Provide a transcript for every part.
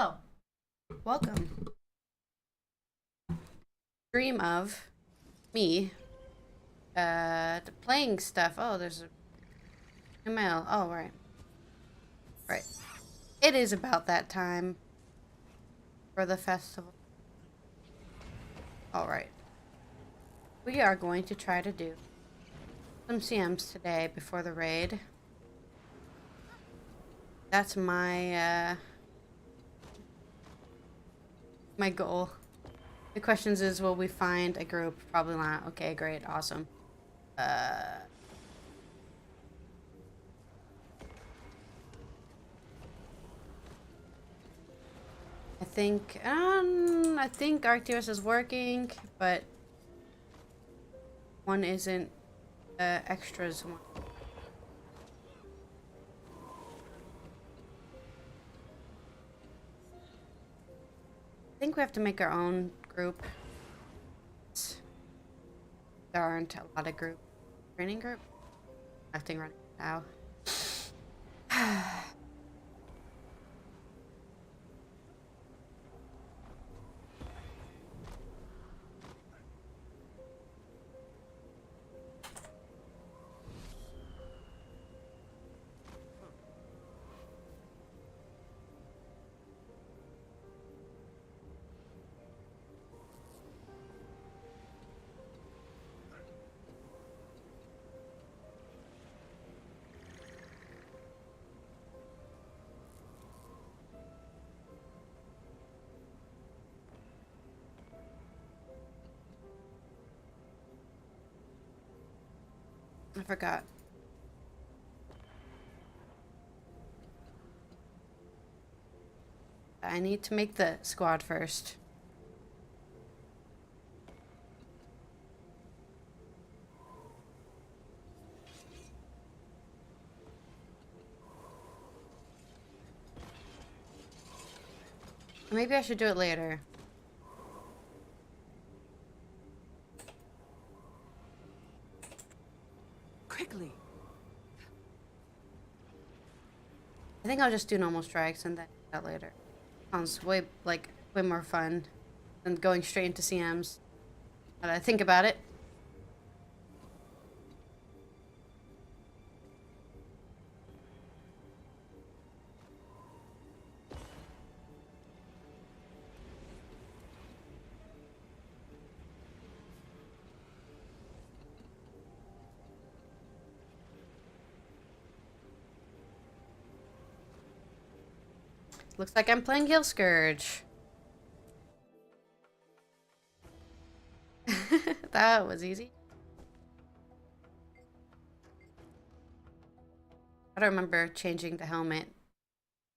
Hello, welcome. Stream of me, playing stuff. Oh, there's a email. Oh, right. Right. It is about that time for the festival. Alright. We are going to try to do some CMs today before the raid. That's my, my goal. The questions is, will we find a group? Probably not. Okay, great. Awesome. I think Arcturus is working, but one isn't, extras one. I think we have to make our own group. There aren't a lot of group. Training group? Nothing running now. I forgot. I need to make the squad first. Maybe I should do it later. Quickly. I think I'll just do normal strikes and then do that later. Sounds way more fun than going straight into CMs. But I think about it. Looks like I'm playing Hill Scourge. That was easy. I don't remember changing the helmet,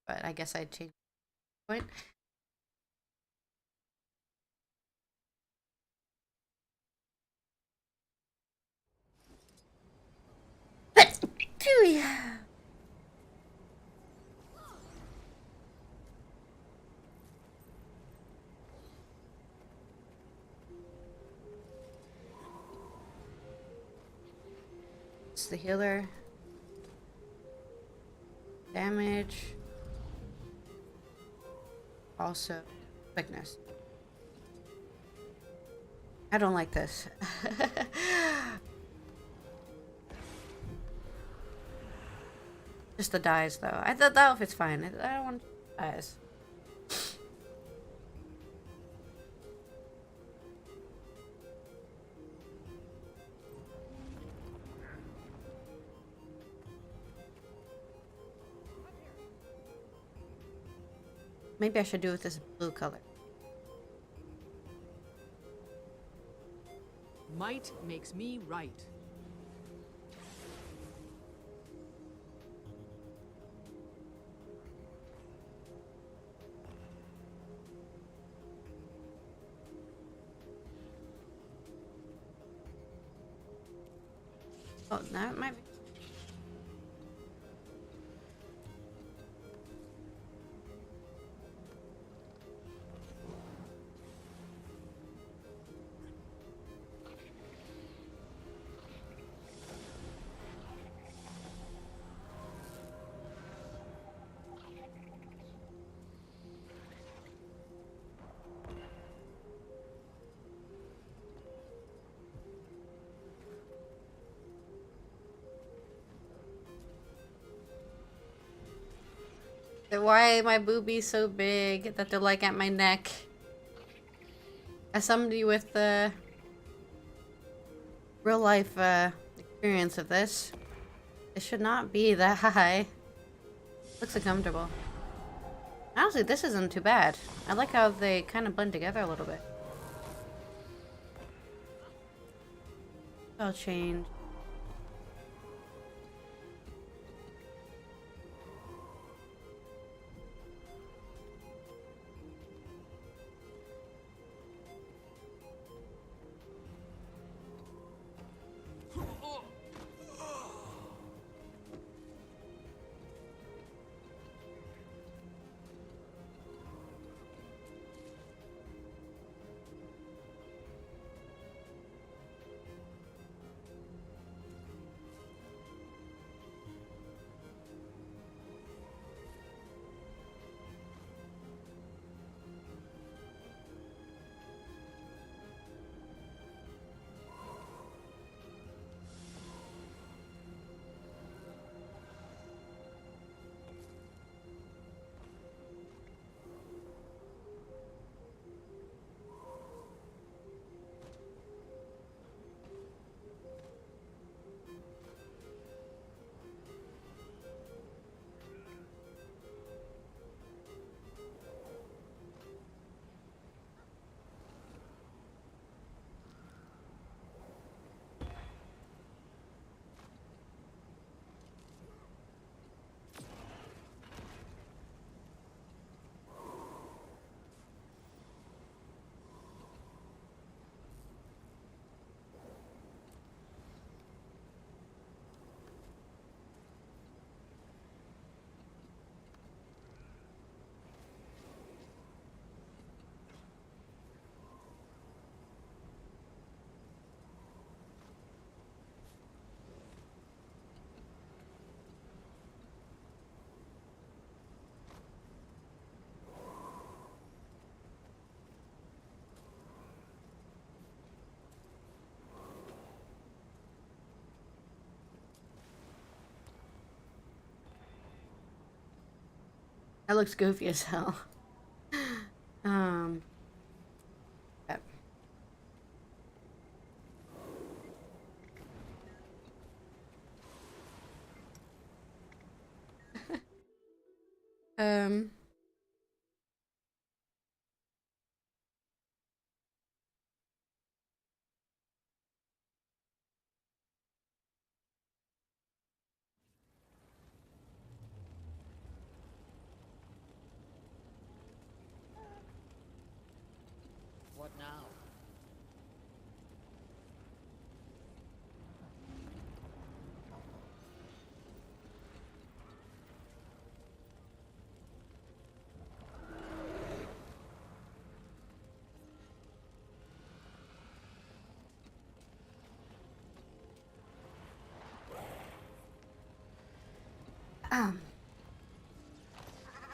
but I guess I changed the point. It's the healer. Damage. Also, quickness. I don't like this. Just the dies, though. I thought that outfit's fine. I don't want dies. Maybe I should do it with this blue color. Might makes me right. Oh, that might be. Why my boobies so big that they're like at my neck? As somebody with the real life experience of this, it should not be that high. Looks uncomfortable. Honestly, this isn't too bad. I like how they kind of blend together a little bit. I'll change. That looks goofy as hell. um. Yep. um. What now?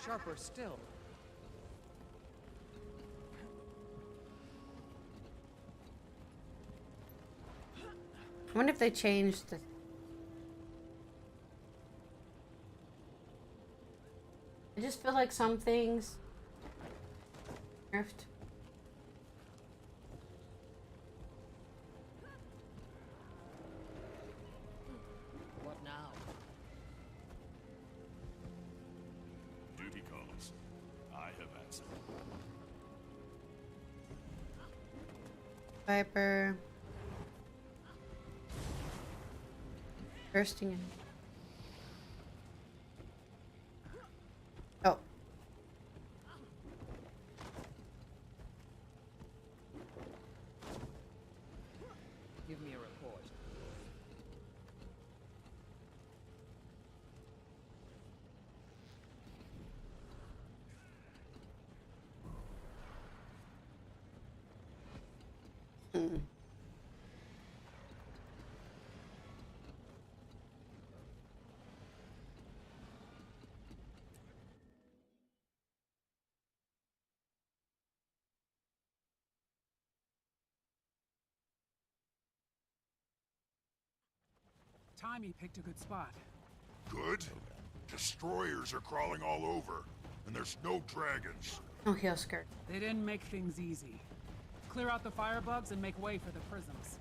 Sharper still. I wonder if they changed the. I just feel like some things nerfed. What now? Duty calls. I have answered. Viper. Bursting in. Oh. Give me a report. Hmm. Timey picked a good spot. Good? destroyers are crawling all over, and there's no dragons. Oh, heel skirt. They didn't make things easy. Clear out the firebugs and make way for the prisms.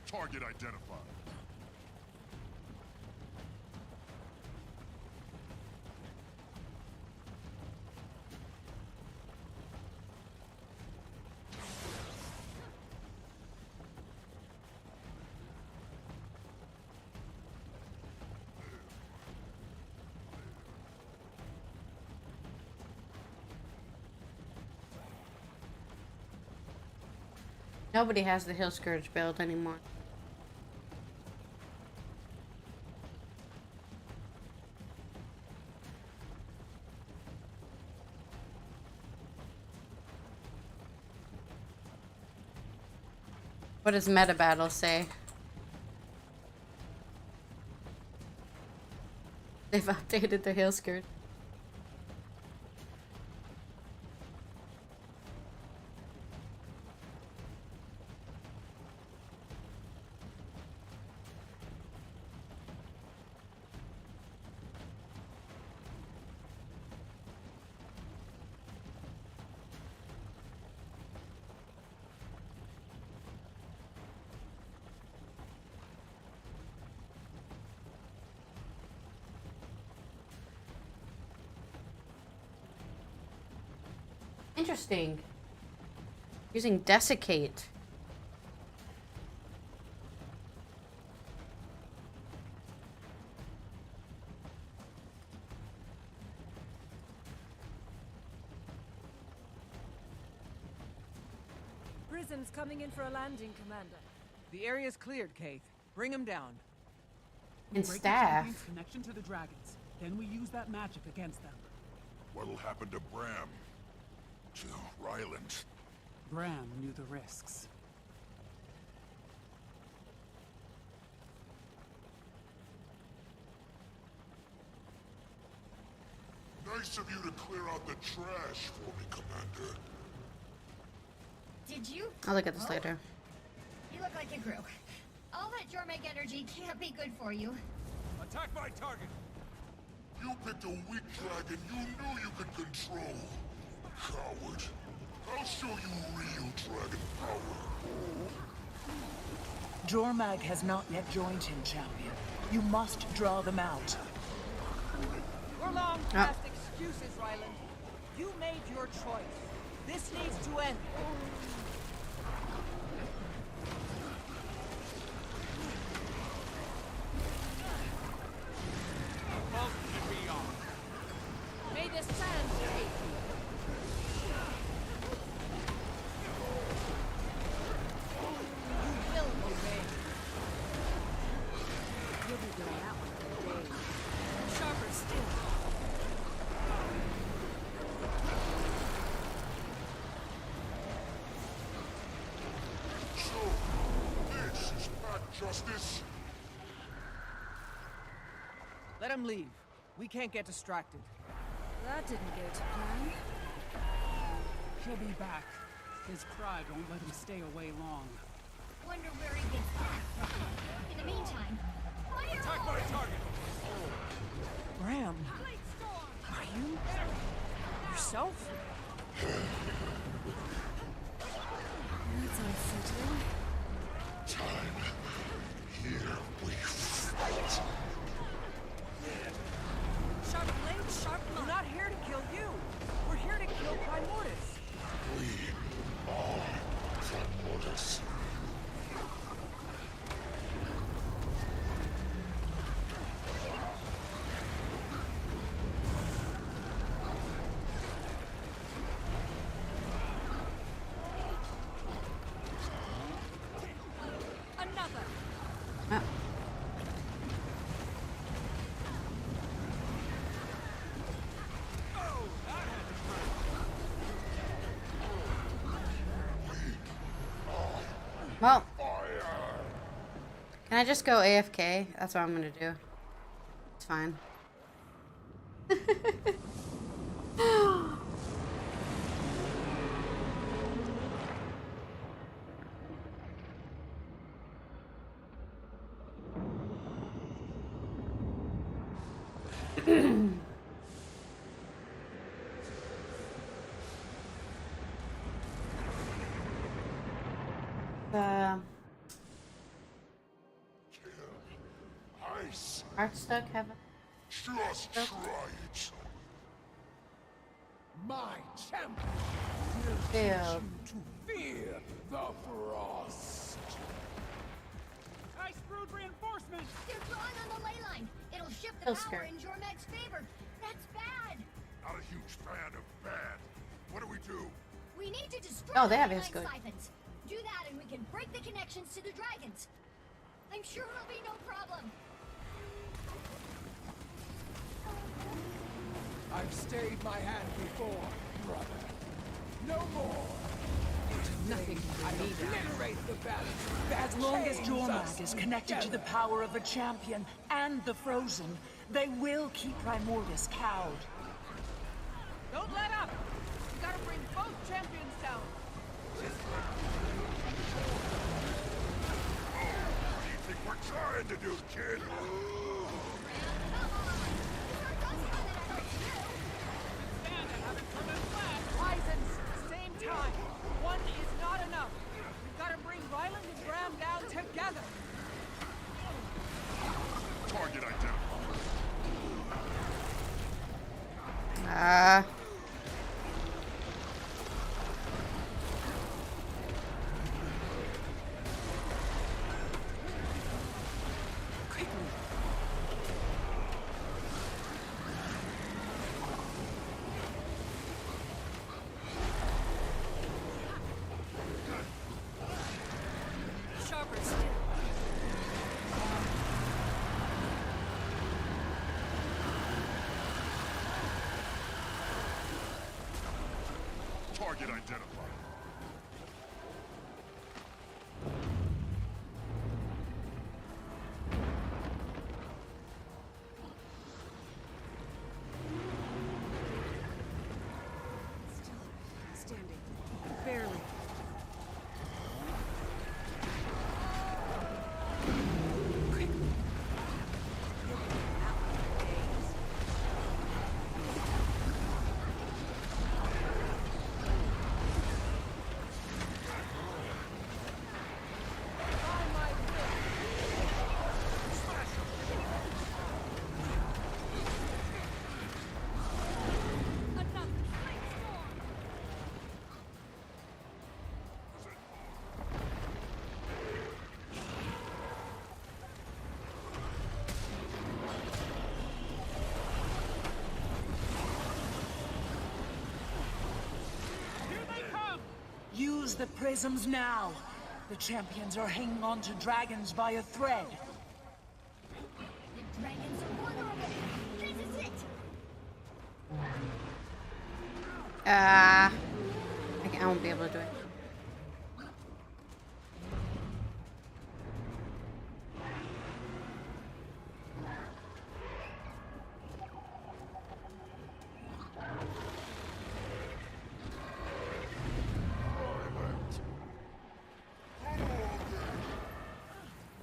Target identified. Nobody has the Hill Scourge build anymore. What does meta battle say? They've updated the Hill Scourge. Interesting. Using desiccate. Prism's coming in for a landing, Commander. The area's cleared, Kaith. Bring him down. We And break the staff. champion's connection to the dragons. Then we use that magic against them. What'll happen to Bram? To Ryland? Bram knew the risks. Nice of you to clear out the trash for me, Commander. Did you? I'll look at this later. You look like you grew. All that Jormeg energy can't be good for you. Attack my target! You picked a weak dragon you knew you could control. Coward. I'll show you real dragon power. Jormag has not yet joined him, champion. You must draw them out. We're long past excuses, Ryland. You made your choice. This needs to end. May the sand take you. You will obey. You'll be doing that one for days. Sharper still. So, this is not justice. Let him leave. We can't get distracted. That didn't go to plan. He'll be back. His pride won't let him stay away long. Wonder where he gets that from. In the meantime, fire! Attack my target! Bram, are you yourself? That's unsettling. Time. Here we fight. Sharp blade, sharp mind. We're not here to kill you. We're here to kill Primordius. We are Primordius. Well, can I just go AFK? That's what I'm gonna do. It's fine. Ice. Heartstuck have a... Just try it. My champion will Failed. teach you to fear the frost. Ice brood reinforcements! They're drawing on the ley line. It'll shift the Kill power skirt. in Jormag's favor. That's bad. Not a huge fan of bad. What do we do? We need to destroy Oh, they the have ley his line good. siphons. Do that and we can break the connections to the dragons. I'm sure it'll be no problem. I've stayed my hand before, brother. No more. Nothing can be done. Obliterate the balance that As long as chains Jormag us is connected to the together. power of the champion and the frozen, they will keep Primordus cowed. Don't let up! You gotta bring both champions down. What do you think we're trying to do, kid? Ryzen's, same time. One is not enough. We've gotta bring Ryland and Graham down together. Target identified. Sharper still. Target identified. Still standing. Barely. Quickly. You'll be out for days. Find my Another flame storm. Here they come! Use the prisms now. The champions are hanging on to dragons by a thread. The dragons are vulnerable. This is it. I won't be able to do it.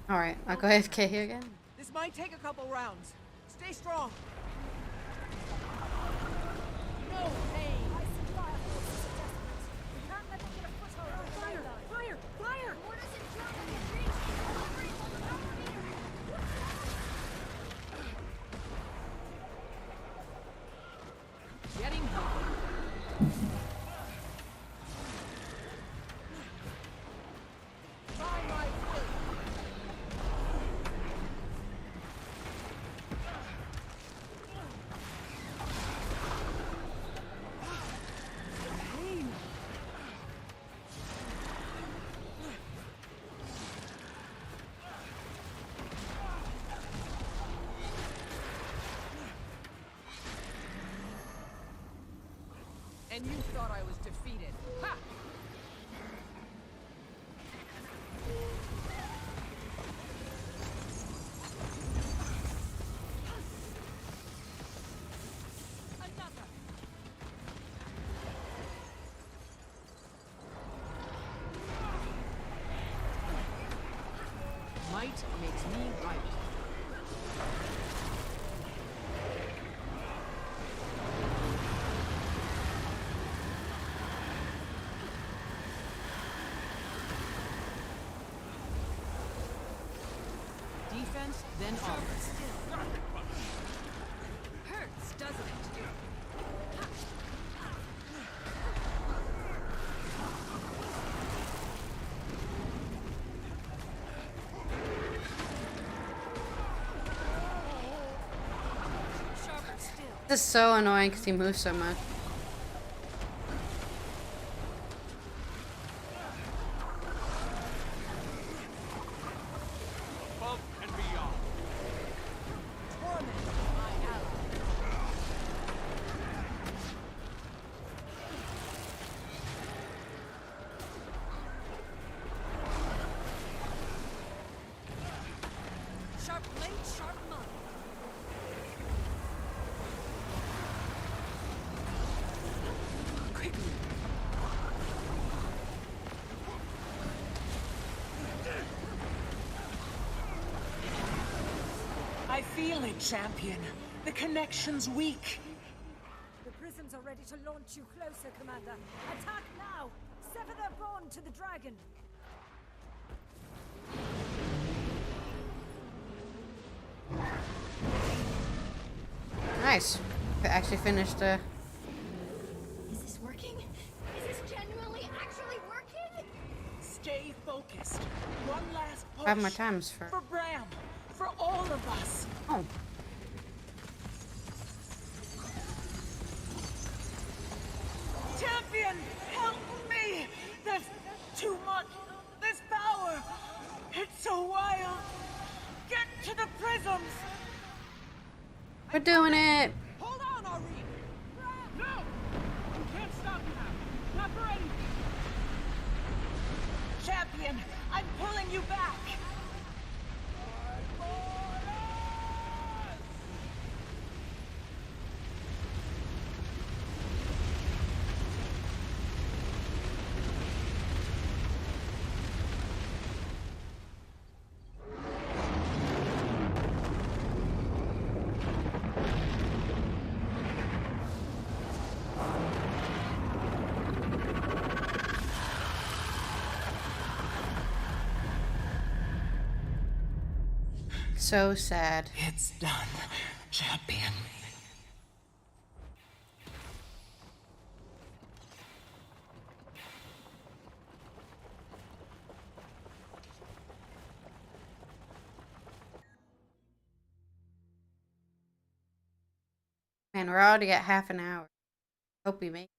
Alright, I'll go AFK here again. This might take a couple rounds. Stay strong. No pain. Fire! Fire! Fire! Mortis and Jormag have reached the delivery on the power meter. Getting home. Find my way. And you thought I was defeated. Ha! Might makes me right. Defense, then offense. Hurts, doesn't it? Sharper still. This is so annoying because he moves so much. Above and beyond. Torment my ally. Sharp blade, sharp mind. Quickly. I feel it, champion. The connection's weak. The prisms are ready to launch you closer, Commander. Attack now! Sever their bond to the dragon! Nice. I actually finished Is this working? Is this genuinely actually working? Stay focused. One last push. have my times for. For Bram. For all of us. Oh. Champion, help me! There's too much. There's power. It's so wild. Get to the prisms. We're doing it. Hold on, Ari! No! You can't stop now. Not for anything. Champion, I'm pulling you back. So sad. It's done, champion. Man, we're already at half an hour. Hope we make it.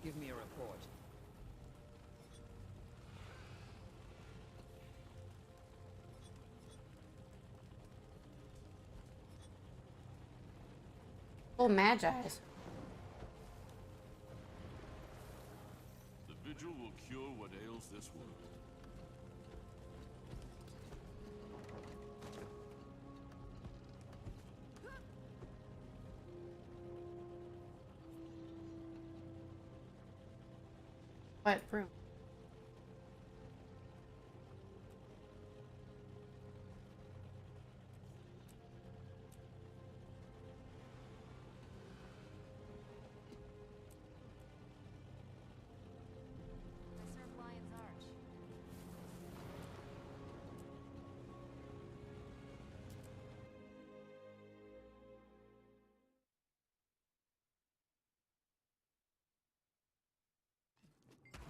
Give me a report. Oh, Magi's. The vigil will cure what ails this world. What room? I serve Lion's Arch.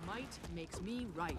Might makes me right.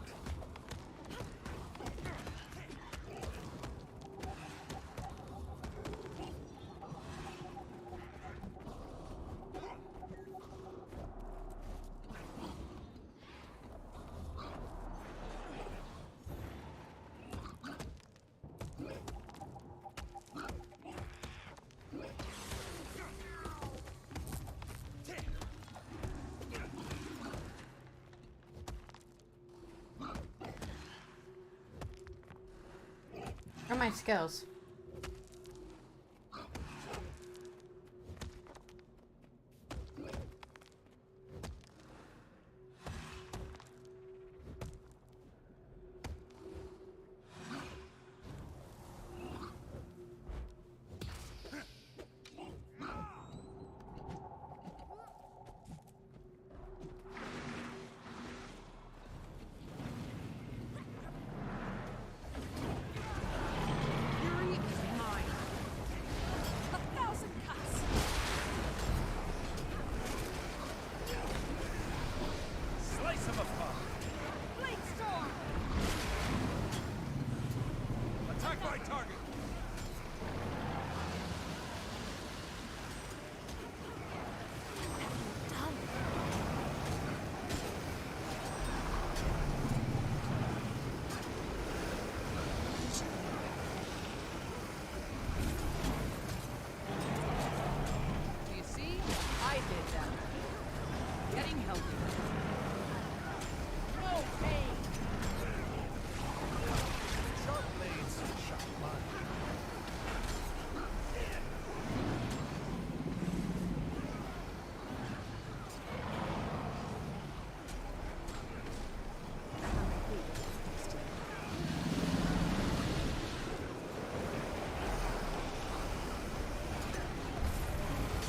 Where are my skills? Fury is mine. 1,000 cuts. Slice him apart. Blade storm. Attack my target. Do you see? I did that. Getting healthy. No pain. Sharp blades, sharp mind.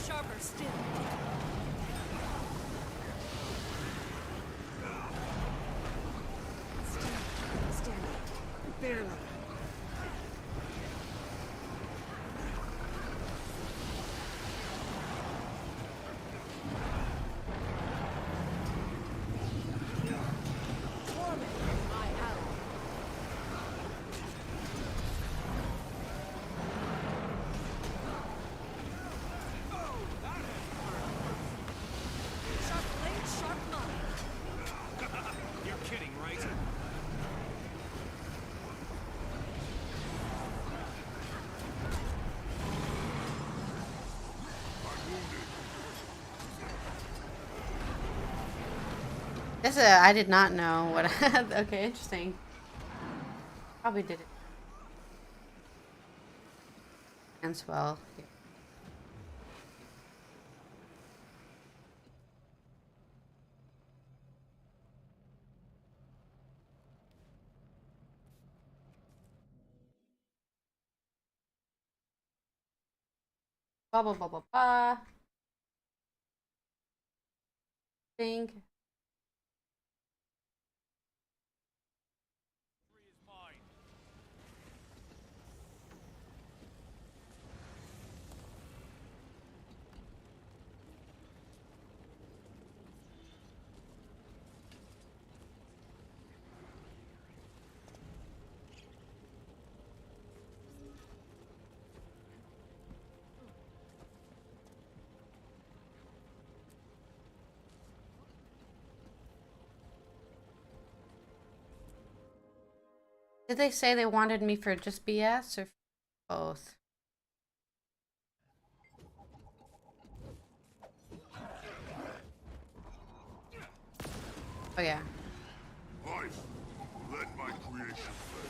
Sharper still. Stand. Barely. Torment, my ally. Sharp blade, sharp mind. You're kidding, right? This I did not know what okay, interesting. Probably did it. And swell. Yeah. Blah blah blah blah blah. Think. Did they say they wanted me for just BS or both? Oh yeah. Life, let my creation play.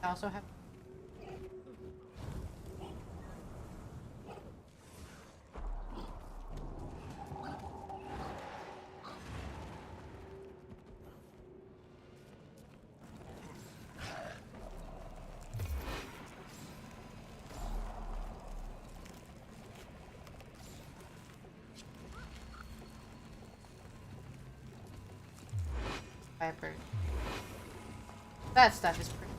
I also have. Viper. That stuff is pretty.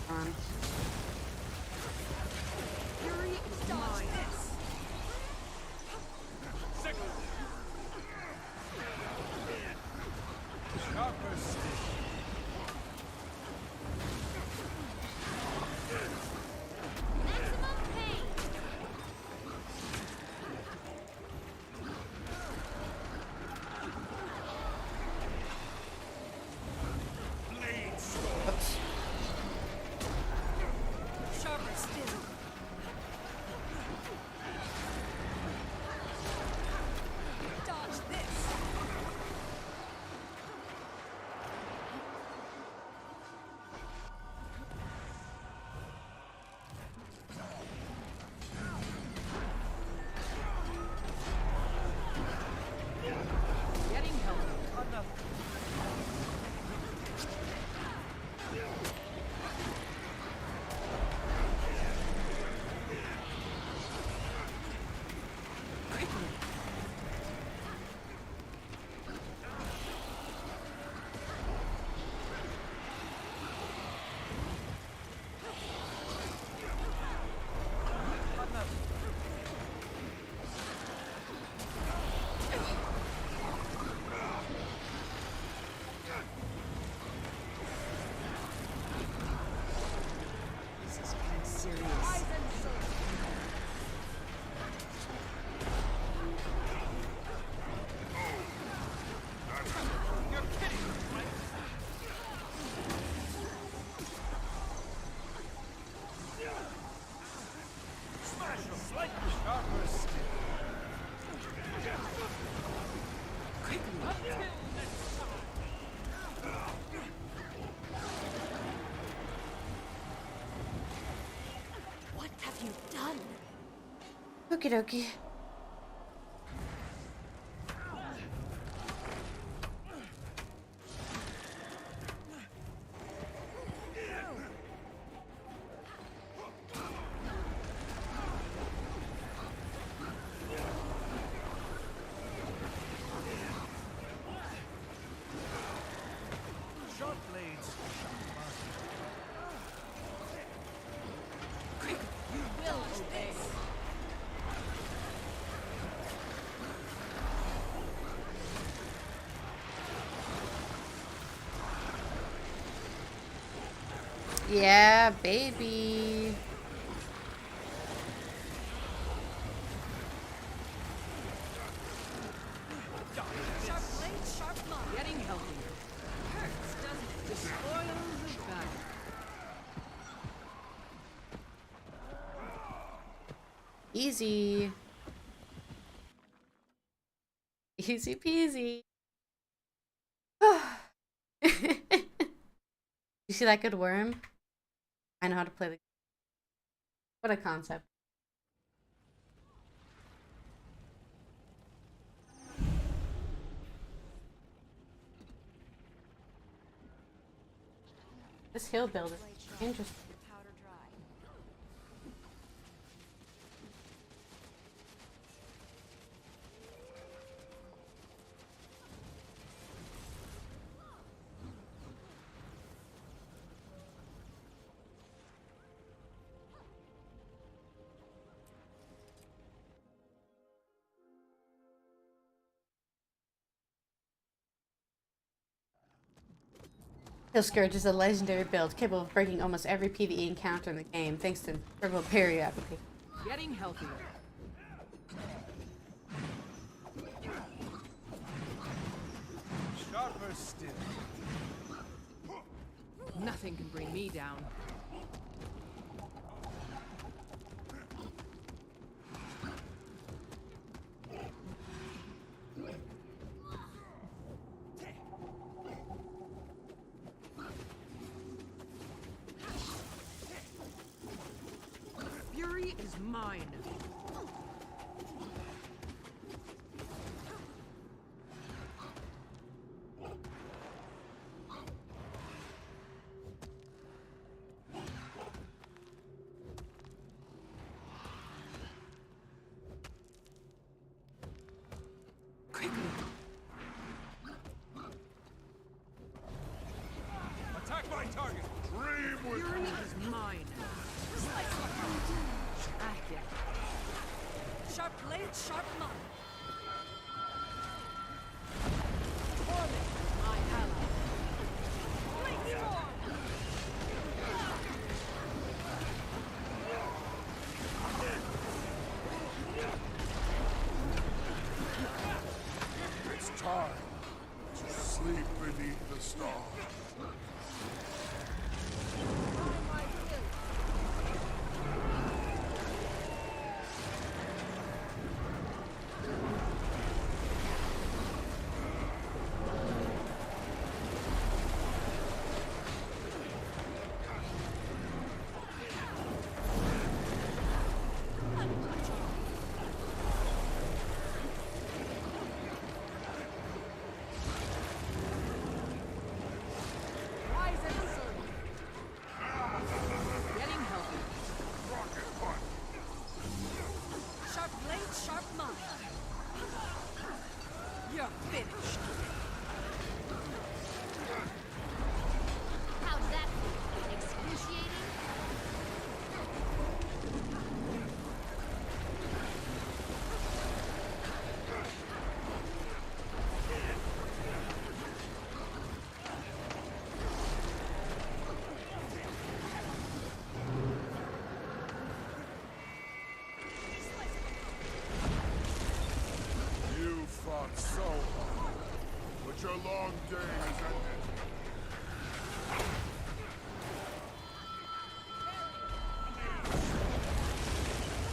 On. Fury is mine. Sharper still. Maximum pain. Blade storm. Oops. Okie dokie. Sharp blades. You will obey. Yeah, baby. Sharp blade, sharp mind. Getting healthier. Hurts, doesn't it? The spoils of battle. Easy. Easy peasy. You see that good worm? I know how to play the. What a concept. This hill build is interesting. Powder dry. Hill Scourge is a legendary build capable of breaking almost every PvE encounter in the game thanks to several parry applications. Getting healthier. Sharper still. Nothing can bring me down. Fury is mine. Quickly. Attack my target. Dream with Fury is mine. Active. Sharp blade, sharp mind. Torment is my ally. It's time to sleep beneath the stars. Rise and serve. Getting healthy. Rocket punch. Sharp blade, sharp mind. You're finished. How'd that feel? Excruciating? You fought so hard, but your long day is ended.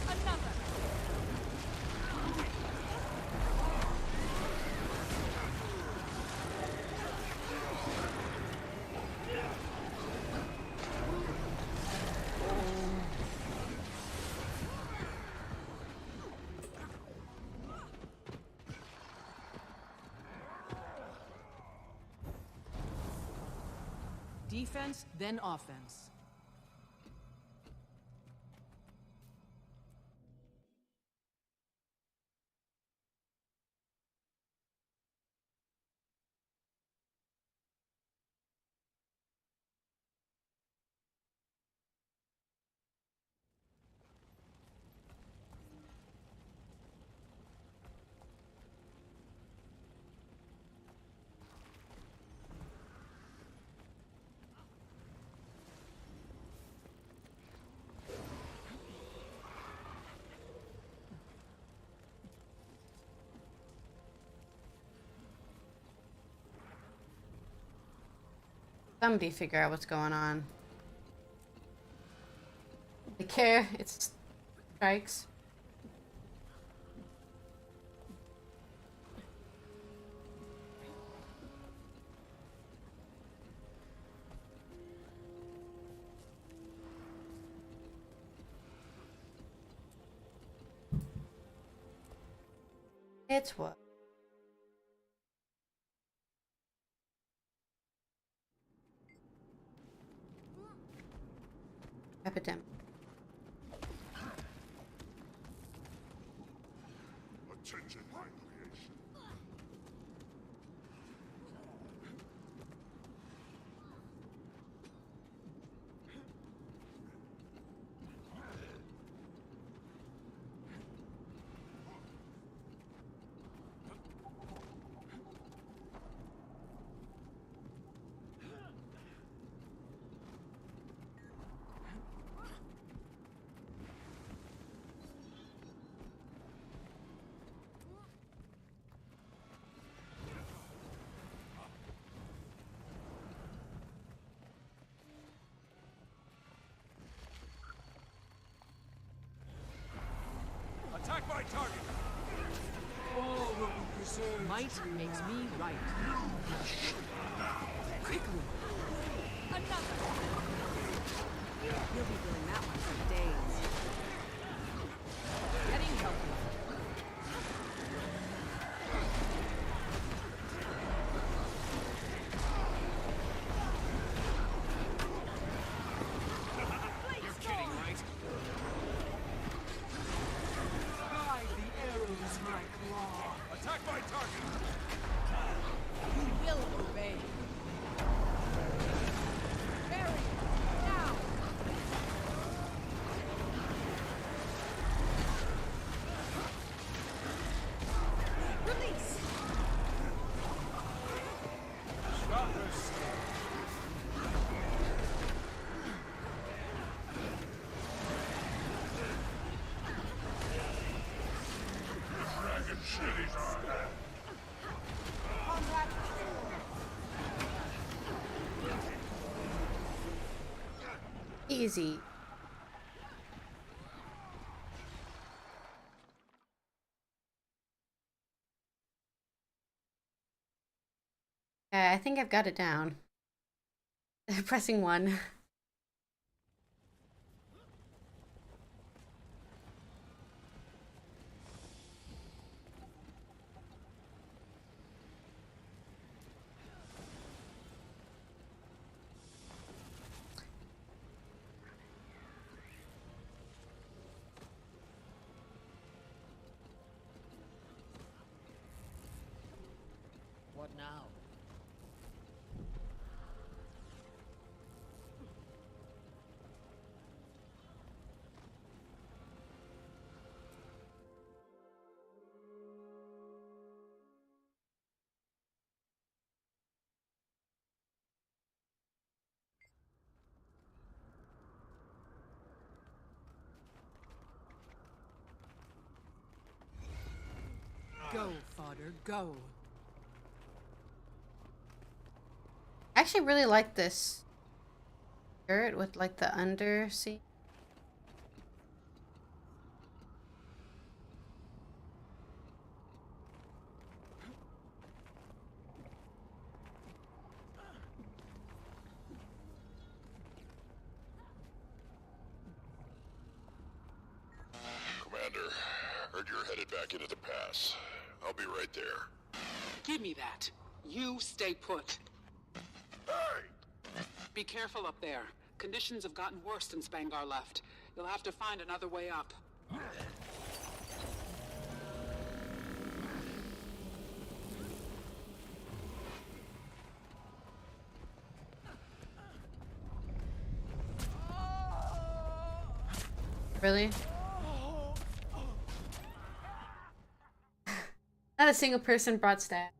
Another. defense, then offense. Somebody figure out what's going on. They care. It's strikes. It's what? Epidemic. Attention, my creation. Attack my target! All will be preserved. Might makes me right. Quickly. Another. You'll be doing that one for days. Getting healthy. You're kidding, right? Guide the arrows, my claw. Attack my target! You will obey. Barry, now. Release. Stop this! Dragon cities are ahead. Easy. I think I've got it down. Pressing 1. What now? Go, fodder, go. I actually really like this skirt with like the undersea. Commander, heard you're headed back into the pass. I'll be right there. Give me that. You stay put. Hey! Be careful up there. Conditions have gotten worse since Bangar left. You'll have to find another way up. Really? Not a single person brought stat.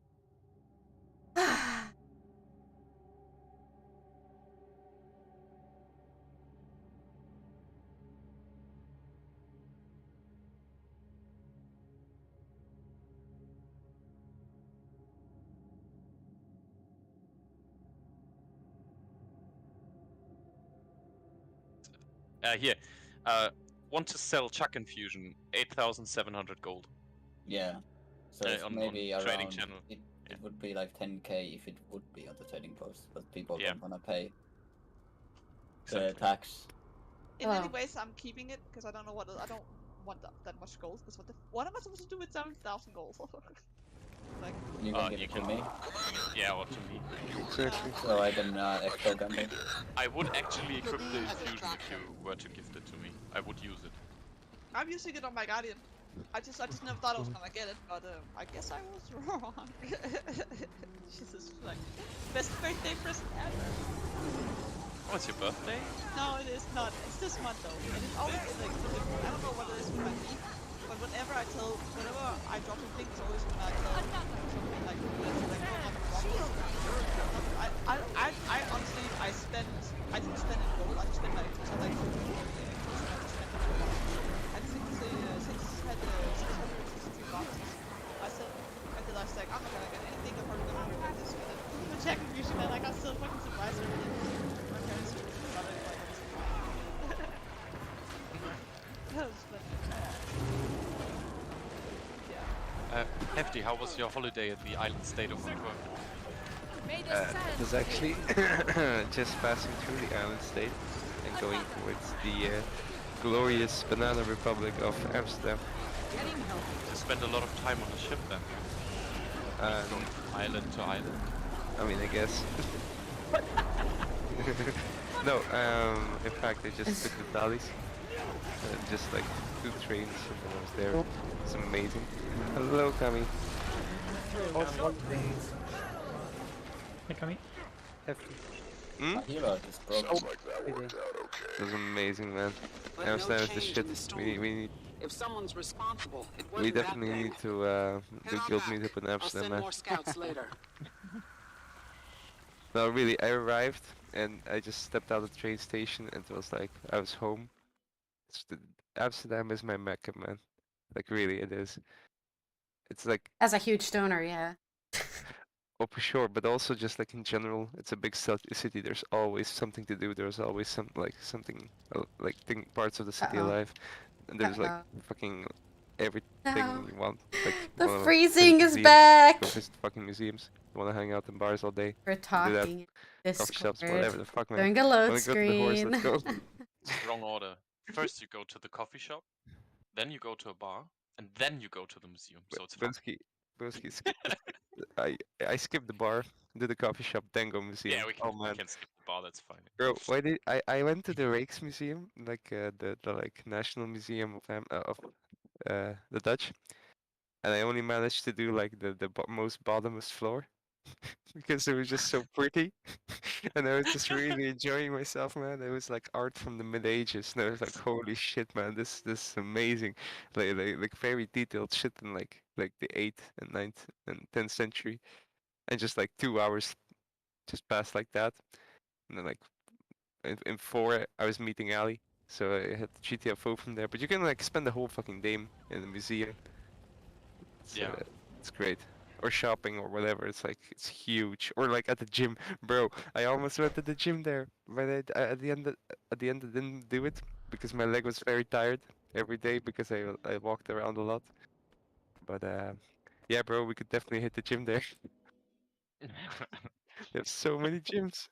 Here. Want to sell Chuck Infusion, 8,700 gold. Yeah. So it's on maybe trading around channel. it would be like 10k if it would be on the trading post, but people Yeah. don't wanna pay Exactly. the tax. In many ways, I'm keeping it because I don't know what I don't want that much gold. Because what am I supposed to do with 7,000 gold? Like, You can give it to me. Yeah, or to me. Exactly. So I can expo gamble. I would actually equip the infusion if you were to gift it to me. I would use it. I'm using it on my guardian. I just never thought I was gonna get it, but I guess I was wrong. Jesus, like best birthday present ever. Oh, it's your birthday? No, it is not. It's this month though. And it's always like I don't know what it is with my knee, but whenever I drop a thing, it's always when I tell something like I honestly I didn't spend in gold. I just spent like I think since had 663 boxes. I said I was like I'm not gonna get anything. I'm probably gonna regret this. And then check confusion and I got so fucking surprised and everything. My parents were about it like that was funny. Hefty, how was your holiday at the island state of Vancouver? It was actually just passing through the island state and going towards the glorious banana republic of Amsterdam. You spent a lot of time on the ship then? Going from island to island? I mean, I guess. No, in fact I just took the dollies. Just like 2 trains and then I was there. It's amazing. Hello, Kami. Hey, Kami. My hero is broken. It was amazing, man. Amsterdam is the shit. We need. If someone's responsible, it We definitely need to do guild meetup in Amsterdam, man. more scouts later. No, really, I arrived and I just stepped out of the train station and it was like I was home. Amsterdam is my mecca, man. Like really, it is. It's like As a huge stoner, yeah. oh for sure, but also just like in general, it's a big city. There's always something to do. There's always something like parts of the city alive, and there's like fucking everything you want. Like the freezing is back. Go visit fucking museums. You want to hang out in bars all day. We're talking Coffee shops, whatever the fuck, man. Doing a load Wanna go to the horse? screen. Let's go. Wrong order. First you go to the coffee shop, then you go to a bar, and then you go to the museum. So it's fun. Broski, I skipped the bar, do the coffee shop, then go museum. Yeah, we can skip the bar, that's fine. Bro, why did I went to the Rijks Museum, like the like National Museum of the Dutch, and I only managed to do like the most bottomest floor because it was just so pretty, and I was just really enjoying myself, man. It was like art from the mid ages, and I was like, holy shit, man, this is amazing, like very detailed shit in like the 8th and 9th and 10th century, and just like 2 hours just passed like that, and then like in 4 I was meeting Ali, so I had the GTFO from there. But you can like spend the whole fucking day in the museum. It's great. Or shopping or whatever. It's like it's huge. Or like at the gym, bro. I almost went to the gym there, but at the end I didn't do it because my leg was very tired every day because I walked around a lot. But yeah, bro, we could definitely hit the gym there. They have so many gyms.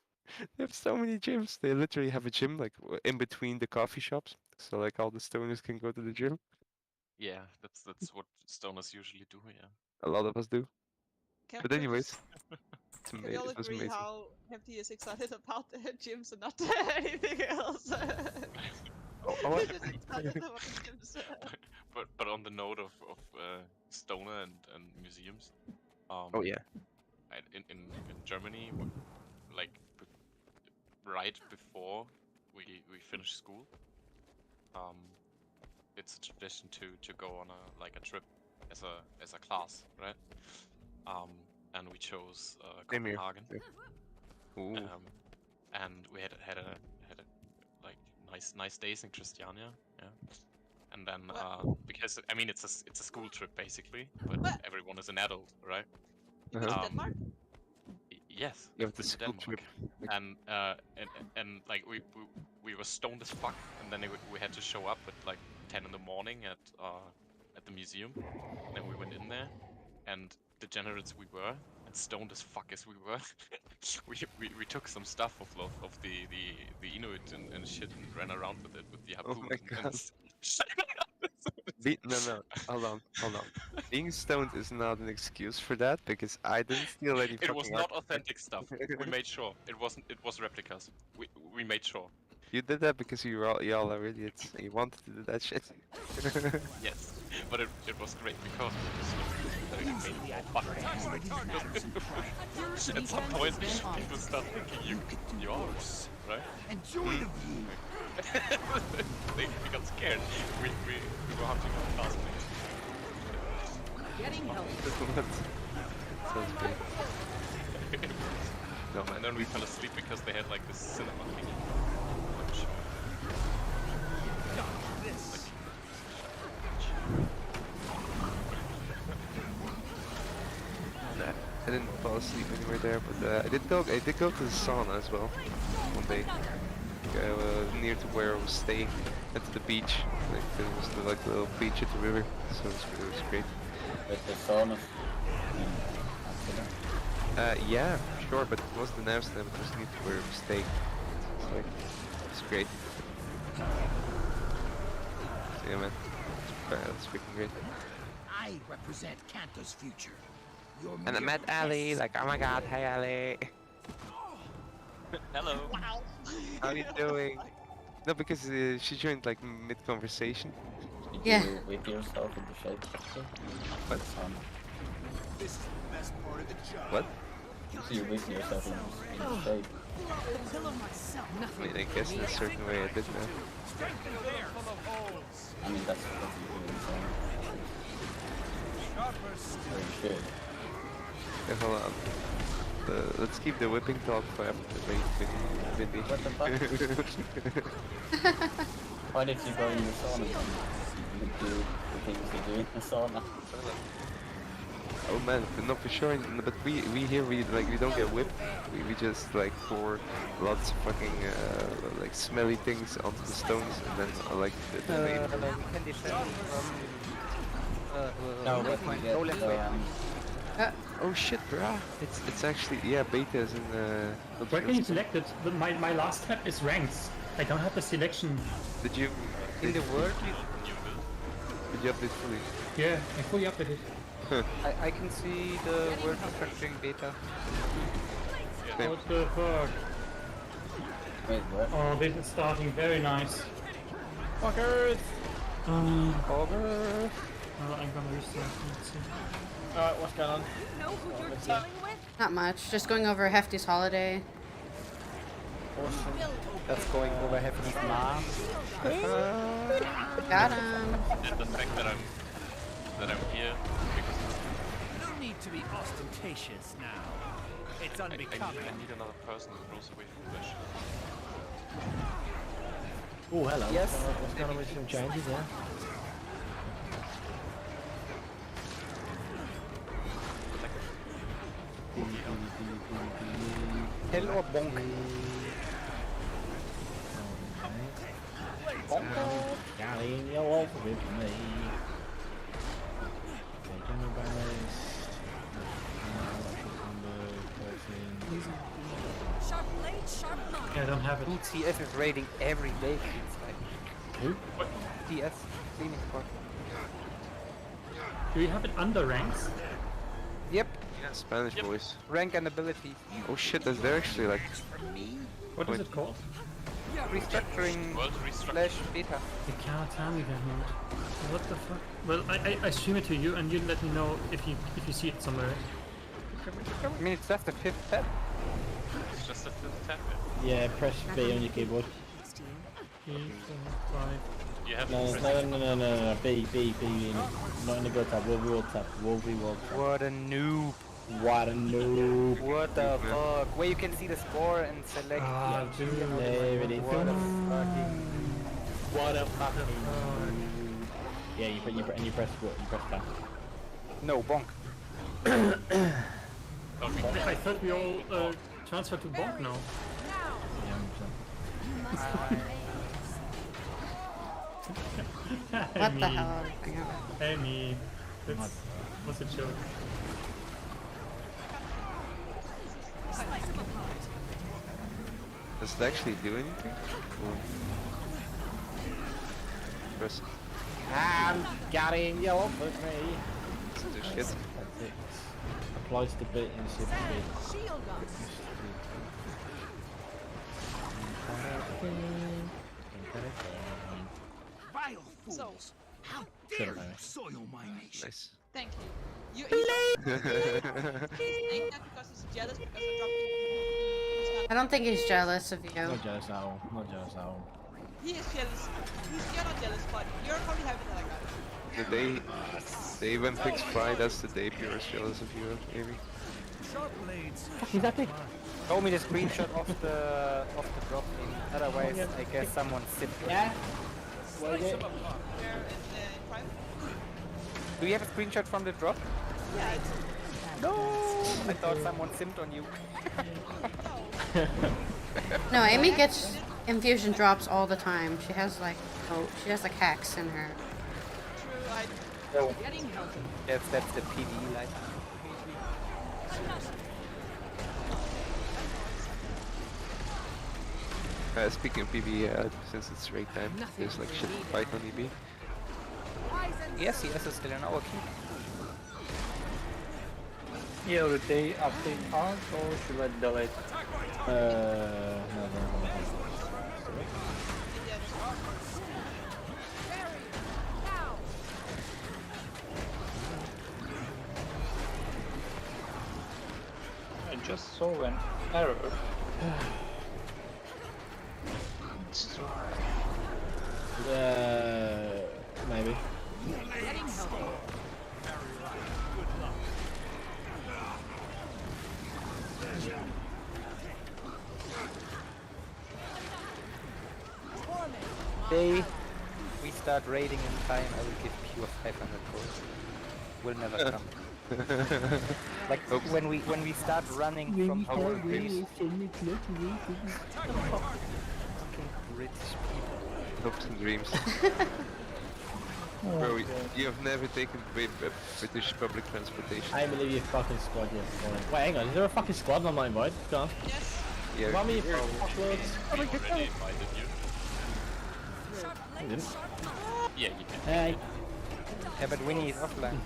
They have so many gyms. They literally have a gym like in between the coffee shops, so like all the stoners can go to the gym. Yeah, that's what stoners usually do. Yeah. A lot of us do. But anyways, Can we all It was agree amazing. how Hefty is excited about the gyms and not anything else? What? Just excited about the gyms. But on the note of stoner and museums, Oh yeah. in Germany, like right before we finish school, it's a tradition to go on a trip as a class, right? And we chose Same here. Copenhagen. Yeah. Ooh. And we had a like nice days in Christiania, yeah. And then because I mean it's a school trip basically, but everyone is an adult, right? You mean Denmark? Yes, You have the to school Denmark. trip. And like we were stoned as fuck, and then we had to show up at like 10 in the morning at the museum. And then we went in there, and degenerates we were, and stoned as fuck as we were, we took some stuff of the Inuit and shit and ran around with it with the Oh harpoon. my god. No, hold on. Being stoned is not an excuse for that, because I didn't steal any It was fucking not artifacts. authentic stuff. We made sure. It was replicas. We made sure. You did that because y'all are idiots. You wanted to do that shit. Yes, but it was great because it made more fun. At some point, people start thinking you are, right? Enjoy the view. They got scared. We were hunting our classmates. Getting healthy. Sounds great. No, and then we fell asleep because they had like this cinema thing. Which, I didn't fall asleep anywhere there, but I did go to the sauna as well one day. Near to where I was staying, at the beach. Like there was like a little beach at the river, so it was great. With the sauna. Yeah, sure, but it wasn't in Amsterdam, it was near to where I was staying. It's like, it's great. So yeah, man, that's freaking great. I represent Kanto's future. Your And I met Ally, like, oh my god, hey Ally. hello. Wow. How you doing? No, because she joined like mid-conversation. Yeah. Did you whip yourself in the shape? What? This is the best part of the job. What? So you whip yourself in the shape. I mean, I guess in a certain way I did now. I mean, that's what you do in sauna. Very good. Okay, hold on. Let's keep the whipping talk for after the break, Vindy. What the fuck? Why did you go in the sauna? You could do the things you do in the sauna. Oh man, no for sure. But we here we don't get whipped. We just like pour lots of fucking like smelly things onto the stones and then like the can defend No, we can get oh shit, bruh. It's actually, yeah, beta is in Where can you select it? My last tab is ranks. I don't have the selection. Did you in the world? Did you update fully? Yeah, I fully updated. I can see the world structuring beta. What the fuck? Wait, what? Oh, this is starting very nice. Fuckers! Fuckers! I'm gonna restart. Let's see. Alright, what's going on? You know who you're dealing with? Not much. Just going over Hefty's holiday. Awesome. That's going over Hefty's mom. Got him. And the fact that I'm here because No need to be ostentatious now. It's I unbecoming. need another person who goes away from this. Oh, hello. Yes. What's going on with some changes, yeah? Hello, bonk. Bonk. Darling, you're over with me. Okay, general base. Sharp blade, sharp knife. Yeah, I don't have it. Dude, TF is raiding every day. It's like... Who? TS, cleaning squad. Do you have it under ranks? Yep. Yeah, Spanish boys. Rank and ability. Oh shit, they're actually like... What is it called? Restructuring World slash beta. You cannot tell me that mode. What the fuck? Well, I stream it to you and you let me know if you see it somewhere. I mean, it's just the 5th tab. It's just a fifth tab. Yeah, press B on your keyboard. 3, 4, 5. You have No, to no, B, not in the go tab, World tab, World tab. What a noob. What a noob. What the fuck? Where you can see the score and select. Ah, dude. What a fucking. Yeah, you press tab. No, bonk. I thought we all transferred to Bonk now. What the hell are we thinking about? Hey me. What's a joke? Does it actually do anything? Or... Press Got him, yellow, fuck me. does it do shit? That's it. Applies to bit and shift bit. Shield Vile fools! How dare you soil my nation? Nice. Thank you. He's saying that because he's jealous because I dropped I don't think he's jealous of you. Not jealous at all. Not jealous at all. He is jealous. You're not jealous, but you're probably happy that I got it. The day when pigs fry, that's the day Pure is jealous of you, maybe. Sharp blades. Exactly. Show me the screenshot of the drop. Otherwise, I guess someone sipped. Yeah. Well, yeah. Do you have a screenshot from the drop? Yeah. No. I thought someone simped on you. No, Amy gets infusion drops all the time. She has like hacks in her. Oh. Yes, that's the PVE light. Speaking of PvE, since it's raid time, there's like shit to fight on EB. Yes, yes, is still in our keep. Yeah, will they update cards or should I delete? No. I just saw an error. Maybe. Day we start raiding in time, I will give pure 500 gold. Will never come. Like when we start running from our base. Fucking British people. Hopes and dreams. Bro, you have never taken British public transportation. I believe you fucking squad, yeah. Wait, hang on, is there a fucking squad on my invite? Go on. Yes. Yeah, Run me, you're- fuckloads. We already invited you. You didn't? Yeah, you can. Hey. Yeah, but Winnie is offline.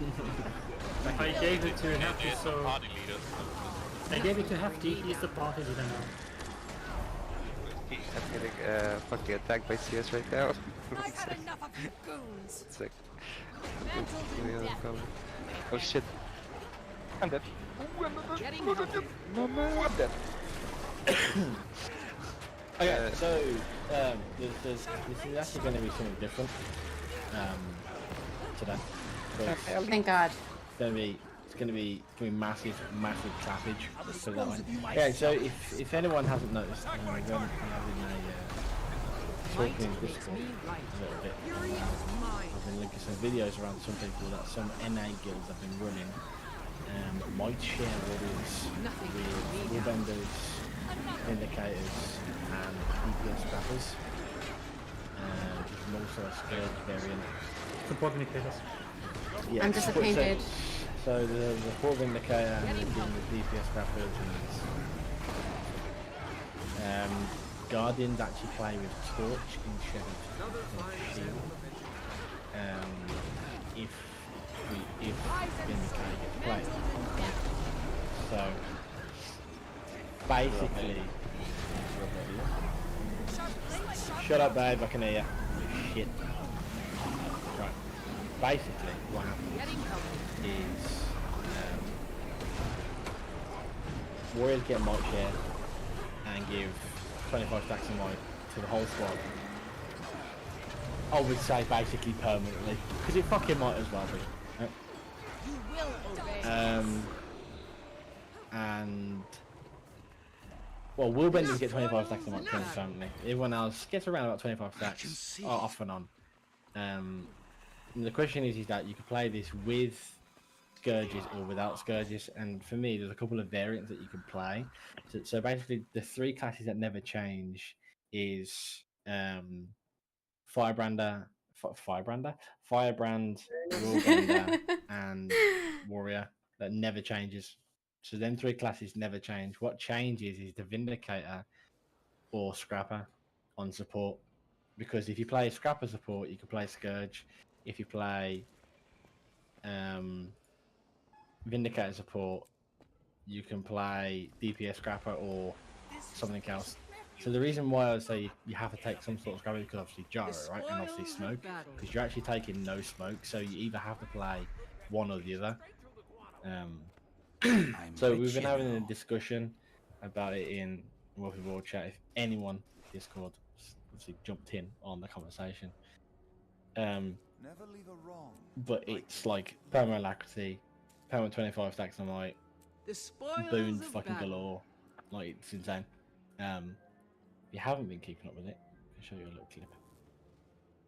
I gave it to Yeah, Hefty, there's the so... party leaders. I gave it to Hefty, he's the party leader now. I'm getting fucking attacked by CS right now. I've had enough of you goons. It's like... Mantled in death. Oh shit. I'm dead. Getting healthy. I'm dead. Okay, so this is actually going to be something different today. So Thank God. it's going to be massive clappage. Let's put it that way. Okay, so if anyone hasn't noticed, we're having talking in Discord a little bit. I've been linking some videos around some people that some NA guilds have been running. Might share warriors with vendors, indicators, and DPS scrappers. There's also a scaled variant. Support indicators. Yeah, I'm disappointed. So the 4 indicator and the DPS scrappers and Guardians actually play with Torch instead of Shield. If the indicator gets played, So basically, shut up, babe. I can hear you. Shit. Right. Basically, what happens is warriors get might share and give 25 stacks of might to the whole squad. I would say basically permanently, because it fucking might as well be. Right? You will obey. And well, willbenders get 25 stacks of might permanently. Everyone else gets around about 25 stacks, off and on. And the question is that you can play this with scourges or without scourges, and for me there's a couple of variants that you can play. So basically the three classes that never change is Firebrand, Willbender, and Warrior. That never changes. So them three classes never change. What changes is the Vindicator or Scrapper on support, because if you play Scrapper support you can play Scourge. If you play Vindicator support you can play DPS Scrapper or something else. So the reason why I would say you have to take some sort of Scrapper, because obviously Gyro, right, and obviously Smoke, because you're actually taking no smoke, so you either have to play one or the other. So we've been having a discussion about it in WvW chat. If anyone Discord obviously jumped in on the conversation, Never leave a wrong. but it's like perma alacrity, perma 25 stacks of might, boons fucking galore. Like, it's insane. If you haven't been keeping up with it, I'll show you a little clip.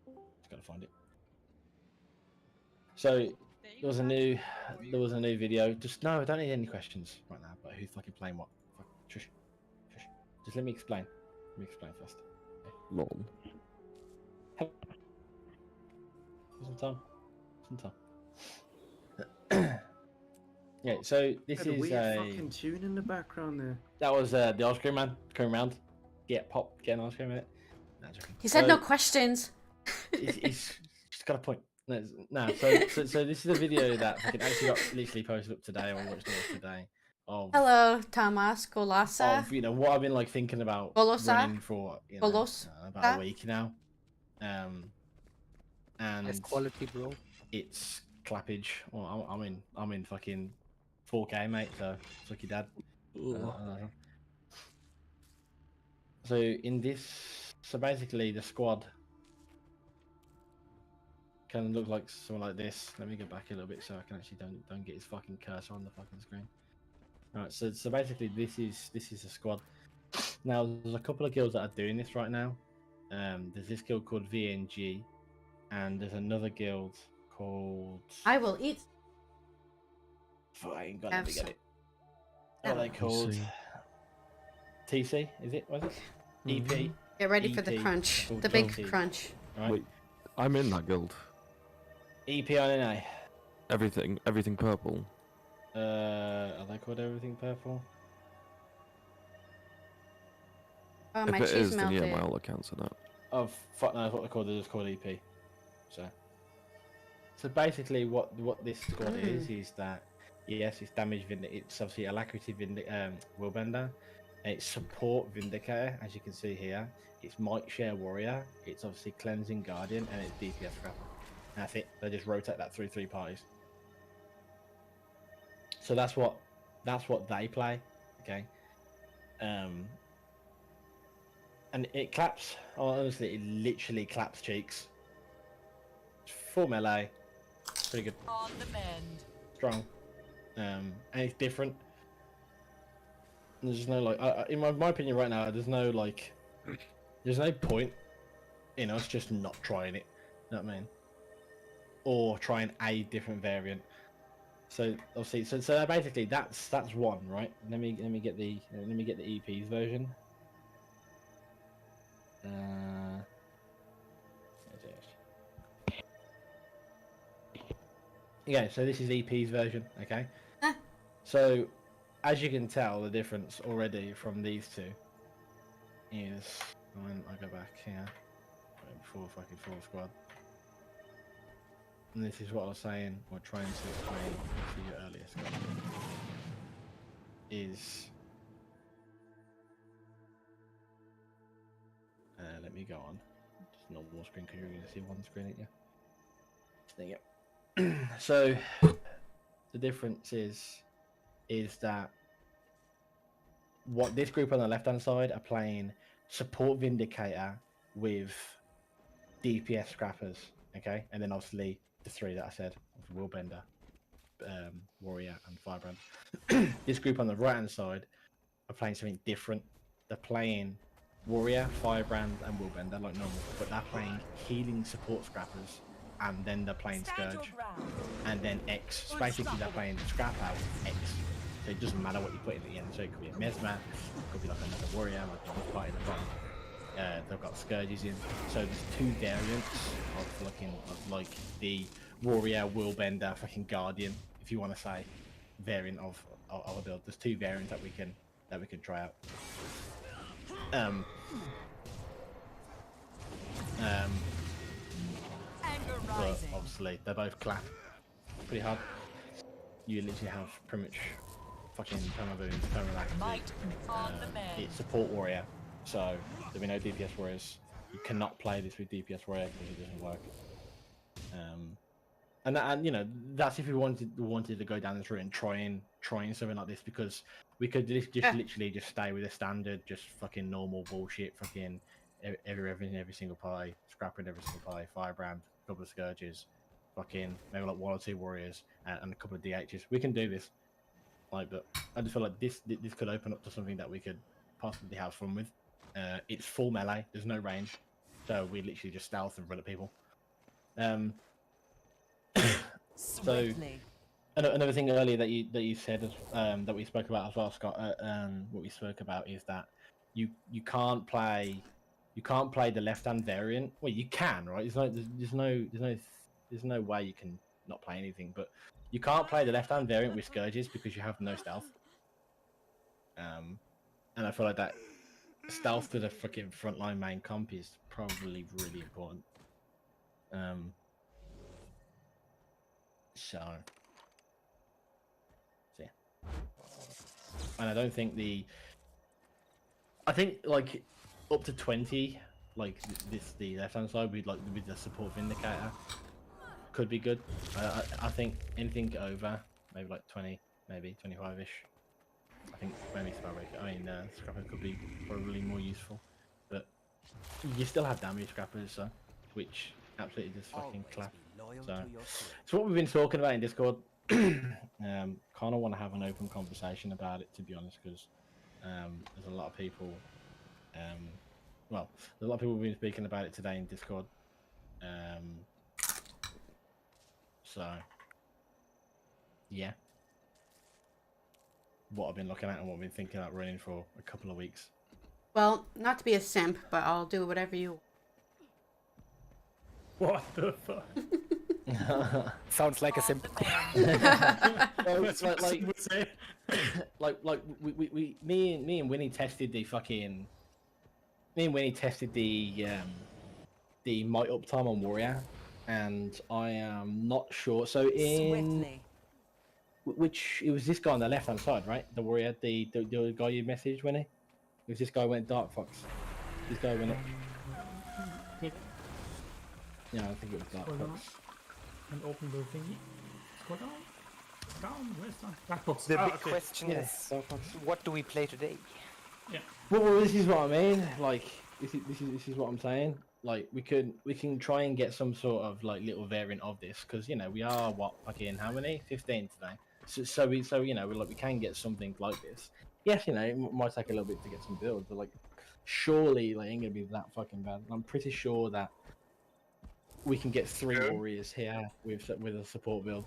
Just gotta find it. So there was a new video. Just no, I don't need any questions right now. But who's fucking playing what? Shush, shush. Just let me explain. Let me explain first. Lol. Some time. Yeah, so this a is weird a fucking tune in the background there. that was the ice cream man coming around. Get an ice cream in it. No, He said no questions. He's just got a point. No, so this is a video that fucking actually got literally posted up today, or watched it today. Of Thomas Golasa. Of, what I've been like thinking about Golosa? running for about a week now. And Nice quality, bro. It's clappage. Well, I'm in fucking 4K, mate. So fuck your dad. So in this, basically the squad kind of looks like something like this. Let me go back a little bit so I can actually don't get his fucking cursor on the fucking screen. All right, so basically this is a squad. Now there's a couple of guilds that are doing this right now. There's this guild called VNG, and there's another guild called I will eat. I ain't gonna get it. What are they called? TC, is it? Was it? EP. Get ready for the crunch. The big crunch. Right. Wait, I'm in that guild. EP on NA. Everything purple. Are they called everything purple? Oh, if my it cheese is, melted. then yeah, my all accounts are that. Oh fuck no, that's what they're called. They're just called EP. So basically, what this squad is that yes, it's damage it's obviously alacrity willbender, it's support vindicator, as you can see here. It's might share warrior. It's obviously cleansing guardian, and it's DPS scrapper. That's it. They just rotate that through 3 parties. So that's what they play. Okay. And it claps. Oh, honestly, it literally claps cheeks. Full melee. Pretty good. On the mend. Strong. And it's different. There's just no in my opinion right now, there's no point in us just not trying it. You know what I mean? Or trying a different variant. So obviously, so basically that's one, right? Let me get the EP's version. Yeah, so this is EP's version, okay? So, as you can tell, the difference already from these two is when I go back here, before fucking full squad. And this is what I was saying, or trying to explain to you earlier, Scott. is... let me go on. Just normal screen because you're going to see one screen at you. There you go. So, the difference is that what this group on the left-hand side are playing support Vindicator with DPS Scrappers, okay? And then obviously the three that I said, of Willbender, Warrior, and Firebrand. This group on the right-hand side are playing something different. They're playing Warrior, Firebrand, and Willbender like normal, but they're playing healing support Scrappers, and then they're playing Scourge, and then X. So basically, they're playing Scrap out X. So it doesn't matter what you put in the end. So it could be a Mesmer, it could be like another Warrior, like the part in the bottom. They've got Scourges in. So there's two variants of like the Warrior, Willbender, fucking Guardian, if you want to say variant of a build. There's two variants that we can try out. But obviously they both clap pretty hard. You literally have pretty much fucking permaboons, permalaxes. It's support warrior, so there'll be no DPS warriors. You cannot play this with DPS warrior because it doesn't work. And you know, that's if we wanted to go down this route and trying something like this, because we could literally just stay with a standard, just fucking normal bullshit, fucking every single pie, scrapping every single pie, Firebrand, a couple of Scourges, fucking maybe like one or two Warriors, and a couple of DHs. We can do this, like, but I just feel like this could open up to something that we could possibly have fun with. It's full melee, there's no range, so we literally just stealth and run at people. So another thing earlier that you said that we spoke about as well, Scott. What we spoke about is that you can't play the left hand variant. Well, you can, right? There's no way you can not play anything, but you can't play the left hand variant with Scourges because you have no stealth. And I feel like that stealth to the freaking frontline main comp is probably really important. So yeah, and I don't think I think like up to 20, like the left hand side with the support Vindicator could be good. I think anything over maybe like 20, maybe 25ish. I think maybe Scrapper could be probably more useful, but you still have damage Scrappers, so which absolutely just fucking clap. So it's what we've been talking about in Discord. Kind of want to have an open conversation about it, to be honest, because there's a lot of people. Well, there's a lot of people who've been speaking about it today in Discord. So yeah, what I've been looking at and what I've been thinking about running for a couple of weeks. Well, not to be a simp, but I'll do whatever you. What the fuck? Sounds like a simp. Me and Winnie tested the fucking. Me and Winnie tested the might uptime on Warrior, and I am not sure. So which it was this guy on the left hand side, right? The Warrior, the guy you messaged, Winnie. It was this guy went Dark Fox. This guy went. Yeah, I think it was Dark Fox. And open the thingy. Scroll down. Down. Where's that? Black box. The big question is, what do we play today? Yeah. Well, this is what I mean. Like, this is what I'm saying. Like, we can try and get some sort of like little variant of this, because you know we are fucking how many? 15 today. So you know we can get something like this. Yes, you know it might take a little bit to get some builds, but like surely like ain't gonna be that fucking bad. I'm pretty sure that we can get 3 Warriors here with a support build.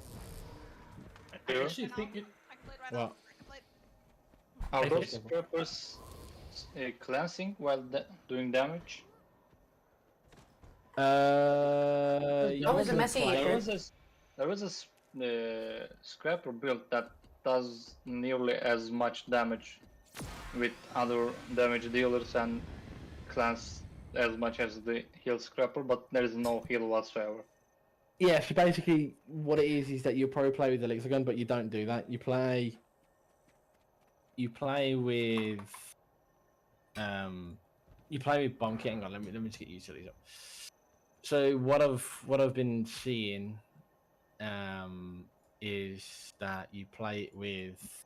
I actually think it. Well, are those scrappers cleansing while doing damage? There was a messy eater. There was a scrapper build that does nearly as much damage with other damage dealers and cleanse as much as the heal scrapper, but there is no heal whatsoever. Yeah, so basically what it is that you probably play with the elixir gun, but you don't do that. You play you play with bomb kit. Hang on, let me just get utilities up. So what I've been seeing is that you play it with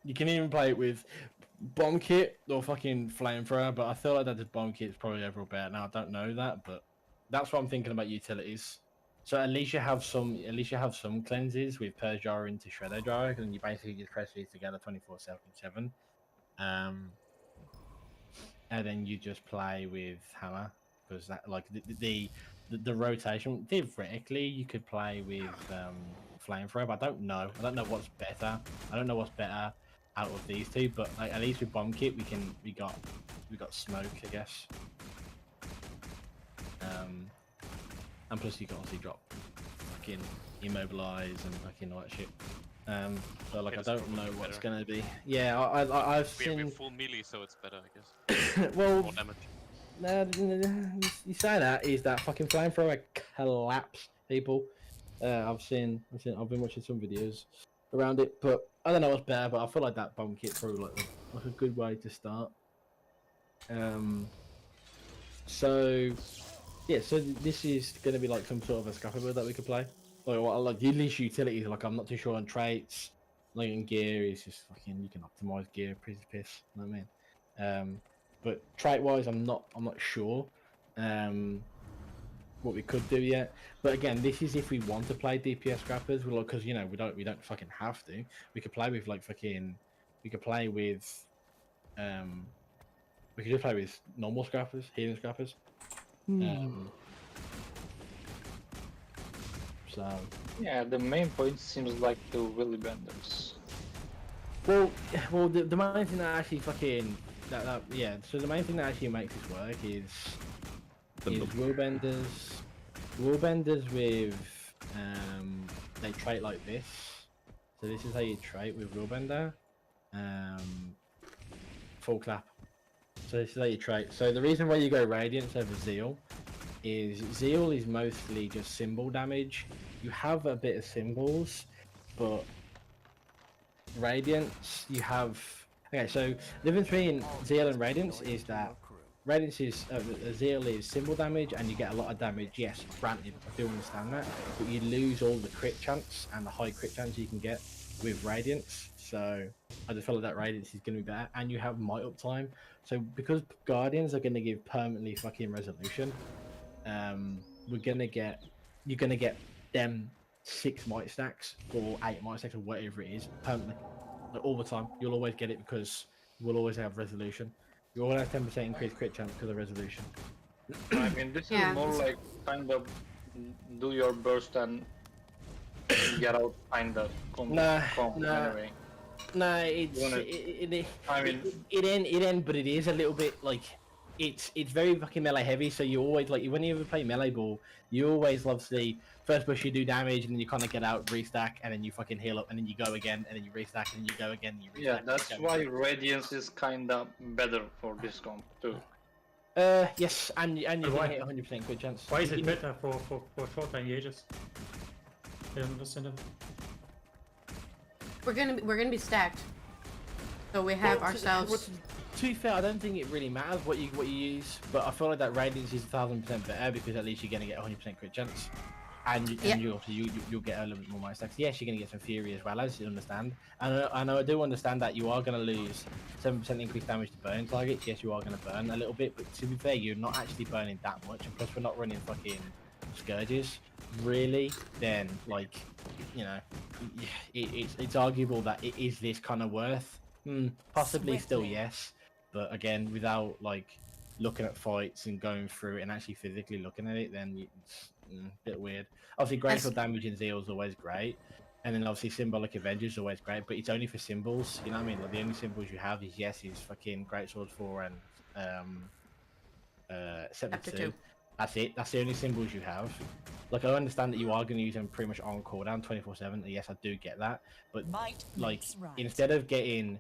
you can even play it with bomb kit or fucking flamethrower, but I feel like that the bomb kit is probably overall better. Now I don't know that, but that's what I'm thinking about utilities. So at least you have some cleanses with Purge Jar into Shredder Jar, and you basically just press these together 24/7. And then you just play with Hammer because that like the rotation. Theoretically, you could play with Flamethrower, but I don't know. I don't know what's better. I don't know what's better out of these two, but like at least with Bomb Kit, we got Smoke, I guess. And plus you can obviously drop fucking Immobilize and fucking all that shit. So like I don't know what's gonna be. Yeah, I've seen. We're full melee, so it's better, I guess. Well, more damage. You say that is that fucking flamethrower collapse people. I've been watching some videos around it, but I don't know what's better. But I feel like that bomb kit probably like a good way to start. So yeah, so this is going to be like some sort of a scrapper build that we could play. Like the least utilities, like I'm not too sure on traits. Like in gear is just fucking you can optimize gear, piss. You know what I mean? But trait wise, I'm not sure what we could do yet. But again, this is if we want to play DPS scrappers, because you know we don't fucking have to. We could play with like fucking. We could play with. We could just play with normal scrappers, healing scrappers. So yeah, the main point seems like the Willy Benders. Well, the main thing that actually fucking yeah. So the main thing that actually makes this work is Will Benders. Will Benders with they trait like this. So this is how you trait with Will Bender. Full clap. So this is how you trait. So the reason why you go Radiance over Zeal is mostly just symbol damage. You have a bit of symbols, but Radiance you have. Okay, so the difference between Zeal and Radiance is that Radiance is Zeal is symbol damage and you get a lot of damage. Yes, granted, I do understand that, but you lose all the crit chance and the high crit chance you can get with Radiance. So I just feel like that Radiance is going to be better, and you have might uptime. So because Guardians are going to give permanently fucking resolution, you're gonna get them 6 might stacks or 8 might stacks or whatever it is permanently, like all the time. You'll always get it because we'll always have resolution. You always have 10% increased crit chance because of resolution. I mean, this is more like kind of do your burst and get out kind of anyway. Nah, it ain't, but it is a little bit like it's very fucking melee heavy. So you always like when you ever play melee ball, you always obviously first push you do damage and then you kind of get out, restack, and then you fucking heal up, and then you go again, and then you restack, and then you go again, and you restack. Yeah, that's why Radiance is kind of better for this comp too. Yes, and you can hit 100% good chance. Why is it better for short engages? I don't understand it. We're gonna be stacked, so we have ourselves. To be fair, I don't think it really matters what you use, but I feel like that Radiance is 1000% better because at least you're gonna get 100% crit chance, and you'll get a little bit more might stacks. Yes, you're gonna get some Fury as well, as you understand. And I do understand that you are gonna lose 7% increased damage to burn targets. Yes, you are gonna burn a little bit, but to be fair, you're not actually burning that much, and plus we're not running fucking Scourges, really. Then like, you know, it's arguable that it is this kind of worth. Possibly still yes, but again, without like looking at fights and going through it and actually physically looking at it, then it's a bit weird. Obviously, graceful damage in Zeal is always great, and then obviously symbolic Avenger is always great, but it's only for symbols. You know what I mean? Like the only symbols you have is fucking Greatsword 4 and Scepter 2. That's it. That's the only symbols you have. Like, I understand that you are going to use them pretty much on cooldown 24/7. Yes, I do get that. But like, instead of getting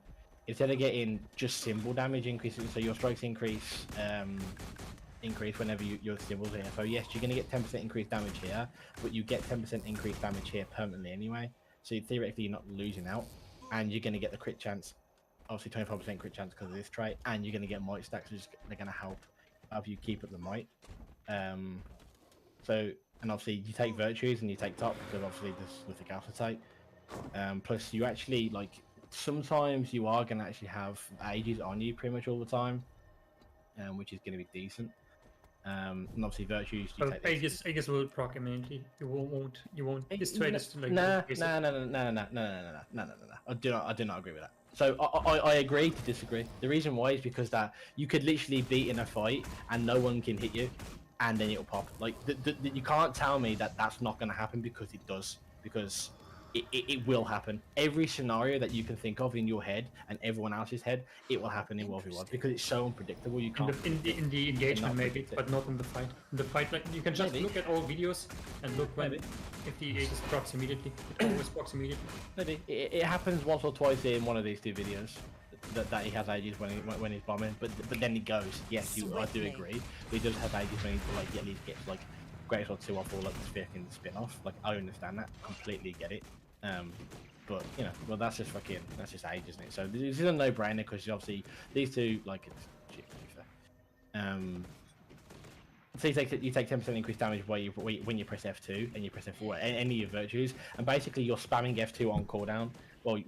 just symbol damage increases, so your strikes increase increase whenever your symbols here. So yes, you're going to get 10% increased damage here, but you get 10% increased damage here permanently anyway. So theoretically, you're not losing out, and you're going to get the crit chance, obviously 25% crit chance because of this trait, and you're going to get might stacks, which they're going to help you keep up the might. So, and obviously you take virtues and you take top because obviously there's nothing else to take. Plus, you actually like sometimes you are going to actually have ages on you pretty much all the time, which is going to be decent. And obviously virtues you take. I guess will proc immunity. You won't. This trade is like No. I do not agree with that. So I agree to disagree. The reason why is because that you could literally beat in a fight and no one can hit you, and then it'll pop. Like you can't tell me that that's not going to happen, because it does. Because it will happen. Every scenario that you can think of in your head and everyone else's head, it will happen in World War I, because it's so unpredictable. You can't. In the engagement maybe, but not in the fight. In the fight, like you can just look at all videos and look when if the Aegis procs immediately. It always procs immediately. Maybe it happens once or twice in one of these two videos that he has Aegis when he's bombing, but then he goes. Yes, I do agree. But he does have Aegis when he like at least gets like Great or 2 off, or like the fucking spin off. Like I understand that, completely get it. But you know, well that's just age, isn't it? So this is a no-brainer, because obviously these two like it's shit, to be fair. So you take 10% increased damage when you press F2 and you press F4, any of your virtues, and basically you're spamming F2 on cooldown. Well,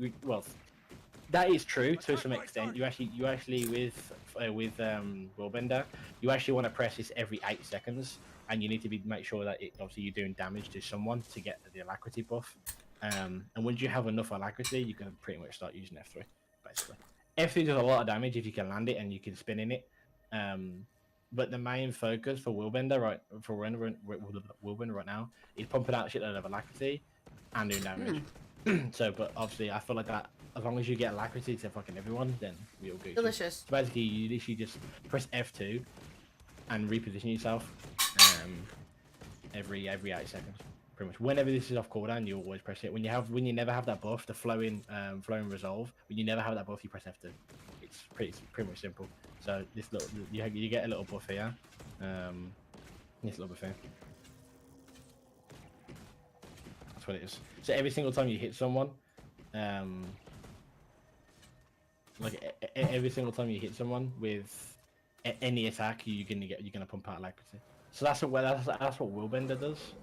that is true to some extent. You actually with Willbender, you actually want to press this every 8 seconds, and you need to make sure that obviously you're doing damage to someone to get the alacrity buff. And once you have enough alacrity, you can pretty much start using F3, basically. F3 does a lot of damage if you can land it and you can spin in it. But the main focus for Willbender right now is pumping out a shitload of alacrity and doing damage. So, but obviously, I feel like that as long as you get alacrity to fucking everyone, then we'll go. Delicious. So basically, you literally just press F2 and reposition yourself every 8 seconds. Pretty much whenever this is off cooldown, you always press it. When you never have that buff, the flowing resolve, when you never have that buff, you press F2. It's pretty much simple. So this little you get a little buff here. This little buff here. That's what it is. So every single time you hit someone, every single time you hit someone with any attack, you're gonna pump out alacrity. So that's what Willbender does.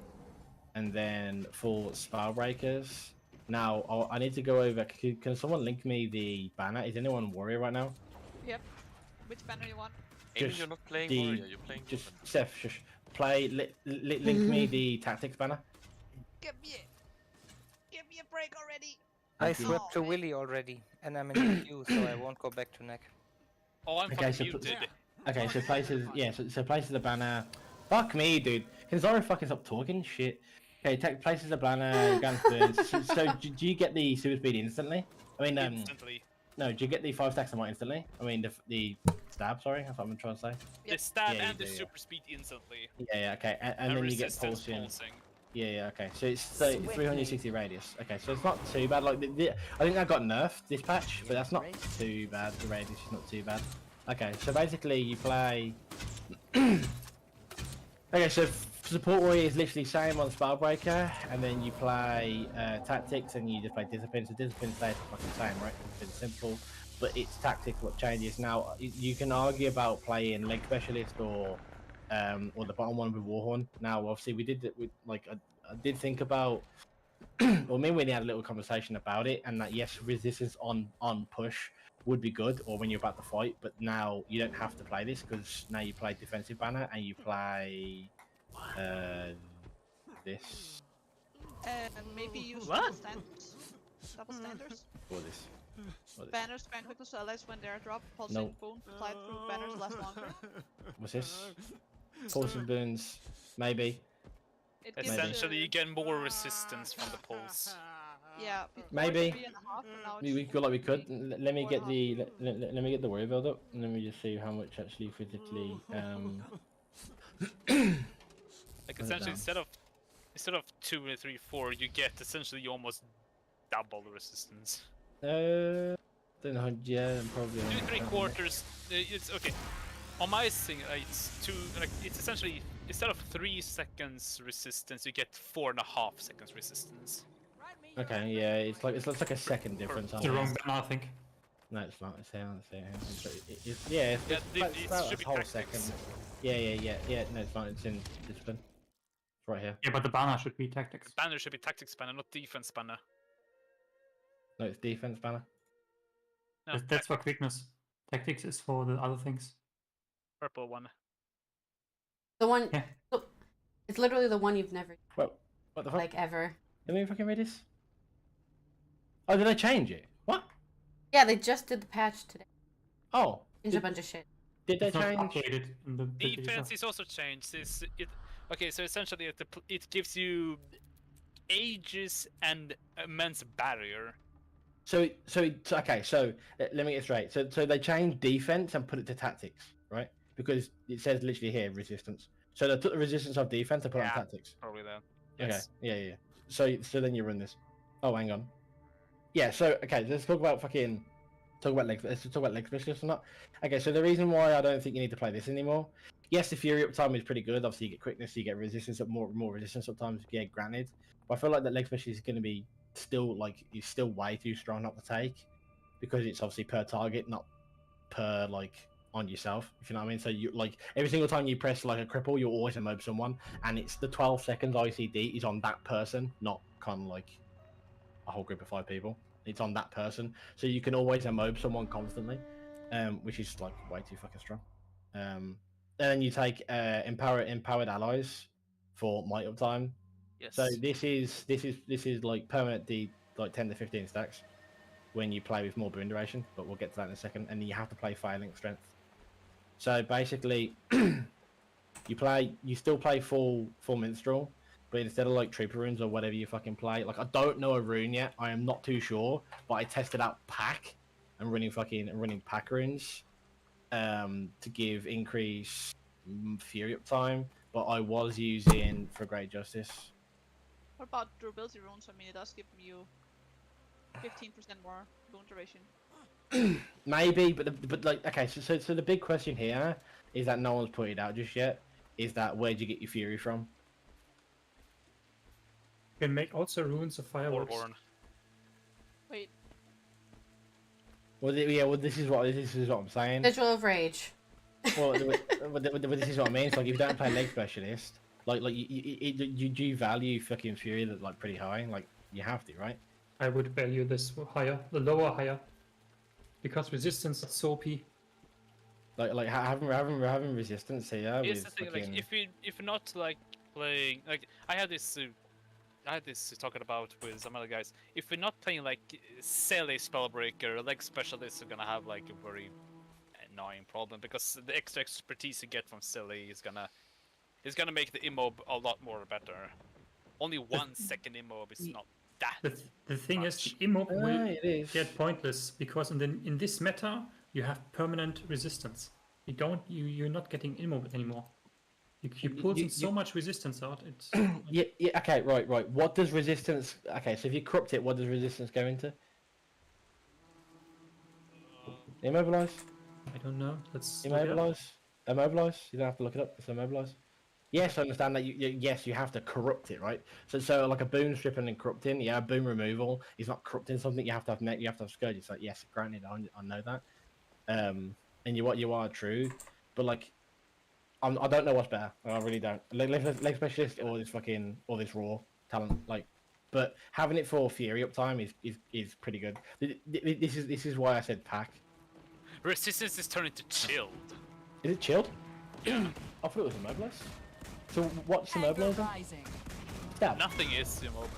And then for Spellbreakers, now I need to go over. Can someone link me the banner? Is anyone Warrior right now? Yep. Which banner you want? Amy, you're not playing Warrior, you're playing just Seth, link me the Tactics banner. Give me a break already. I swept to Willy already, and I'm in the queue, so I won't go back to Neck. Oh, I'm fucking muted. Okay, so places, so places the banner. Fuck me, dude. Can Zara fucking stop talking shit? Okay, places the banner, Gunsburns. So do you get the super speed instantly? I mean, instantly. No, do you get the 5 stacks of might instantly? I mean, the stab. Sorry, that's what I'm trying to say. The stab and the super speed instantly. Yeah, okay, and then you get pulsing. Yeah, okay. So it's 360 radius. Okay, so it's not too bad. Like I think that got nerfed this patch, but that's not too bad. The radius is not too bad. Okay, so basically you play. Okay, so support warrior is literally same on Spellbreaker, and then you play tactics, and you just play discipline. So discipline stays fucking same, right? It's simple, but it's tactics what changes. Now you can argue about playing leg specialist or the bottom one with Warhorn. Now obviously we did I did think about. Well, me and Winnie had a little conversation about it, and that yes, resistance on push would be good, or when you're about to fight. But now you don't have to play this, because now you play defensive banner and you play this. Maybe use double standards. Or this. Banners grant quickness to allies when they are dropped. Pulsing boon applied through banners last longer. What's this? Pulsing boons, maybe. Essentially, you get more resistance from the pulse. Yeah. Maybe. We feel like we could. Let me get the let me get the warrior build up, and let me just see how much actually physically. Like essentially, instead of 2, 3, 4, you get essentially almost double the resistance. Then yeah, probably. 2 3/4. It's okay. On my thing, it's it's essentially instead of 3 seconds resistance, you get 4.5 seconds resistance. Okay, yeah, it's like a second difference. It's the wrong banner, I think. No, it's not. It's here. Yeah, it's about should a be whole tactics. second. Yeah. No, it's not. It's in discipline. It's right here. Yeah, but the banner should be tactics. Banner should be tactics banner, not defense banner. No, it's defense banner. No, That's for quickness. Tactics is for the other things. purple one. The one. Yeah. It's literally the one you've never. Well, what the fuck? Like ever. Let me fucking read this. Oh, did I change it? What? Yeah, they just did the patch today. Oh. Changed a bunch of shit. Did they It's not change? updated in the Defense is also changed. Okay, so essentially it gives you ages and immense barrier. Okay. So let me get straight. So they changed defense and put it to tactics, right? Because it says literally here resistance. So they took the resistance of defense and put it on tactics. Probably that. Yes. Okay. Yeah. So then you run this. Oh, hang on. Yeah. So okay, let's talk about Let's talk about leg specialists or not. Okay. So the reason why I don't think you need to play this anymore. Yes, the Fury uptime is pretty good. Obviously, you get quickness, you get resistance, more resistance uptime. Yeah, granted. But I feel like that leg specialist is going to be still way too strong not to take, because it's obviously per target, not per on yourself, if you know what I mean. So you every single time you press a cripple, you'll always mob someone, and it's the 12 seconds ICD is on that person, not kind of a whole group of 5 people. It's on that person, so you can always mob someone constantly, which is way too fucking strong. And then you take empowered allies for might uptime. Yes. So this is permanent D 10 to 15 stacks when you play with more boon duration, but we'll get to that in a second. And you have to play Phalanx strength. So basically, you still play full minstrel, but instead of trooper runes or whatever you fucking play, I don't know a rune yet. I am not too sure, but I tested out pack and running pack runes to give increase fury uptime, but I was using for Great Justice. What about durability runes? I mean, it does give you 15% more boon duration. Maybe, but okay. So the big question here is that no one's put it out just yet. Is that where'd you get your fury from? You can make also runes of fireworks. Wait. Well, this is what I'm saying. Visual of Rage. Well, this is what I mean. It's if you don't play leg specialist, you value fucking fury pretty high. You have to, right? I would value this higher, the lower higher, because resistance is so OP. Having resistance here. Here's the thing, if you're not playing I had this talking about with some other guys. If we're not playing Selly Spellbreaker, leg specialists are gonna have a very annoying problem, because the extra expertise you get from Selly is gonna make the immob a lot more better. Only 1 second immob is not that. The thing is, the immob will get pointless, because in this meta you have permanent resistance. You're not getting immob anymore. You pull so much resistance out. It's yeah. Okay, right. What does resistance? Okay, so if you corrupt it, what does resistance go into? Immobilize. I don't know. Let's immobilize. Immobilize. You don't have to look it up. It's immobilize. Yes, I understand that. Yes, you have to corrupt it, right? So a boon stripping and corrupting. Yeah, boon removal is not corrupting something. You have to have net. You have to have scourge. It's yes, granted, I know that. And you are true, but I don't know what's better. I really don't. Leg specialist or this raw talent. But having it for fury uptime is pretty good. This is why I said pack. Resistance is turning to chilled. Is it chilled? Yeah. I thought it was immobilized. So what's immobilizing? Stab. Nothing is immob.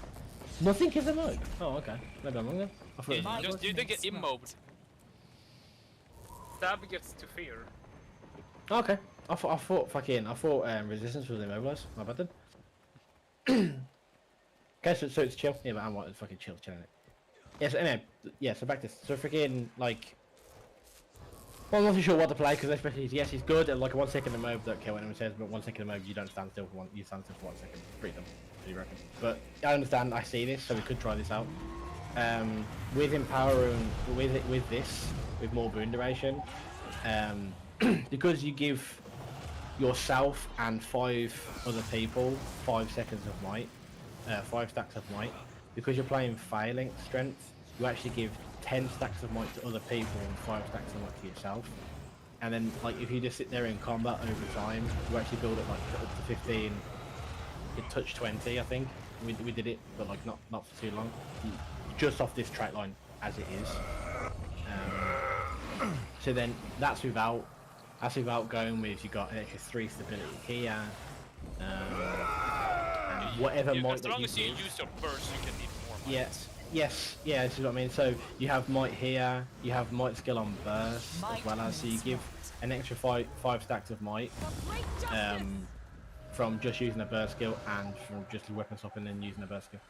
Nothing is immob. Oh, okay. Maybe I'm wrong then. I thought you don't get immobbed. Stab gets to fear. Okay. I thought resistance was immobilized. My bad then. Okay, so it's chill. Yeah, but I'm fucking chilling it. Yeah, so anyway, yeah, so back to this. So freaking well, I'm not too sure what to play, because especially yes, he's good at 1 second immob, don't care what anyone says, but 1 second immob you don't stand still for 1 second. Freedom. What do you reckon? But I understand, I see this, so we could try this out. With Empower and with more boon duration, because you give yourself and 5 other people 5 seconds of might, 5 stacks of might. Because you're playing Phalanx strength, you actually give 10 stacks of might to other people and 5 stacks of might to yourself. And then, like, if you just sit there in combat over time, you actually build it like up to 15. It touched 20, I think. We did it, but like not for too long. Just off this track line as it is. So then that's without going with, you got an extra 3 stability here. And whatever might as that long you as you give. use your burst, you can need more might. Yes, yeah, this is what I mean. So you have might here, you have might skill on burst as well as, so you give an extra 5 stacks of might from just using a burst skill and from just weapon swap and then using a burst skill.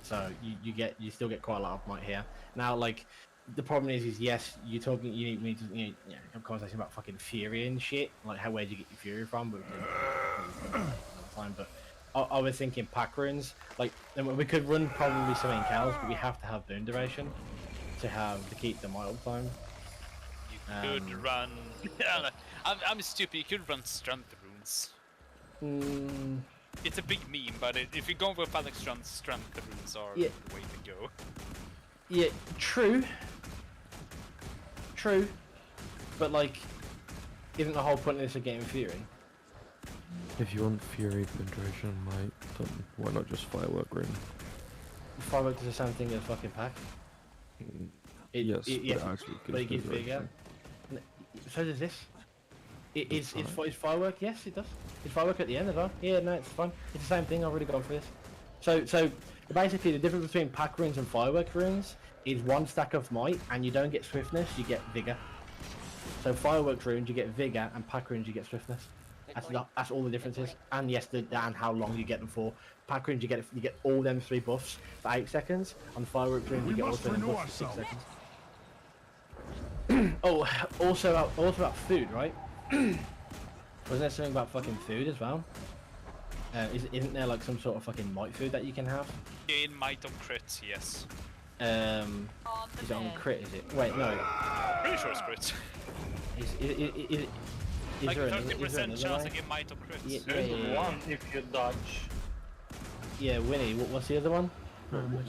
So you still get quite a lot of might here. Now, like, the problem is yes, you need to have a conversation about fucking fury and shit, like where'd you get your fury from, but another time. But I was thinking pack runes, like, we could run probably something else, but we have to have boon duration to keep the might time. You could run. I'm stupid. You could run strength runes. It's a big meme, but if you're going for Phalanx strength runes are the way to go. Yeah, true. But like, isn't the whole point of this of getting fury? If you want fury, penetration, might, then why not just firework rune? Firework does the same thing as fucking pack. Yes, but it actually but it gives bigger. So does this. It's firework. Yes, it does. It's firework at the end as well. Yeah, no, it's fine. It's the same thing. I've already gone for this. So basically, the difference between pack runes and firework runes is 1 stack of might, and you don't get swiftness. You get vigor. So firework runes you get vigor, and pack runes you get swiftness. That's all the differences. And yes, and how long you get them for. Pack runes you get all them 3 buffs for 8 seconds. On firework runes you get all 3 buffs for 6 seconds. Oh, also about food, right? Wasn't there something about fucking food as well? Isn't there like some sort of fucking might food that you can have? Gain might on crits, yes. Is it on crit? Is it? Wait, no. Pretty sure it's crit. Is like there 30% chance way? to get might on crits. Yeah. One if you dodge. Yeah, Winnie. What's the other one? What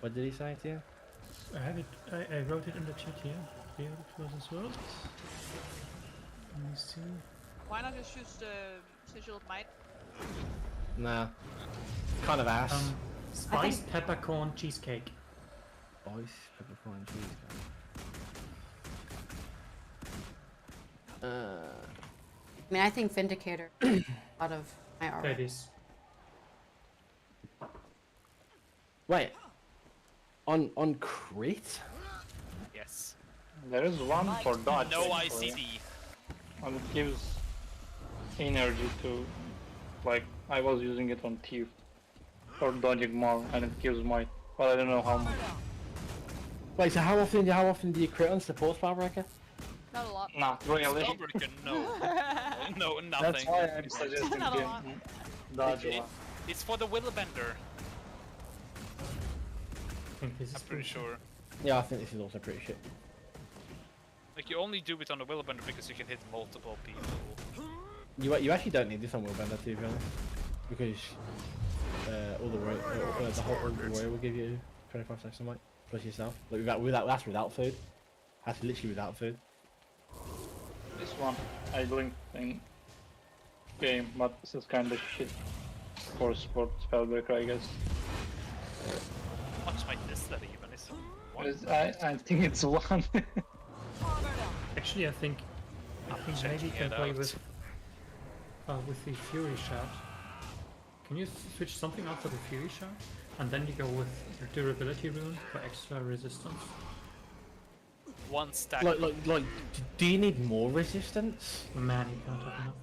What did he say to you? I have it. I wrote it in the chat here. Here it was as well. Let me see. Why not just use the sigil of might? Nah. Kind of ass. Spiced peppercorn cheesecake. Spiced peppercorn cheesecake. I mean, I think Vindicator a lot of my art. That is. Wait. On crit? Yes. There is one for dodge. No ICD. And it gives energy to, like, I was using it on Thief for dodging more, and it gives might, but I don't know how much. Wait, so how often do you crit on support Spellbreaker? Not a lot. Not really. Spellbreaker, no. No, nothing. That's why I'm suggesting Not a lot. dodge a lot. It's for the Willowbender. I think this is I'm pretty sure. Yeah, I think this is also pretty shit. Like, you only do it on the Willowbender because you can hit multiple people. You actually don't need this on Willbender, to be honest, because all the warrior will give you 25 seconds of might plus yourself. Like that's without food. That's literally without food. This one I linked in game, but this is kind of shit for sport Spellbreaker, I guess. How much might this that even is? I think it's 1. Actually, I think maybe you can play with the Fury Shard. Can you switch something out for the Fury Shard? And then you go with your durability rune for extra resistance? 1 stack. Like, do you need more resistance? Man, you can't have enough.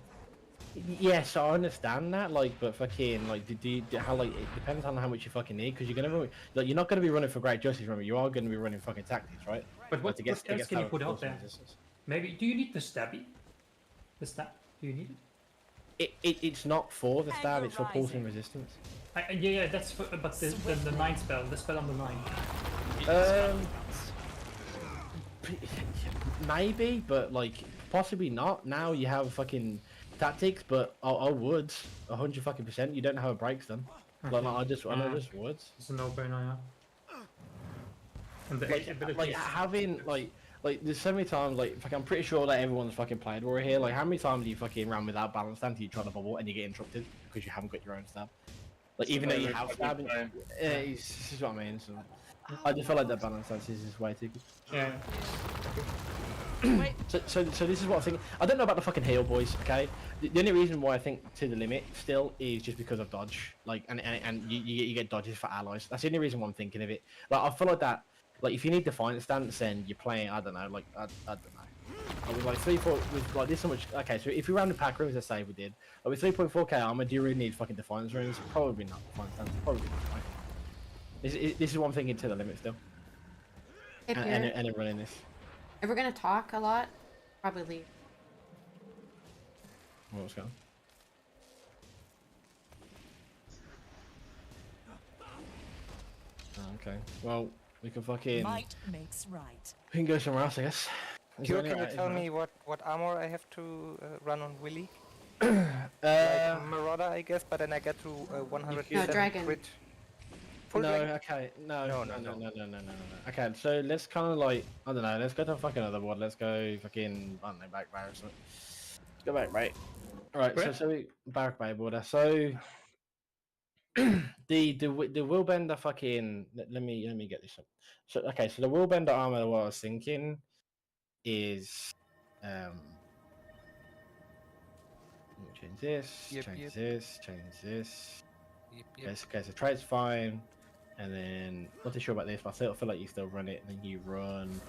Yes, I understand that, like, but fucking, like, how, like, it depends on how much you fucking need, because you're gonna run, like, you're not gonna be running for Great Justice, remember, you are gonna be running fucking tactics, right? But what else can you put out there? Resistance. Maybe, do you need the stabby? The stab, do you need it? It's not for the stab, it's for pulsing resistance. Yeah, that's for, but the 9 spell, the spell on the 9. Maybe, but like possibly not. Now you have fucking tactics, but I would 100%. You don't know how it breaks them. Like, I just would. It's a no-brainer, yeah. And the Like abilities. having like there's so many times like I'm pretty sure that everyone's fucking played Warrior here. Like how many times do you fucking ran without balance stand till you try to bubble and you get interrupted because you haven't got your own stab? Like even though you have stab, this is what I mean. So I just feel like that balance stance is just way too good. Yeah. So this is what I think. I don't know about the fucking heal, boys. Okay, the only reason why I think to the limit still is just because of dodge. Like and you get dodges for allies. That's the only reason why I'm thinking of it. Like I feel like that. Like if you need defiant stance, then you're playing. I don't know. Like I don't know. I was like 3-4 with like this so much. Okay, so if we ran the pack rooms, let's say we did. Like with 3.4k armor, do you really need fucking defiance runes? Probably not. Defiance stance, probably not. Right? This is what I'm thinking to the limit still. Hey, and running this. If we're gonna talk a lot, probably leave. What's going on? Oh, okay. Well, we can fucking. Might makes right. We can go somewhere else, I guess. Pure, can you tell me what armor I have to run on Willy? Like Marauder, I guess, but then I get to 100% No, dragon. crit. Okay, no. Okay, so let's kind of like, I don't know, let's go to fucking other board. Let's go fucking, I don't know, back or something. Let's go back, right? Alright, so we back border. So the Willbender fucking, let me get this up. So okay, so the Willbender armor, what I was thinking is change this, change this. Okay, so trade's fine. And then, not too sure about this, but I feel like you still run it, and then you run...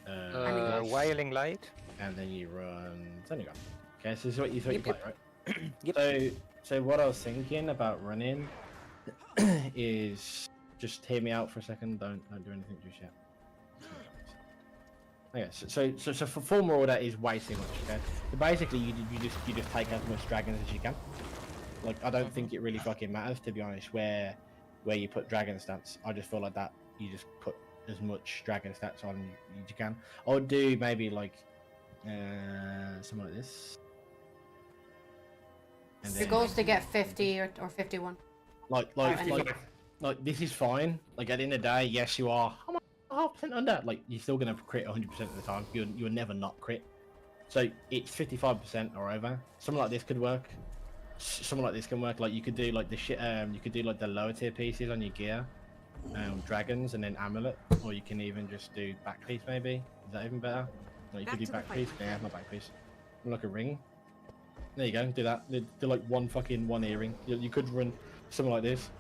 Wiling Light. And then you run... Sunny Gun. Okay, so this is what you thought you played, right? So what I was thinking about running is... Just hear me out for a second, don't do anything just yet. Okay, so for full Marauder is way too much, okay? So basically, you just take as much dragons as you can. Like, I don't think it really fucking matters, to be honest, where you put dragon stats. I just feel like that you just put as much dragon stats on as you can. I would do maybe like something like this. And Your goal is to get 50 or 51. Like this is fine. Like at the end of the day, yes, you are 100% under. Like you're still gonna crit 100% of the time. You'll never not crit. So it's 55% or over. Something like this could work. Something like this can work. Like you could do like the shit. You could do like the lower tier pieces on your gear, dragons, and then amulet, or you can even just do back piece. Maybe is that even better? No, you could do back piece. Yeah, not back piece. Like a ring. There you go. Do that. Do like one earring. You could run something like this,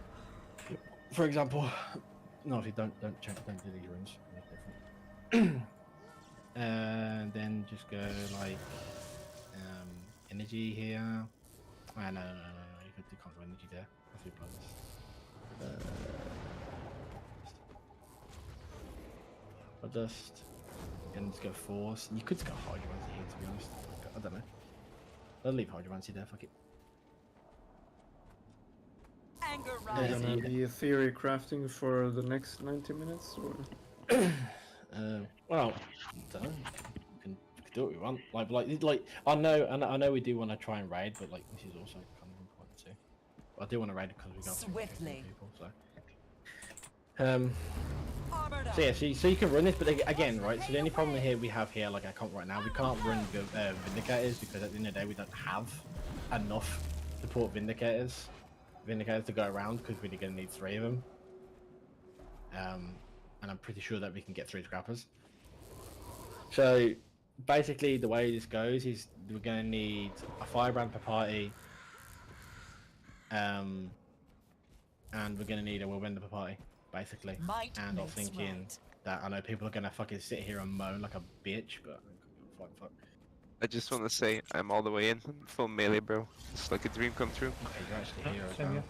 for example. No, if you don't do these rings. Different. And then just go like energy here. No, you can't go energy there. That's your I'll just go force. You could just go hydromancy here, to be honest. I don't know. I'll leave hydromancy there, fuck it. Anger Gonna be theory crafting for the next 90 minutes, or? Well, I don't know. You can do what we want. Like I know we do want to try and raid, but like this is also kind of important too. But I do want to raid because we got swiftly people. So yeah, so you can run this, but again, right? So the only problem here we have here, like I can't right now, we can't run Vindicators because at the end of the day we don't have enough support Vindicators to go around because we're gonna need 3 of them. And I'm pretty sure that we can get 3 scrappers. So basically the way this goes is we're gonna need a firebrand per party, and we're gonna need a willbender per party, basically. And I'm thinking that I know people are gonna fucking sit here and moan like a bitch, but fuck. I just want to say I'm all the way in, full melee, bro. It's like a dream come true. Okay, you're actually here as Same well.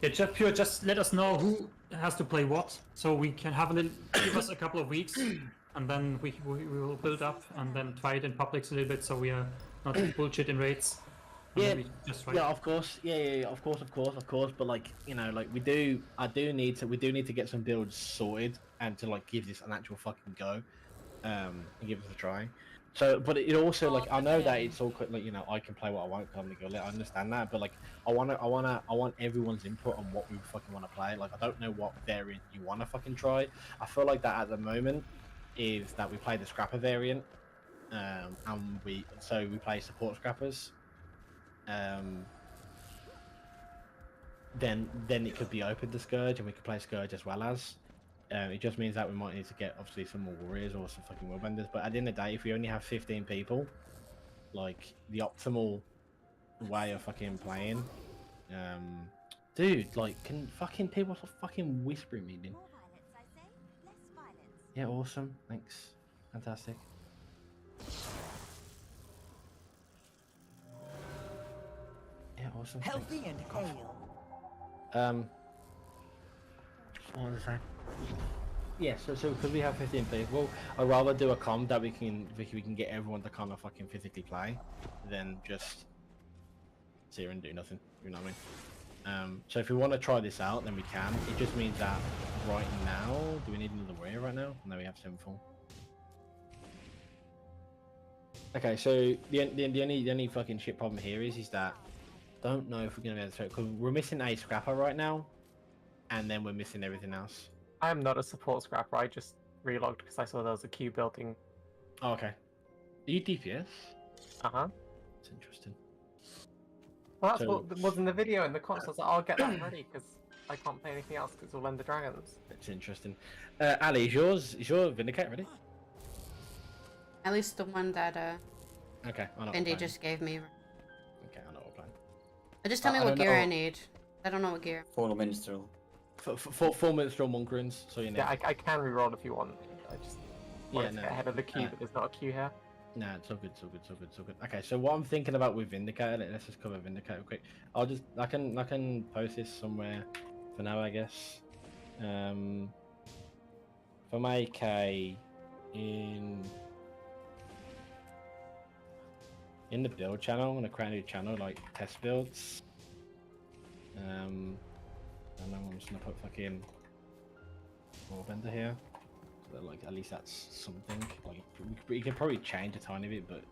here. Yeah, just let us know who has to play what, so we can have a little, give us a couple of weeks, and then we will build up, and then try it in publics a little bit, so we are not bullshit in raids. Yeah, of course. Yeah, of course. But like, you know, like we do need to get some builds sorted and to like give this an actual fucking go. and give us a try. So, but it also like I know that it's all like I can play what I want because I'm the girl. I understand that, but like I want everyone's input on what we fucking want to play. Like I don't know what variant you want to fucking try. I feel like that at the moment is that we play the scrapper variant, and we play support scrappers. Then it could be open to Scourge, and we could play Scourge as well as. It just means that we might need to get obviously some more warriors or some fucking willbenders. But at the end of the day, if we only have 15 people, like the optimal way of fucking playing, dude, like can fucking people stop fucking whispering me, dude? Yeah, awesome, thanks, fantastic. Yeah, awesome. Healthy and hale. What was I saying? Yeah, so because we have 15 people, I'd rather do a comp that we can get everyone to kind of fucking physically play, than just sit here and do nothing. You know what I mean? So if we want to try this out, then we can. It just means that right now, do we need another warrior right now? No, we have 7 full. Okay, so the only fucking shit problem here is that don't know if we're gonna be able to because we're missing a scrapper right now, and then we're missing everything else. I am not a support scrapper. I just relogged because I saw there was a queue building. Oh, okay. Are you DPS? Uh-huh. That's interesting. Well, that's what was in the video in the consoles. I'll get that ready because I can't play anything else because it's all Ender Dragons. That's interesting. Ali, is your Vindicate ready? At least the one that Okay, I know. Bendy just gave me. Okay, I know what we're playing. Just tell me what gear I need. I don't know what gear. Full minstrel. Full minstrel monk runes, so you know. Yeah, I can reroll if you want. I just wanted to get ahead of the queue, but there's not a queue here. Nah, it's all good, so good. Okay, so what I'm thinking about with Vindicator, let's just cover Vindicator quick. I can post this somewhere for now, I guess. For my AK in the build channel, I'm gonna create a new channel like test builds. And then I'm just gonna put fucking Warbender here. So that, like, at least that's something. Like, you can probably change a tiny bit, but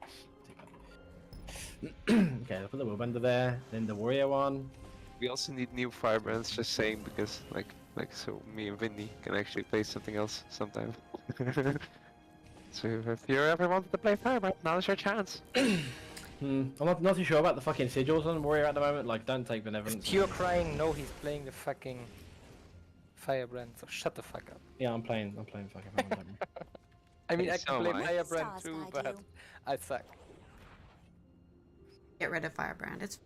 okay, I'll put the Warbender there. Then the Warrior one. We also need new firebrands, just saying, because like so me and Vinny can actually play something else sometime. So if you ever wanted to play firebrand, now's your chance. I'm not too sure about the fucking sigils on Warrior at the moment. Like, don't take benevolence. If you're crying, no, he's playing the fucking Firebrand, so shut the fuck up. Yeah, I'm playing fucking Firebrand. I mean, I can play Firebrand too, but I suck. Get rid of Firebrand. It's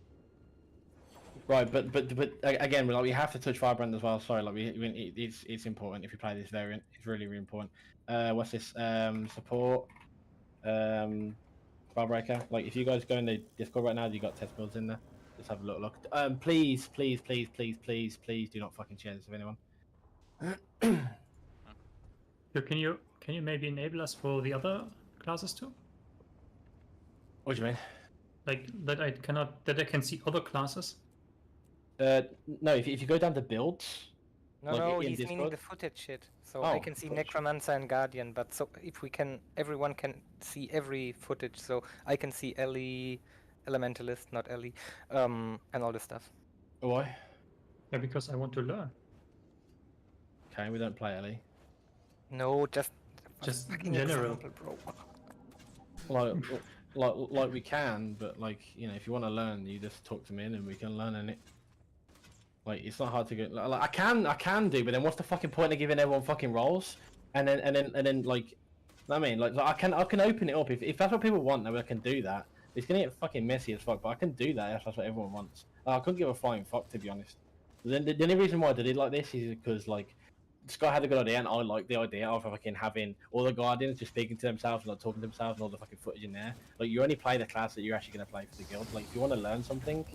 right, but again, like, we have to touch Firebrand as well. Sorry, like it's important if you play this variant. It's really important. What's this? Support. Barbreaker. Like, if you guys go in the Discord right now, you got test builds in there. Just have a little look. Please do not fucking share this with anyone. So can you maybe enable us for the other classes too? What do you mean? Like that I can see other classes? No. If you go down to builds. No, he's meaning the footage shit. So I can see Necromancer and Guardian, but so if everyone can see every footage. So I can see Ellie, Elementalist, not Ellie, and all this stuff. Why? Yeah, because I want to learn. Okay, we don't play Ellie. No, just general. Example, bro. Like we can, but like, you know, if you want to learn, you just talk to me and we can learn in it. Like, it's not hard to get. Like, I can do, but then what's the fucking point of giving everyone fucking roles? And then like, I mean, like, I can open it up if that's what people want. Then I can do that. It's gonna get fucking messy as fuck, but I can do that if that's what everyone wants. I couldn't give a flying fuck, to be honest. The only reason why I did it like this is because, like, Scott had a good idea, and I like the idea of fucking having all the Guardians just speaking to themselves and not talking to themselves, and all the fucking footage in there. Like, you only play the class that you're actually gonna play for the guild. Like, if you want to learn something,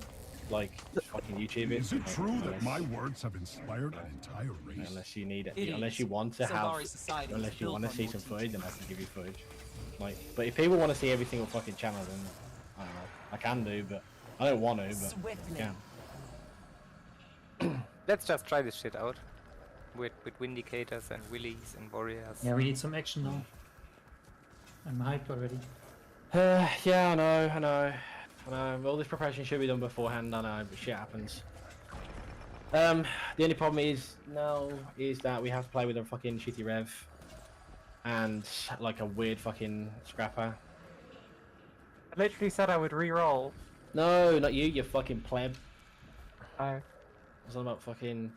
like, just fucking YouTube it. Is it true that my words have inspired an entire race? Unless you need it, unless you want to unless you want to see some footage, then I can give you footage. Like, but if people want to see every single fucking channel, then I don't know. I can do, but I don't want to, but I can. Let's just try this shit out. With Vindicators and Willies and Warriors. Yeah, we need some action now. I'm hyped already. Yeah, I know. All this preparation should be done beforehand, I know, but shit happens. The only problem is now is that we have to play with a fucking shitty rev and like a weird fucking scrapper. I literally said I would re-roll. No, not you, you fucking pleb. Oh. It's all about fucking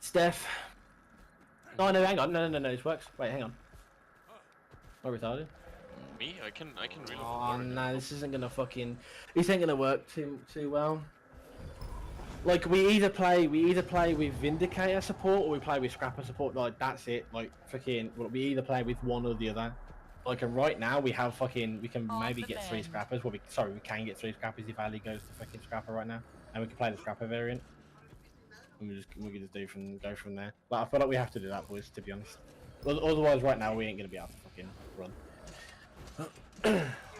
Steph. Oh no, hang on, no, this works. Wait, hang on. Am I retarded? Me? I can really. Oh no, this isn't gonna fucking. This ain't gonna work too well. Like we either play with Vindicator support or we play with Scrapper support. Like that's it. Like fucking, well, we either play with one or the other. Like and right now we have fucking, we can maybe get 3 Scrappers. Well, we can get 3 Scrappers if Ali goes to fucking Scrapper right now, and we can play the Scrapper variant. And we can just go from there. But I feel like we have to do that, boys. To be honest, otherwise right now we ain't gonna be able to fucking run.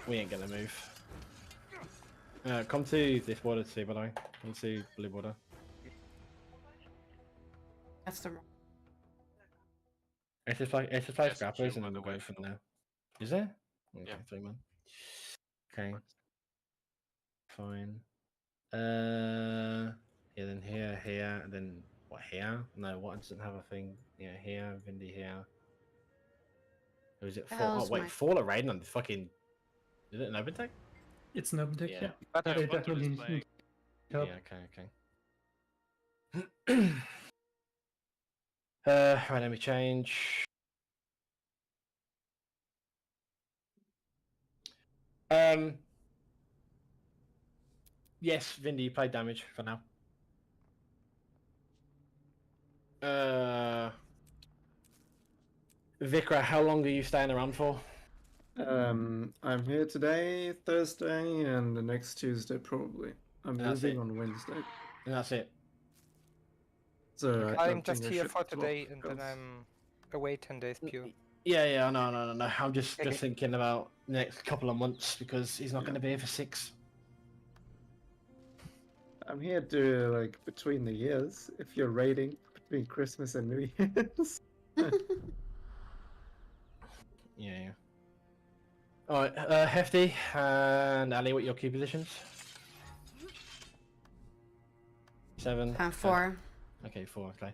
We ain't gonna move. Come to this water to see, by the way. Come to blue water. That's the. It's just play Scrappers and then we'll go from there. Is there? Okay, yeah. 3 man. Okay. Fine. Yeah, then here, and then what here? No, what doesn't have a thing? Yeah, here, Vindy here. Or is it Fall? Oh wait, Fall or Raiden on the fucking. Is it an open tech? It's an open tech, yeah. They definitely need help. Yeah, okay. Right, let me change. Yes, Vindy, you play damage for now. Vikra, how long are you staying around for? I'm here today, Thursday, and the next Tuesday probably. I'm leaving on Wednesday. And that's it. So I'm just here for today, and then I'm away 10 days pure. Yeah, no. I'm just thinking about the next couple of months because he's not going to be here for 6. I'm here to like between the years. If you're raiding between Christmas and New Year's. Yeah. All right, Hefty and Ali, what are your key positions? 7. 4. Okay, 4. Okay.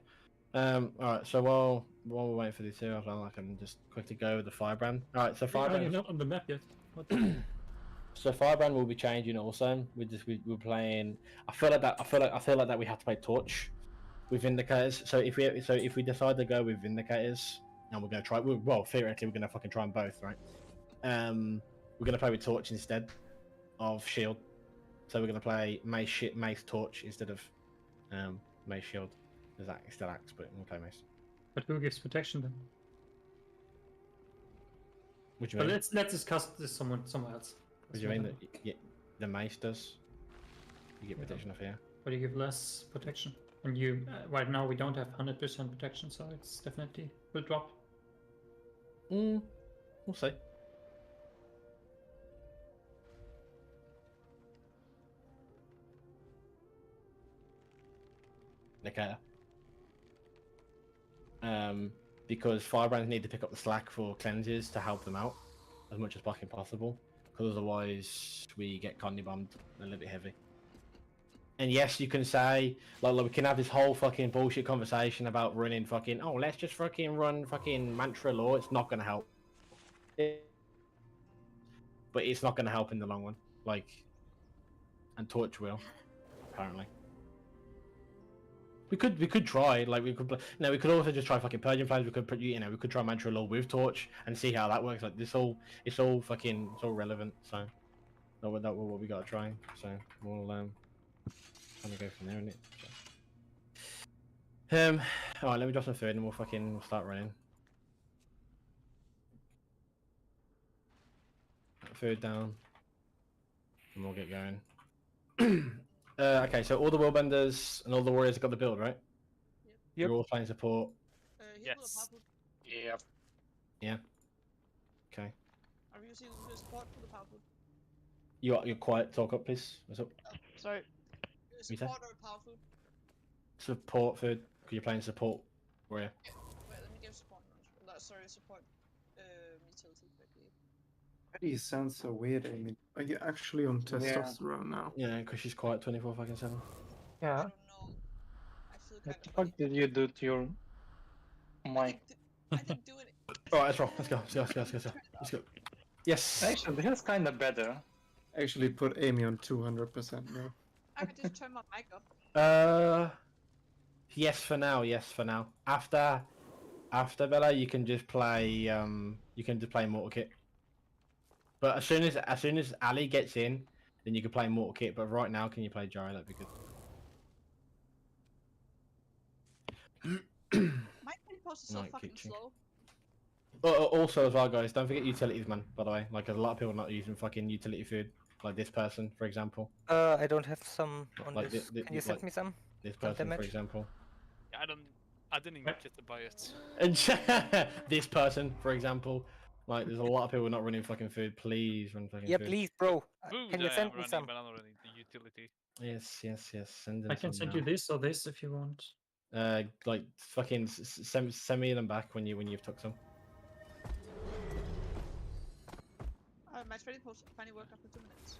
All right. So while we're waiting for these 2, I can just quickly go with the Firebrand. All right. So Firebrand. You're not on the map yet. What? So Firebrand will be changing also. We're playing. I feel like that we have to play Torch with Vindicators. So if we decide to go with Vindicators, and we're gonna try. Well, theoretically, we're gonna fucking try them both, right? We're gonna play with Torch instead of Shield. So we're gonna play Mace Torch instead of Mace Shield. There's that still Axe, but we'll play Mace. But who gives protection then? What do you mean? Let's discuss this somewhere else. What do you mean? The Mace does? You get protection off here. But you give less protection. And you right now we don't have 100% protection, so it's definitely will drop. We'll see. Okay. Because Firebrands need to pick up the slack for cleanses to help them out as much as fucking possible, because otherwise we get Condy bombed a little bit heavy. And yes, you can say like we can have this whole fucking bullshit conversation about running fucking let's just fucking run fucking Mantra Law. It's not gonna help. But it's not gonna help in the long run. Like, and Torch will apparently. We could try, like we could also just try fucking Purging Flames. We could try Mantra Law with Torch and see how that works. Like it's all relevant. So that's what we gotta try. So we'll kind of go from there, innit? So. Alright, let me drop some food and we'll start running. Food down, and we'll get going. Okay, so all the Worldbenders and all the warriors have got the build, right? Yep. You're all playing support. Yes. Yeah. Yeah. Okay. I'm using the support for the powerful. You're quiet. Talk up, please. What's up? Sorry. Support or powerful? Support food. Because you're playing support warrior. Yeah. Wait, let me give support. No, sorry, support. Utility. Eddie sounds so weird, Amy. Are you actually on testosterone now? Yeah, because she's quiet 24 fucking 7. Yeah. What the fuck did you do to your mic? Alright, let's roll. Let's go. Let's go. Yes. Actually, this is kind of better. Actually, put Amy on 200% now. I could just turn my mic up. Yes for now. Yes for now. After Bella, you can just play Mortal Kit. But as soon as Ali gets in, then you can play Mortal Kit. But right now, can you play Gyro? That'd be good. My post is so Night fucking kitchen. slow. Also, as well, guys, don't forget utilities, man. By the way, like a lot of people are not using fucking utility food, like this person, for example. I don't have some on Like this. Can you send me some? This On person, for damage? example. Yeah, I didn't get to buy it. And this person, for example. Like, there's a lot of people not running fucking food. Please run fucking Yeah, food. please, bro. Food Can you I send am me running, some? but I'm not running the utility. Yes. Send them I can some send now. you this or this if you want. Like fucking send me them back when you've took some. Match ready post. Finding work after 2 minutes.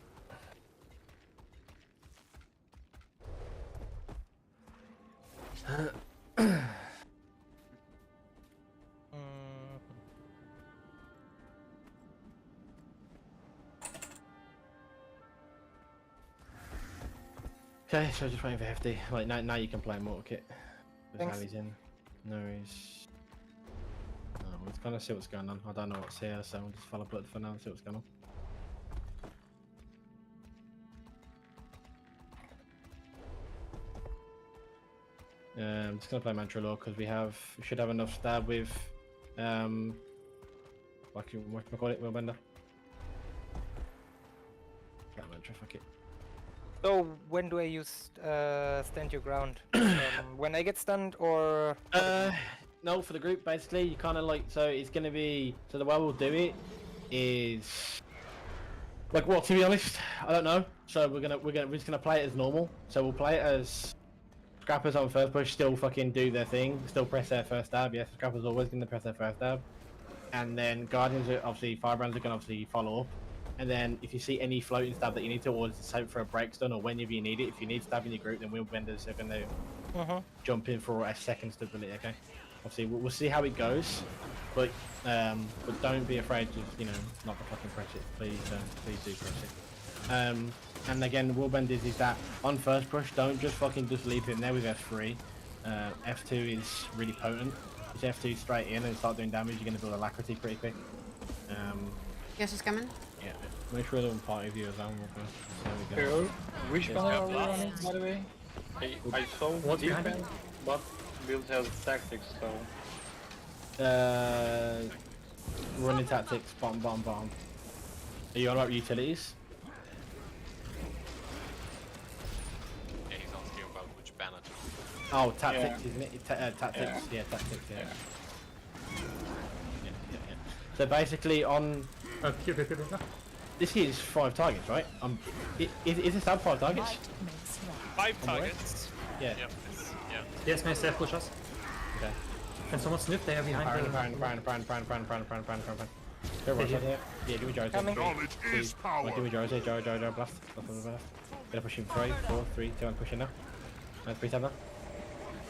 Okay, so just waiting for Hefty. Like now you can play Mortal Kit. Thanks. Ali's in. No worries. We'll kind of see what's going on. I don't know what's here, so we'll just follow blood for now and see what's going on. I'm just gonna play Mantra Law because we should have enough stab with what can I call it, Willbender? That Mantra, fuck it. So when do I use stand your ground? When I get stunned or? No, for the group basically you kind of like, so it's gonna be, so the way we'll do it is like, well, to be honest, I don't know. So we're just gonna play it as normal. So we'll play it as Scrappers on first push still fucking do their thing, still press their first stab. Yes, Scrappers always gonna press their first stab, and then Guardians are obviously, Firebrands are gonna obviously follow up. And then if you see any floating stab that you need to, or save for a breakstone, or whenever you need it, if you need stab in your group, then Willbenders are gonna jump in for a second stability. Okay, obviously we'll see how it goes, but don't be afraid to not to fucking press it. Please do press it. And again, Willbenders is that on first push, don't just leave it in there with F3. F2 is really potent. If F2 straight in and start doing damage, you're gonna build alacrity pretty quick. Guess it's coming. Yeah, make sure they're on party view as well. There we go. Which Yes, color go. are we running, by the way? I saw What's behind defense, but build has tactics, so... Running tactics, bomb. Are you on about utilities? Yeah, he's asking about which banner to. Oh, tactics, isn't it? Tactics, yeah, tactics, yeah. So basically on... This is 5 targets, right? Is this up 5 targets? 5 targets? Yeah. Yep, yeah. Yes, may Seth push us. Okay. Can someone sniff there behind Baron. Go rush out here. Yeah, give me Gyro. Please. Give me Gyro. Gyro, blast. Gonna push him 3, 4, 3, 2, and push in now. Nice, 3 7.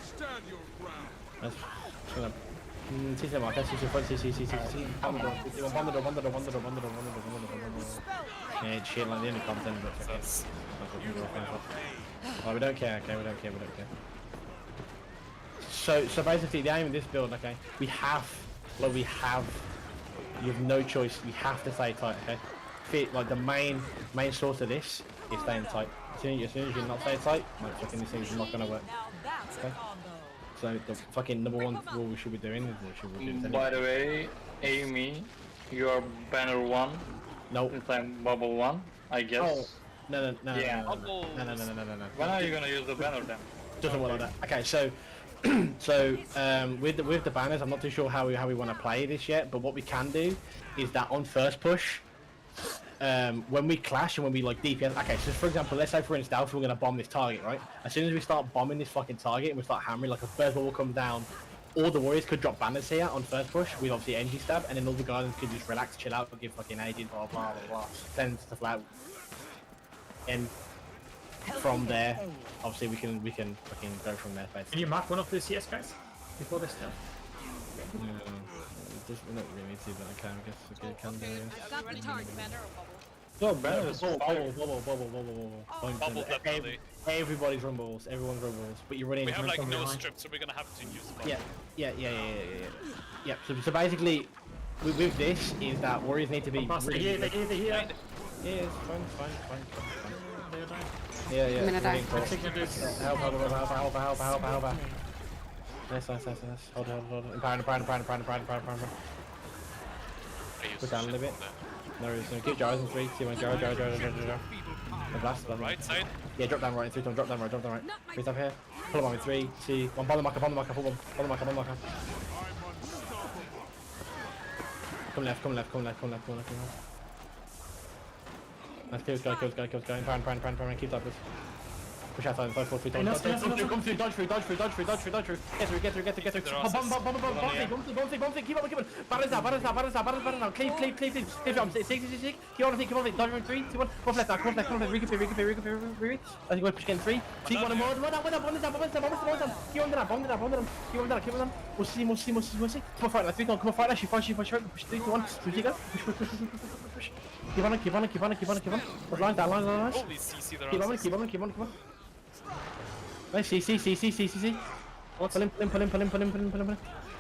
Stand your ground. Nice. Just gonna... See them, okay? See. Bomb the door. Yeah, shit like the end of content, but fuck it. Oh, we don't care, okay? We don't care. So basically, the aim of this build, okay? You have no choice. You have to stay tight, okay? Like the main source of this is staying tight. As soon as you're not staying tight, like fucking these things are not gonna work. Okay? So the fucking number 1 rule we should be doing is we should do this anyway. By the way, Amy, you are banner 1. Nope. Since I'm bubble 1, I guess. Oh. No. Yeah. No. When are you gonna use the banner then? Doesn't work like that. Okay, so with the banners, I'm not too sure how we want to play this yet. But what we can do is that on first push, when we clash and when we like DPS. Okay, so for example, let's say for instance, stealth, we're gonna bomb this target, right? As soon as we start bombing this fucking target and we start hammering, like a first ball will come down, all the warriors could drop banners here on first push with obviously energy stab, and then all the guardians could just relax, chill out, give fucking agent, blah blah blah blah, send stuff like. And from there, obviously we can fucking go from there. Basically. Can you mark one of the CS guys before they start? No, just not really too, but I can, I guess. Okay, can do. I've got the target banner or bubble. No, bubble, definitely. Everybody's run balls. Everyone's run balls. But you're running. We have like from no behind. strips, so we're gonna have to use the bubble. Yeah. So basically, with this is that warriors need to be. They're here. Yeah, it's fine. Yeah. I'm gonna die. Help. Nice. Hold on. Empower. Put down a little bit. No, keep jars in 3, 2, 1, jar. Blast. Right side. Yeah, drop down right in 3, 2, 1, drop down right. Please up here. Pull him on in 3, 2, 1, bomb the marker, full bomb. Come left. Nice, kills, go. Empower, keep that, please. Push outside, 5, 4, 3, come through, dodge through. Get through. Bomb, keep on. Balance now. Cleave. Keep on, sick. Keep on, dodge in 3, 2, 1, come left now, recuperate. I think we're pushing 3, 2, 1 more, one down. Keep on down. We'll see. Come on, fight now, 3, come on, fight now, she push 3, 2, 1, push. Keep on. Line down. Holy CC, they're Keep on. Nice, CC. Pull him.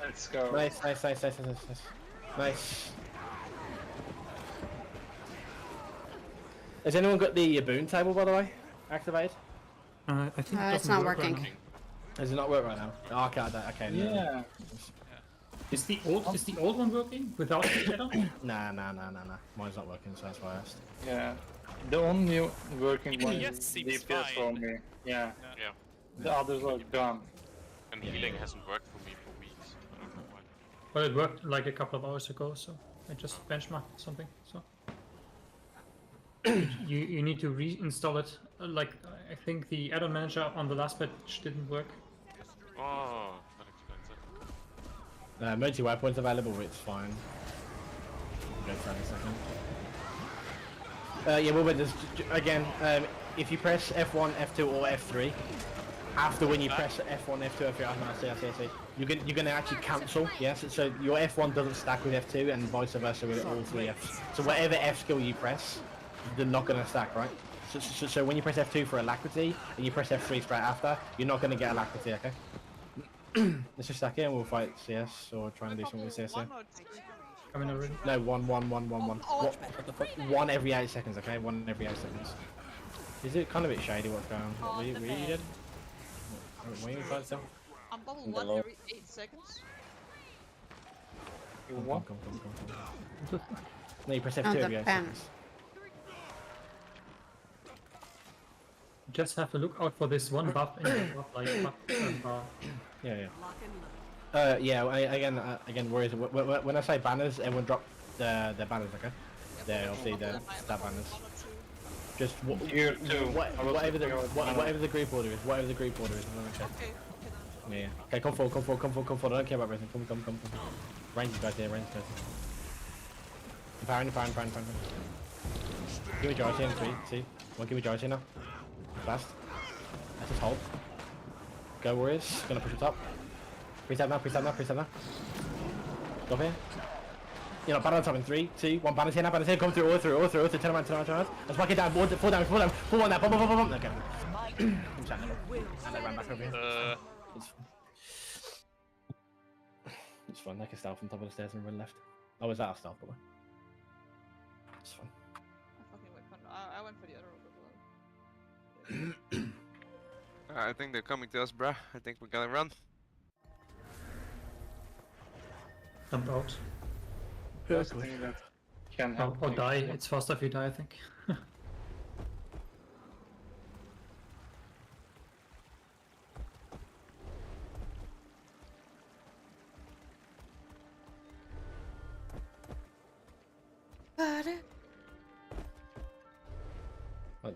Let's go. Nice. Has anyone got the boon table, by the way, activated? I think it's not working. Right Does it not work right now? Oh, okay. Yeah. Is the old one working without the add-on? Nah. Mine's not working, so that's why I asked. Yeah. The only working one Yes, is seems DPS for fine. me. Yeah. Yeah. The others are gone. And healing hasn't worked for me for weeks. I don't know why. Well, it worked like a couple of hours ago, so I just benchmarked something. So you need to reinstall it. Like I think the add-on manager on the last patch didn't work. Oh, that explains it. Emergency weapons available, it's fine. Go for it in a second. Yeah, well, but just again, if you press F1, F2, or F3, after when you press F1, F2, F3, I see. You're gonna actually cancel, yes. So your F1 doesn't stack with F2, and vice versa with all 3 Fs. So whatever F skill you press, they're not gonna stack, right? So when you press F2 for alacrity, and you press F3 straight after, you're not gonna get alacrity, okay? Let's just stack it and we'll fight CS, or try and do something with CS here. Coming already? No, one. What the fuck? 1 every 8 seconds, okay? 1 every 8 seconds. Is it kind of a bit shady what's going on? Were you dead? Were you inside still? I'm bubble 1 every 8 seconds. You what? Come. No, you press F2 every 8 seconds. Just have to look out for this one buff in the buff, like bar. Yeah. Again, warriors. When I say banners, everyone drop the banners, okay? They're obviously the stab banners. Just whatever the group order is. Okay. Yeah. Okay, come forward. I don't care about everything. Come. Range guys here. Empowering. Give me Jarvis here in 3, 2, 1. Give me Jarvis here now. Fast. Let's just hold. Go warriors. Gonna push it up. Preset now. Go here. You know, banner on top in 3, 2, 1. Banners here. Come through. All through. Turn around. Let's whack it down. Fall down. Pull on that. Boom. Okay. I'm standing up. And I ran back over here. It's fun. Like a stealth on top of the stairs and run left. Oh, is that a stealth, by the way? It's fun. I went for the other one. I think they're coming to us, bruh. I think we're gonna run. Jump out. Or die. It's faster if you die, I think.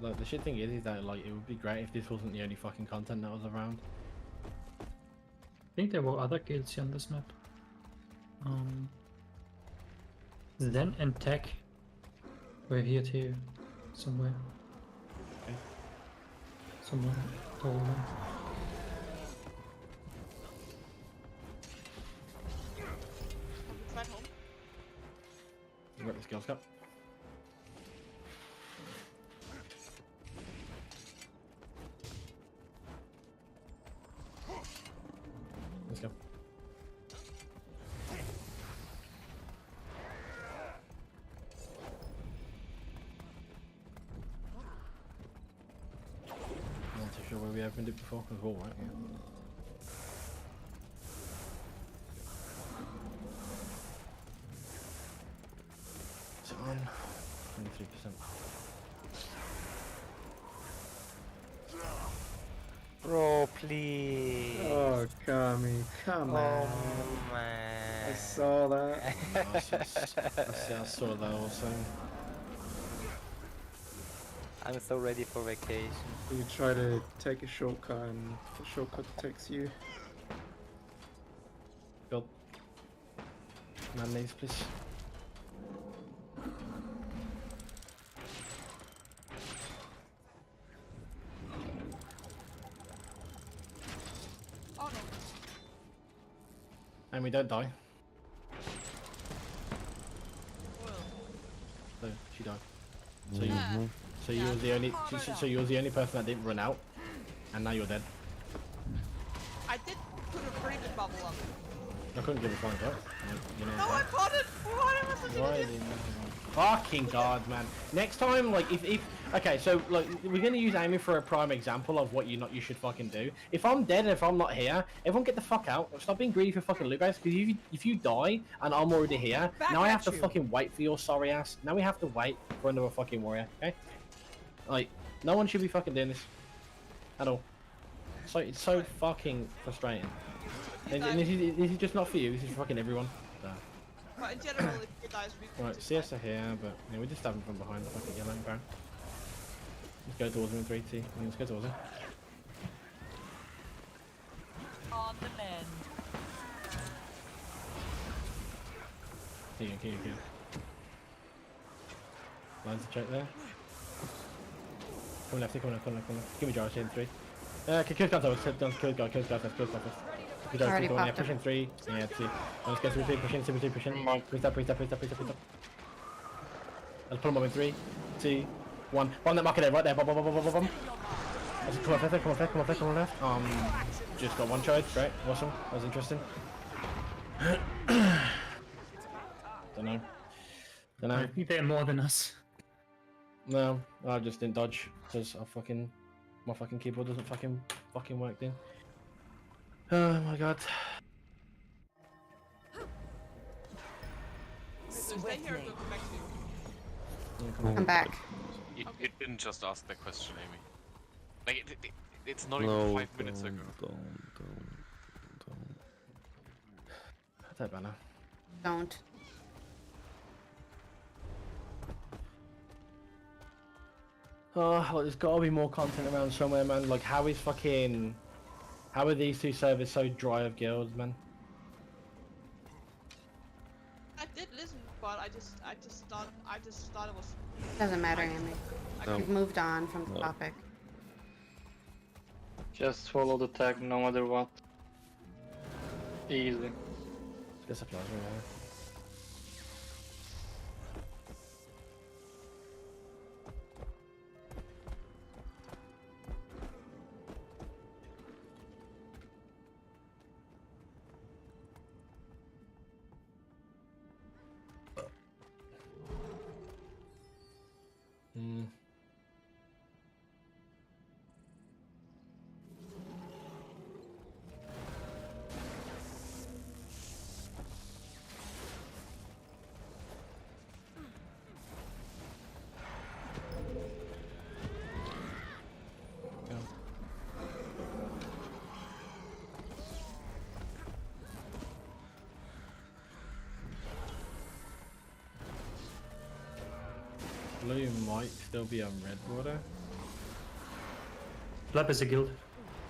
Like the shit thing is that like it would be great if this wasn't the only fucking content that was around. think there were other guilds here on this map. Zen and Tech were here too, somewhere. Okay. Someone told me. Back home. You got the skills cup. Let's go. I'm not too sure where we opened it before. It was all right, yeah. It's on 23%. Bro, please. Oh, Kami, come on. Man. I saw that. I saw that also. I'm so ready for vacation. You try to take a shortcut and the shortcut takes you. Build. Mayonnaise, please. Oh no. And we don't die. So she died. So you, so you were the only, so you were the only person that didn't run out, and now you're dead. I did put a breathing bubble up. I couldn't give a flying fuck. You know. No, I caught it! Why am I such an idiot? Fucking god, man. Next time, like, if okay, so like we're gonna use Amy for a prime example of what you should fucking do. If I'm dead and if I'm not here, everyone get the fuck out. Stop being greedy for fucking loot, guys. Because if you die and I'm already here, now I have to fucking wait for your sorry ass. Now we have to wait for another fucking warrior. Okay? Like, no one should be fucking doing this at all. So it's so fucking frustrating. And this is just not for you. This is for fucking everyone. So. But in general, if you dies, we Right, CS are here, but yeah, we're just stabbing from behind. Fucking yellow and brown. Let's go towards him in 3, 2. Let's go towards him. On the mend. Here. Lines to check there. Come left. Give me Jarvis in 3. Kills guns over. Kills guys first. Already popped push in 3. Yeah, 2. Let's go through 3, push in. Please stop. Let's pull him up in 3, 2, 1. Bomb that marker there, right there. Bomb. Let's come on left. Just got one charge. Great, awesome. That was interesting. Don't know. I think they're more than us. No, I just didn't dodge because my fucking keyboard doesn't fucking work then. Oh my god. Stay here or go back to you. I'm back. You didn't just ask that question, Amy. Like, it's not even 5 minutes ago. That banner. Don't. Oh, well, there's gotta be more content around somewhere, man. Like, how are these two servers so dry of guilds, man? I did listen, but I just thought it was. Doesn't matter, Amy. We've moved on from the topic. Just follow the tag no matter what. Easy. Get supplies right now. Blue might still be on red water. Blub is a guild.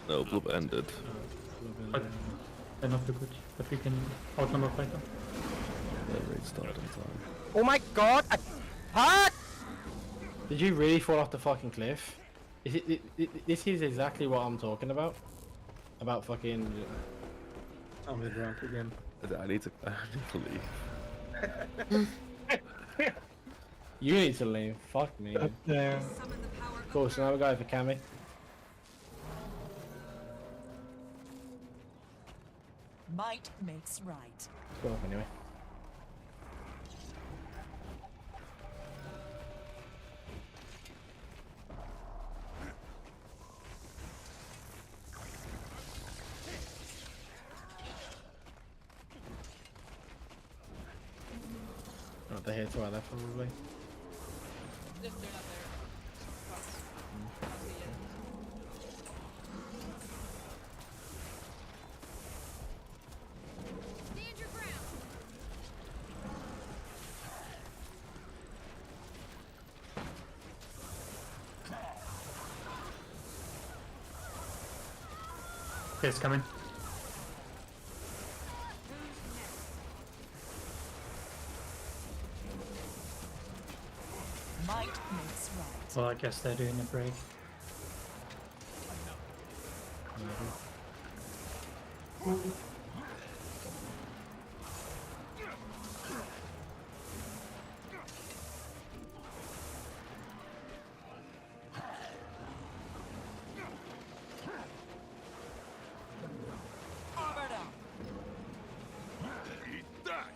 No, Blub ended. They're not too good, but we can outnumber fighter. The raid started on time. Oh my god! What? Did you really fall off the fucking cliff? This is exactly what I'm talking about. About fucking... I'm drunk again. I need to leave. You need to leave. Fuck me. Cool, so now we're going for Cammy. Might makes right. Let's go up anyway. Oh, they're here to our left probably. If they're not there. Stand your ground. Okay, it's coming. Might makes right. Well, I guess they're doing a break. Eat that!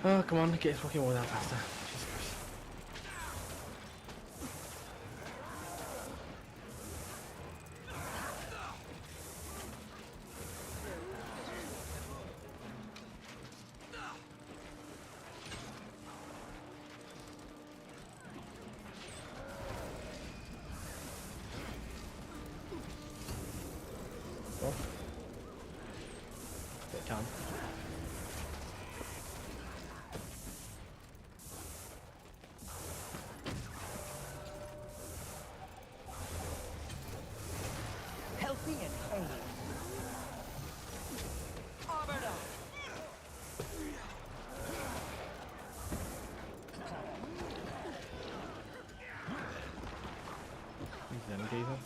Oh, come on, get his fucking wall down faster. Jesus Christ. Oh. Bit calm. Healthy and hale. Armored up. He's them geezer.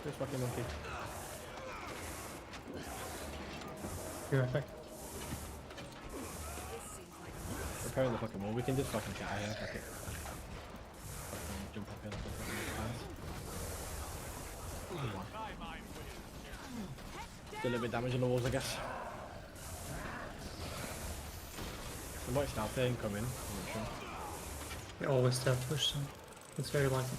This fucking monkey. Be right back. Repairing the fucking wall, we can just fucking get out here, fuck it. Fucking jump up here, do a little bit of damage on the walls, I guess. There might start there and come in, I'm not sure. They always start push, so it's very likely.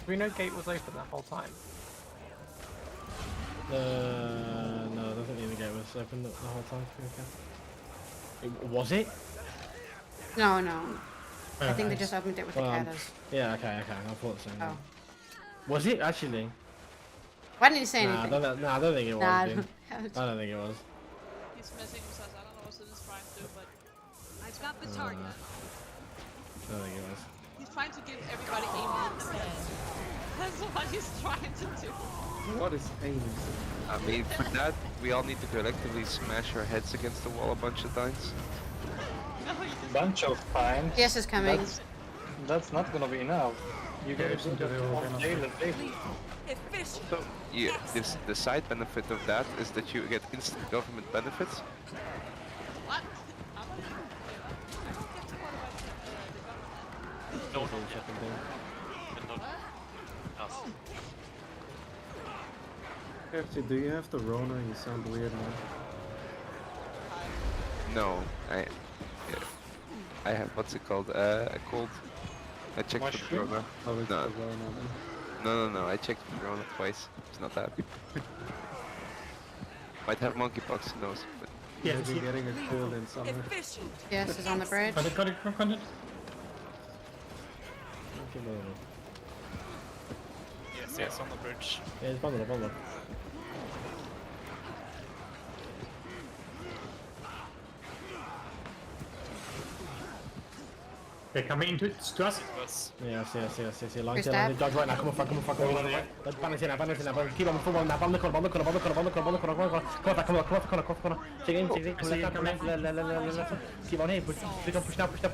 We know gate was open that whole time. No, I don't think the gate was open the whole time. Was it? No, no. I think they just opened it with the Well, katas. yeah, okay, I thought so. Oh. Was it actually? Why didn't you say anything? I don't think it was. Nah, Dude. I don't think it was. He's missing because I don't know what he's trying to do, but I've got the target. I don't think it was. he's trying to give everybody aim on the head. That's what he's trying to do. What is aim? I mean, for that, we all need to collectively smash our heads against the wall a bunch of times. Bunch of times. Yes, it's coming. That's not gonna be enough. You Yeah, guys it's just not one daily. Efficient. So, yeah, the side benefit of that is that you get instant government benefits. What? No, not yet. And not us. Hefty, do you have the Rona? You sound weird now. No, I have, what's it called? A cold. I checked for the Rona. Oh, it's No. the Rona then. No, I checked for the Rona twice. It's not that. Might have monkeypox, who knows, but Yes, Maybe getting a cold in summer. Yes, is on the bridge. Got it, got it. Yes, on the bridge. Yes, bundle. They're coming into it to us. Yes. Long First tail, stab. dodge right now. Come on, fuck. Let's balance it now. Keep on full on now. Bomb the corner. Come on. Take it in. Come left. Keep on here. Push now. Bomb the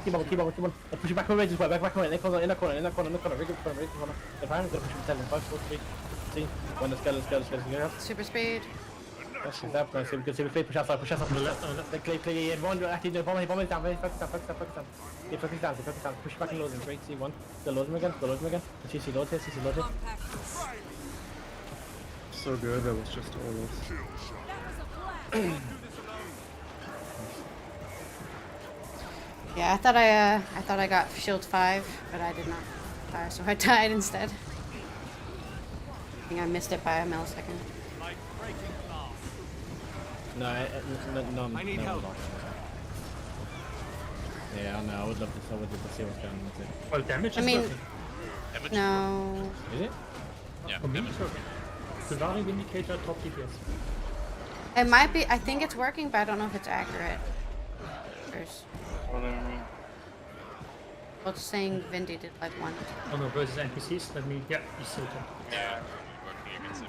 corner. Keep on. Push it back away. Just back away. In the corner. Ready corner. They're push him. 10, 5, 4, 3, 2, 1. Let's go. Super speed. That's good. Push outside. Clear. Everyone, actually, the bomb is down. Focus down. Focus down. Push back and load him. 3, 2, 1. They'll load him again. CC load here. So good, that was just almost. Yeah, I thought I got shield 5, but I did not. So I died instead. I think I missed it by a millisecond. No, I need help. Yeah, I know. I would love to see what's going on with it. Well, damage is working. No. Is it? Yeah. For me, it's working. The value indicator top DPS. It might be. I think it's working, but I don't know if it's accurate. There's. Well, it's saying Vindy did like 1. Oh no, versus NPCs. Let me. Yeah, you see it. Yeah, working against NPCs.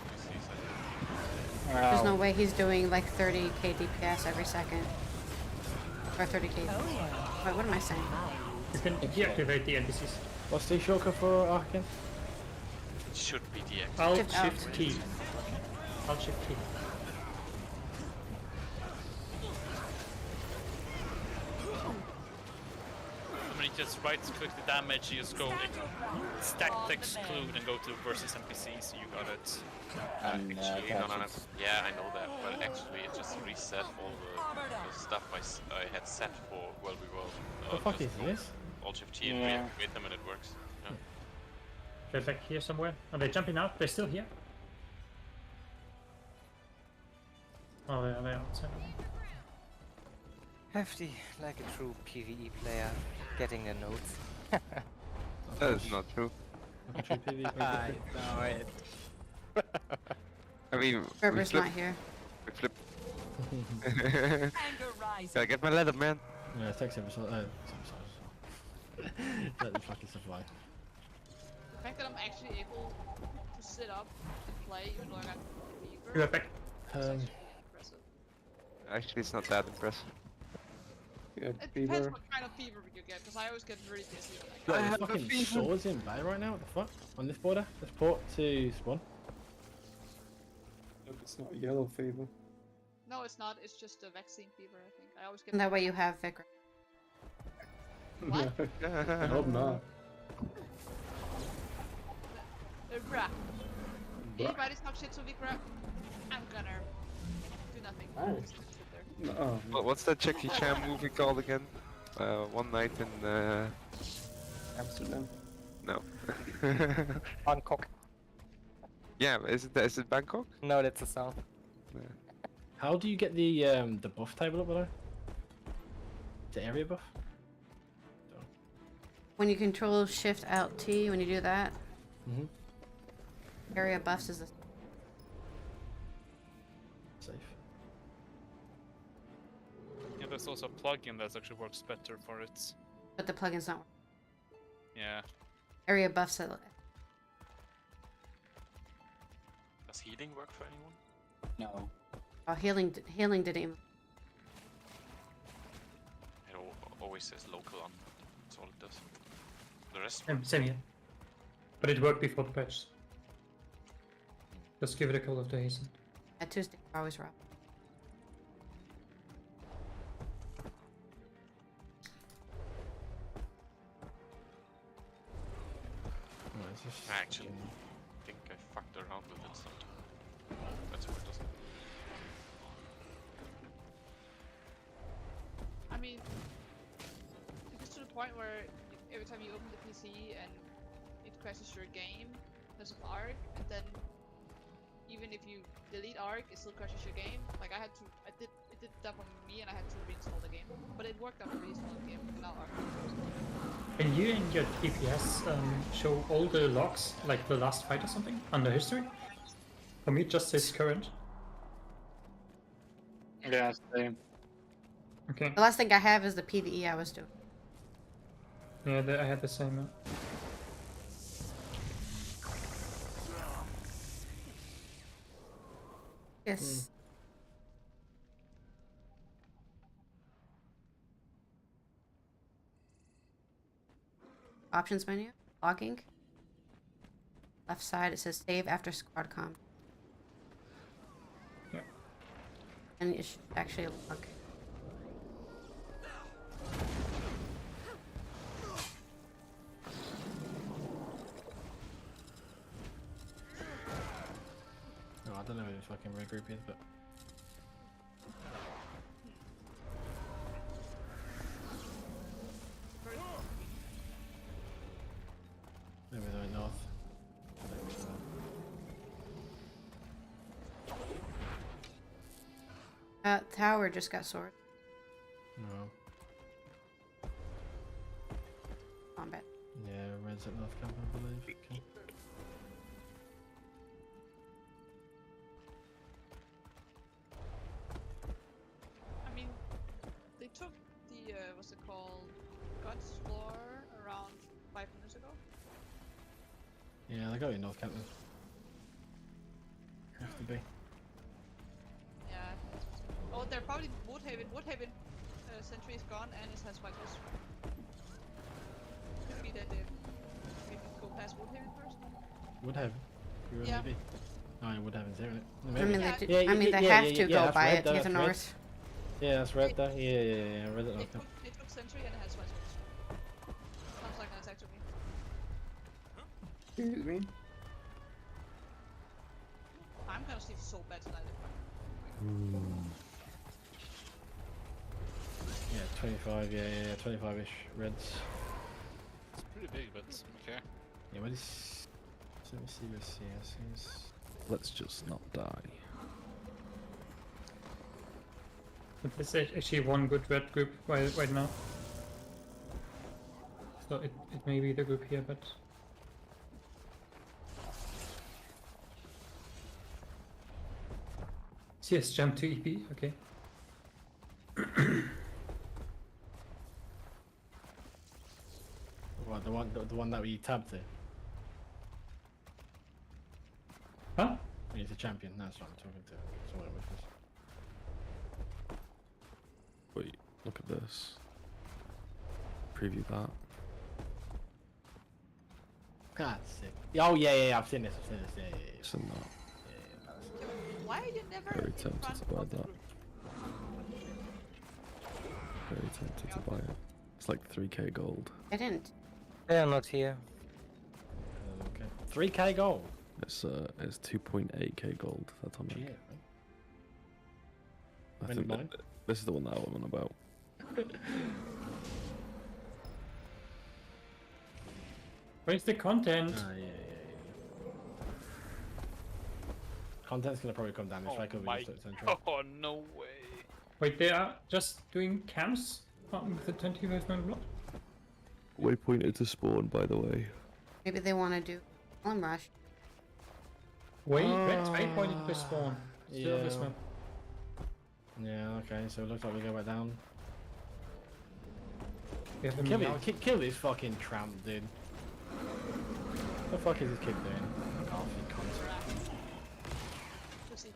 There's no way he's doing like 30k DPS every second. Or 30k. Wait, what am I saying? You can deactivate the NPCs. What's the shortcut for Arkin? It should be deactivated. Alt Shift T. Alt Shift T. When you just right click the damage, you just go stack exclude and go to versus NPCs. You got it. Actually, no. Yeah, I know that, but actually it just reset all the stuff I had set for World we World. What the fuck is this? Alt Shift T and reactivate them and it works. Yeah. They're back here somewhere. Are they jumping out? They're still here? Oh, they're outside. Hefty, like a true PVE player, getting the notes. That is not true. I know it. I mean, Berber's not here. We flip. Gotta get my leather, man. Yeah, it takes episode. Let the fucking survive. The fact that I'm actually able to sit up and play even though I got fever. You're back. Impressive. Actually, it's not that impressive. It depends what kind of fever you get, because I always get really dizzy when I have fucking swords in play right now. What the fuck? On this border, let's port to spawn. Look, it's not yellow fever. No, it's not. It's just a vaccine fever, I think. I always get. And that way you have Vicar. What? I hope not. Bruh. Anybody's talk shit to Vikra, I'm gonna do nothing. Nice. Just sit there. Oh, Well, what's that Jackie Chan movie called again? One Night in Amsterdam. No. Bangkok. Yeah, is it Bangkok? No, that's the south. Yeah. How do you get the buff table up below? The area buff? When you control Shift Alt T, when you do that, Mm-hmm. area buffs is a Safe. Yeah, there's also a plugin that actually works better for it. but the plugin's not working. Yeah. Area buffs are. Does healing work for anyone? No. Oh, healing didn't even. It always says local on. That's all it does. The rest. Same here. But it worked before the patch. Just give it a couple of days. At Tuesday, always rough. I actually think I fucked around with it sometime. That's what it does. I mean, it gets to the point where every time you open the PC and it crashes your game, there's a arc, and then even if you delete ARC, it still crashes your game. Like it did that for me, and I had to reinstall the game. But it worked after reinstalling the game. Now ARC. Can you in your DPS show all the logs, like the last fight or something, under history? For me, it just says current. Yeah, same. Okay. The last thing I have is the PVE I was doing. Yeah, I had the same. Yes. Options menu, logging. Left side it says save after squad com. Yeah. And it should actually log. No, I don't know who the fucking red group is, but. Maybe they're north. Tower just got sword. No. Combat. Yeah, red's at north camp, I believe. Okay. I mean, they took the what's it called, Guts floor around 5 minutes ago. Yeah, they got you north camp then. Have to be. Yeah. Oh, they're probably Woodhaven. Woodhaven sentry is gone and it has fighters. Could be that they maybe go past Woodhaven first. Woodhaven? You really Yeah. be? Oh, yeah, Woodhaven's here, isn't it? I mean, they have to go by it to get to north. Yeah, that's red there. Yeah, red at north camp. They took sentry and it has fighters. Sounds like an attack to me. Excuse me. I'm gonna sleep so bad tonight. Yeah, 25, yeah, 25-ish reds. It's pretty big, but okay. Yeah, what is... Let me see what CS is. Let's just not die. But there's actually one good red group right now. So it may be the group here, but... CS jump to EP, okay. What, the one that we tabbed to? Huh? He's a champion, that's what I'm talking to. Someone with us. Wait, look at this. Preview that. God, sick. Oh, yeah, I've seen this, yeah. Seen that. Why are you never Very in tempted front to buy of the that. group? Very tempted to buy it. It's like 3k gold. I didn't. They are not here. Okay. 3k gold? It's 2.8k gold. That's on Yeah. I think this is the one that I'm on about. Where's the content? Yeah. Content's gonna probably come down this way because we just took central. Oh, no way. Wait, they are just doing camps with the 25 man block? Waypointed to spawn, by the way. Maybe they want to do Column Rush. Red's waypointed to spawn. Still Yeah. this one. Yeah, okay, so it looks like we go back down. We have a Kill, meeting. kill this fucking tramp, dude. What the fuck is this kid doing? Golfing cunt. Pussy.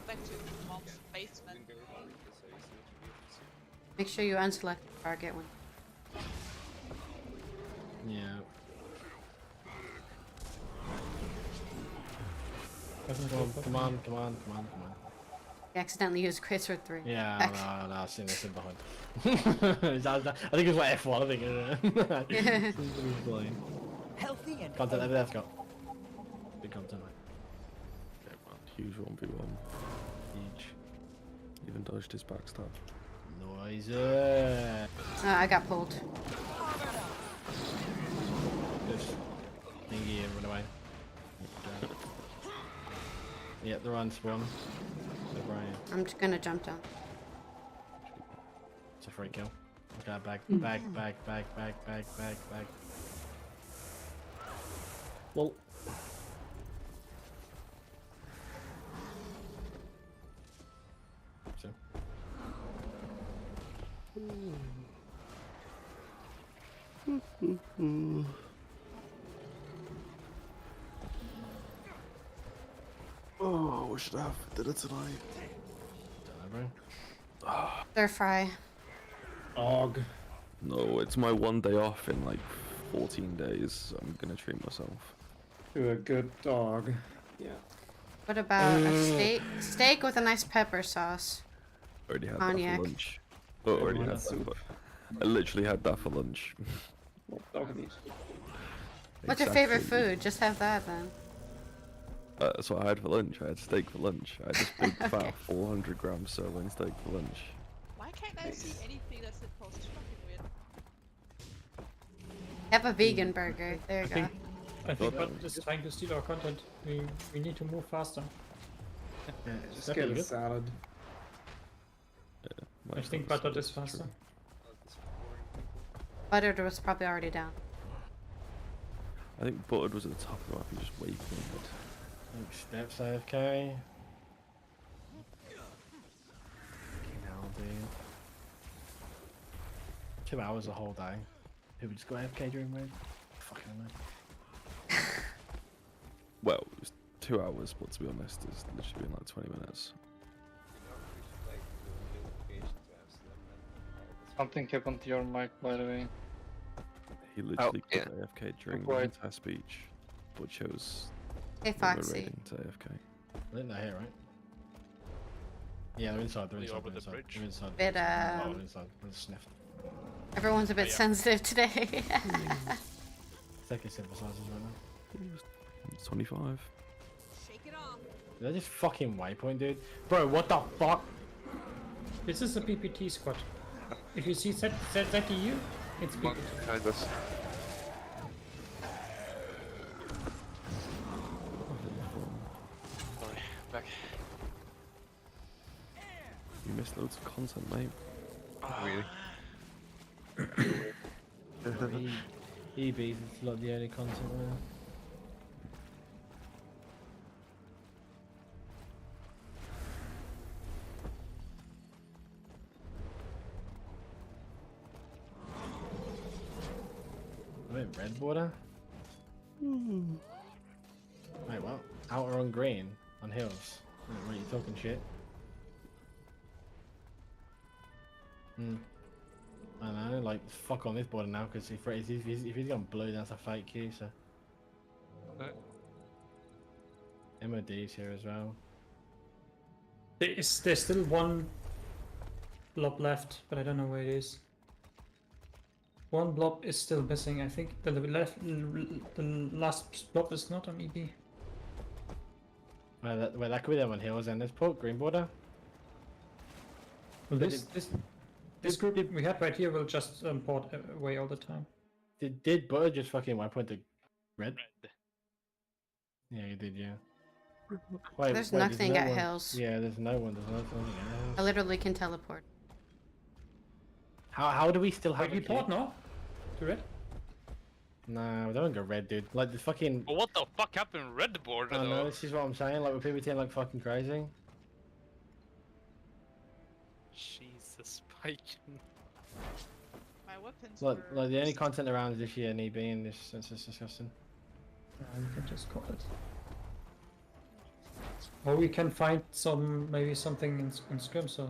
Back to mom's basement. Make sure you unselect the target one. Yeah. Come on. You accidentally used Chris for 3. Yeah, no, I've seen this in behind. I think it's like F1, I think, isn't it? Healthy and Content, everything else got. Big content, mate. Yeah, man. Huge 1v1. Huge. Even dodged his backstab. Noisy. I got pulled. Just thingy and run away. Yeah, they're on spawn. So Brian. I'm just gonna jump down. It's a free kill. Okay, back. Well. So. Oh, what should I have for dinner tonight? Don't know, bro. Stir fry. Og. No, it's my one day off in like 14 days, so I'm gonna treat myself. To a good dog. Yeah. What about a steak? Steak with a nice pepper sauce. Already had Cognac. that for lunch. Oh, already had that for... I literally had that for lunch. What's your favorite food? Just have that then. That's what I had for lunch. I had steak for lunch. I had this big fat 400-gram sirloin steak for lunch. Why can't I see anything that's supposed to fucking weird? Have a vegan burger. There you go. I think Bot is trying to steal our content. We need to move faster. Just get a salad. I think Butter is faster. Buttered was probably already down. I think Buttered was at the top of the map. He just waved in it. Steps AFK. Hell, dude. 2 hours a whole day. Who would just go AFK during raid? Fucking man. Well, it was 2 hours, but to be honest, it's literally been like 20 minutes. Something happened to your mic, by the way. He literally put AFK during the entire speech, but chose Hey, Foxy. to AFK. I think they're here, right? Yeah, they're inside. They're inside. They're inside. They're inside. Bit, Oh, they're inside. They're sniffed. Everyone's a bit sensitive today. Take a synthesizers right now. It's 25. Shake it off. Is that just fucking waypoint, dude? Bro, what the fuck? This is a PPT squad. If you see ZEU, it's PPT. Behind us. Sorry, back. You missed loads of content, mate. Really? EB's is like the only content there. Wait, red border? Wait, what? Outer on green? On hills? Wait, you talking shit? I don't know, like, fuck on this border now, because if he's gone blue, that's a fake queue, so... MOD's here as well. There's still one blob left, but I don't know where it is. One blob is still missing. I think the last blob is not on EB. Well, that could be them on hills, and there's port green border. Well, this group we have right here will just port away all the time. Did Butter just fucking waypoint to red? Yeah, he did, yeah. There's nothing no at one. hills. Yeah, there's no one. There's nothing at hills. I literally can teleport. How do we still have we port now? To red? No, we don't go red, dude. Like the fucking. But what the fuck happened red border I though? know, this is what I'm saying. Like we're PvTing like fucking crazy. Jesus, Spike. My weapons Like the only content around is this year in EB, and this it's just disgusting. We can just call it. Or we can find maybe something in Scrim, so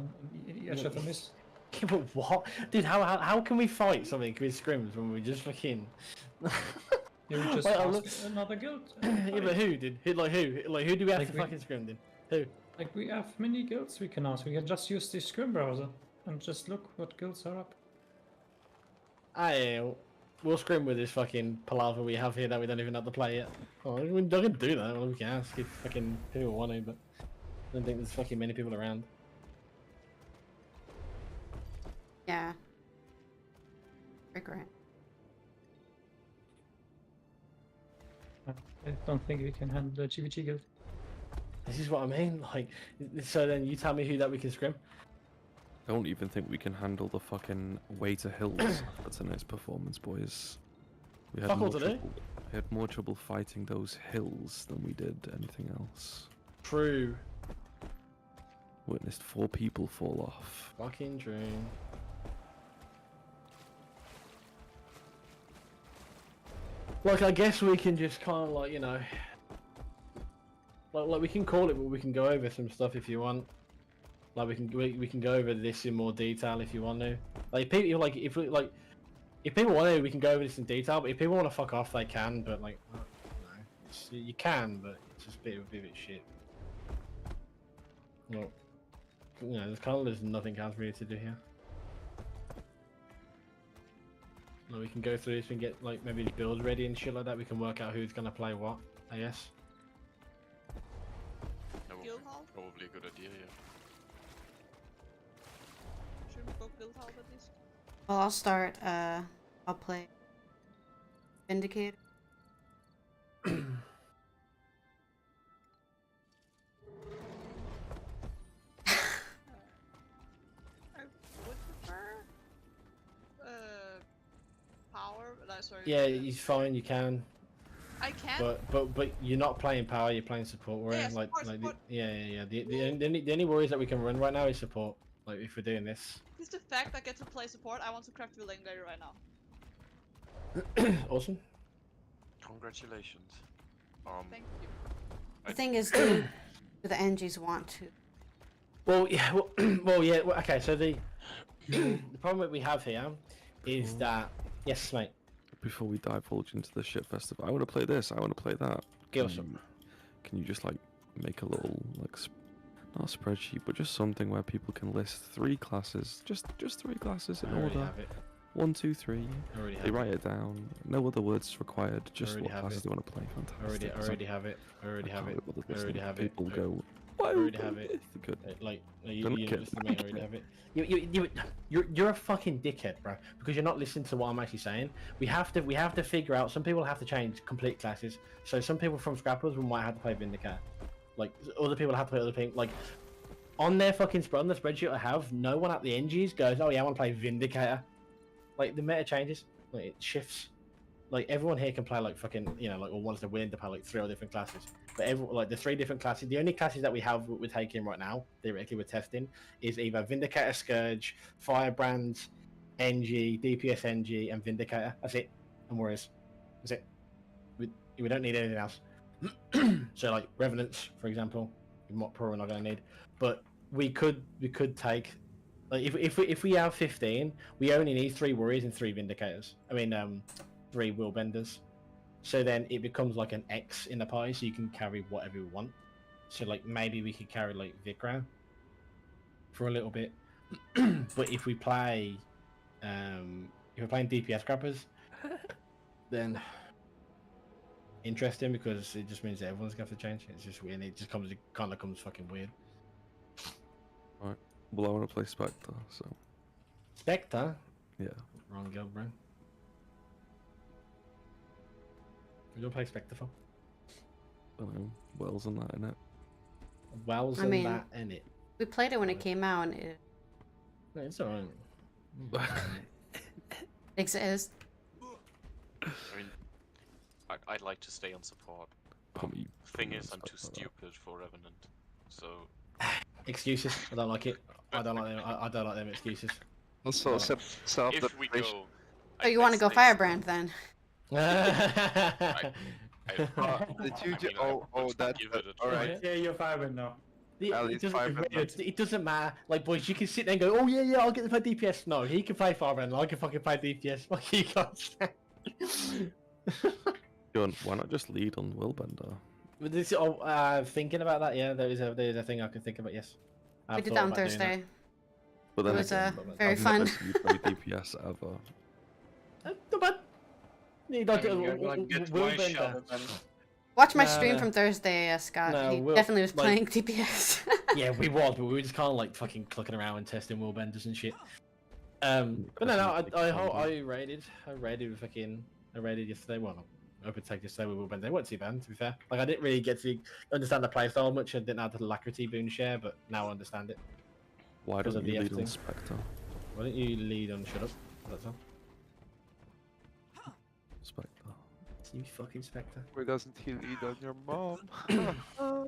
Edge of the Mist. Yeah, but what? Dude, how can we fight something with scrims when we just fucking... You just Wait, ask another guild. Yeah, but who, dude? Who do we have to fucking scrim, dude? Who? Like, we have many guilds we can ask. We can just use the Scrim browser and just look what guilds are up. We'll scrim with this fucking palaver we have here that we don't even have to play yet. Oh, we're not gonna do that. Well, we can ask if fucking people want to, but I don't think there's fucking many people around. Yeah. Regret. I don't think we can handle the GVG guild. This is what I mean. Like, so then you tell me who that we can scrim. I don't even think we can handle the fucking way to hills after tonight's performance, boys. We had Fuck all more to do. trouble. We had more trouble fighting those hills than we did anything else. True. Witnessed 4 people fall off. Fucking dream. Like, I guess we can just kind of like, you know, like we can call it, but we can go over some stuff if you want. Like we can go over this in more detail if you want to. Like people if people want to, we can go over this in detail. But if people want to fuck off, they can. But like, I don't know, you can, but it's just a bit of shit. Well, you know, there's nothing else really to do here. Like, we can go through this and get like maybe the builds ready and shit like that. We can work out who's gonna play what. I guess. That would be probably a good idea, yeah. Should we go guild hall at least? Well, I'll start. I'll play Vindicator. I would prefer power, but sorry. Yeah, it's fine. You can. I can. But you're not playing power. You're playing support. We're Yeah, in, like support, support. The only worries that we can run right now is support. Like if we're doing this. Just the fact I get to play support, I want to craft Willing Lady right now. Awesome. Congratulations. Thank you. The thing is, do the NGs want to? Well, yeah. Okay. So the problem that we have here is that yes, mate. Before we divulge into the shit festival, I want to play this. I want to play that. Give us some. Can you just like make a little like not a spreadsheet, but just something where people can list 3 classes, just 3 classes in order. Have it. 1, 2, 3. They write it down. No other words required. Just what classes they want to play. Fantastic. I already have it. I already have it. I already have it. People go. I already have it. Good. Like you already have it. You're a fucking dickhead, bro. Because you're not listening to what I'm actually saying. We have to figure out. Some people have to change complete classes. So some people from Scrappers might have to play Vindicator. Like other people have to play other things. Like on their fucking on the spreadsheet I have, no one at the NGs goes, "Oh yeah, I want to play Vindicator." Like the meta changes. Like it shifts. Like everyone here can play like fucking, you know, like or wants to win to play like 3 different classes. But like the 3 different classes, the only classes that we have we're taking right now, theoretically we're testing, is either Vindicator, Scourge, Firebrand, NG, DPS NG, and Vindicator. That's it. And Warriors. That's it. We don't need anything else. So like Revenants, for example, we're probably not going to need. But we could take, like if we have 15, we only need 3 Warriors and 3 Vindicators. I mean 3 Willbenders. So then it becomes like an X in the party, so you can carry whatever you want. So like maybe we could carry like Vikram for a little bit. But if we play if we're playing DPS grabbers, then interesting, because it just means that everyone's gonna have to change. It's just weird. It kind of comes fucking weird. Alright. Well, I want to play Spectre, so. Spectre? Yeah. Wrong guild, bro. You don't play Spectre for? I don't know. Wells and that in it. Wells and that in it. We played it when it came out, and it No, it's alright. exists. I mean, I'd like to stay on support. Thing is, I'm too stupid for Revenant, so. Excuses. I don't like it. I don't like them. I don't like them excuses. Also, If we go, So you want to go Firebrand then? Did you that's alright. Yeah, you're Firebrand now. It doesn't matter. Like, boys, you can sit there and go, "Oh yeah, I'll get to play DPS." No, he can play Firebrand. I can fucking play DPS. Fuck you guys. John, why not just lead on Willbender? Thinking about that, yeah, there is a thing I can think about. Yes, We did that on Thursday. But then It was again, very I've fun. never seen you play DPS ever. Not bad. Watch my stream from Thursday, Scott. No, he Will- definitely was like- playing DPS. Yeah, we was, but we were just kind of like fucking clicking around and testing Willbenders and shit. But no, I raided. I raided yesterday. Well, open take to say we will bend. They weren't too bad, to be fair. Like I didn't really get to understand the playstyle much. I didn't have the alacrity boon share, but now I understand it. Why Because don't of you the lead F on thing. Spectre? Why don't you lead on shut up? That's all. Spectre. You fucking Spectre. Why doesn't he lead on your mom?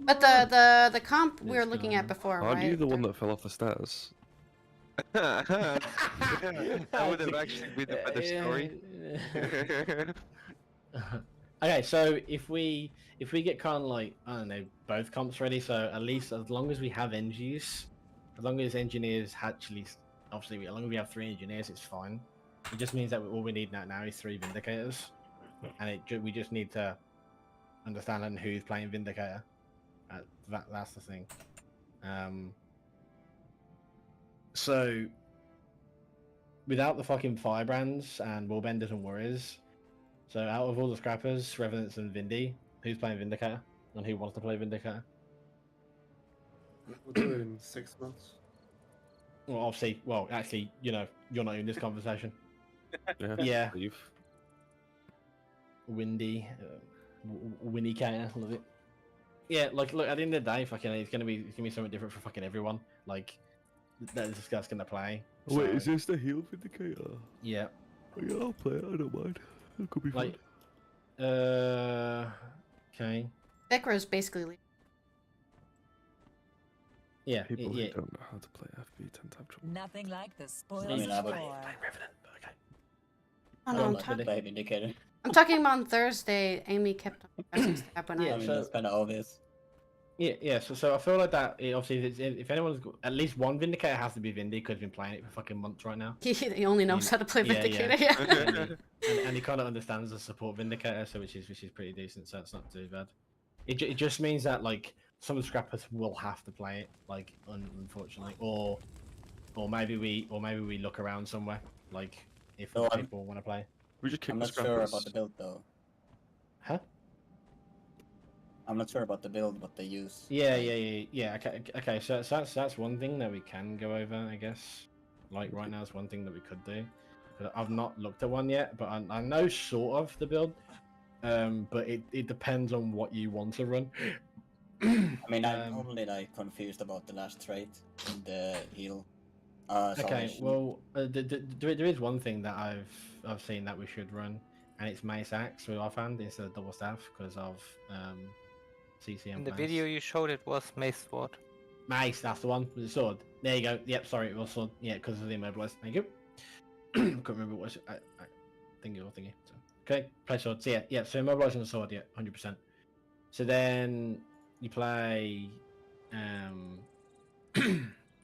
But the comp we were looking at before, Aren't you right? the one that fell off the stairs? Yeah, that would have actually been a better story. Okay, so if we get kind of like, I don't know, both comps ready, so at least as long as we have NGs, as long as engineers actually, obviously as long as we have 3 engineers, it's fine. It just means that all we need now is 3 Vindicators, and we just need to understand on who's playing Vindicator. That's the thing. So without the fucking firebrands and warbenders and warriors, so out of all the scrappers, revenants and Vindy, who's playing Vindicator and who wants to play Vindicator? We'll do it in 6 months. Well, obviously, actually, you're not in this conversation. Yeah. Windy, Windicator, love it. Yeah, like look, at the end of the day, fucking, it's gonna be something different for fucking everyone. Like that's gonna play. Wait, so- is this the heal Vindicator? Yeah. Oh, yeah, I'll play it. I don't mind. It could be fun. Like, okay. Vikra's basically. Yeah. People yeah. who don't know how to play FB tend to have trouble. Nothing like the spoils I mean, I would- war. Oh, no, don't I'm like the talking. play Vindicator. I'm talking about on Thursday. Amy kept on pressing stab when Yeah, I mean, so- that's kind of obvious. Yeah. So I feel like that. Obviously, if anyone's at least one Vindicator has to be Vindy because he's been playing it for fucking months right now. He only knows how to play Vindicator. Yeah. and he kind of understands the support Vindicator, so which is pretty decent. So it's not too bad. It just means that like some of the scrappers will have to play it, like unfortunately, or maybe we look around somewhere, like if No, I'm- people want to play. We just kick I'm the not sure scrappers. about the build though. Huh? I'm not sure about the build, what they use. Yeah. Okay. So that's one thing that we can go over, I guess. Like right now, is one thing that we could do. But I've not looked at one yet, but I know sort of the build. But it depends on what you want to run. I mean, I'm only like confused about the last trait in the heal. Okay, salvation. well, there is one thing that I've seen that we should run, and it's Mace Axe with offhand instead of double staff because of CCM. In the plans. video you showed it was Mace Sword. Mace, that's the one with the sword. There you go. Yep, sorry, it was sword. Yeah, because of the immobilized. Thank you. Couldn't remember what I think it was thingy. So. Okay, play sword. So yeah. So immobilizing the sword, yeah, 100%. So then you play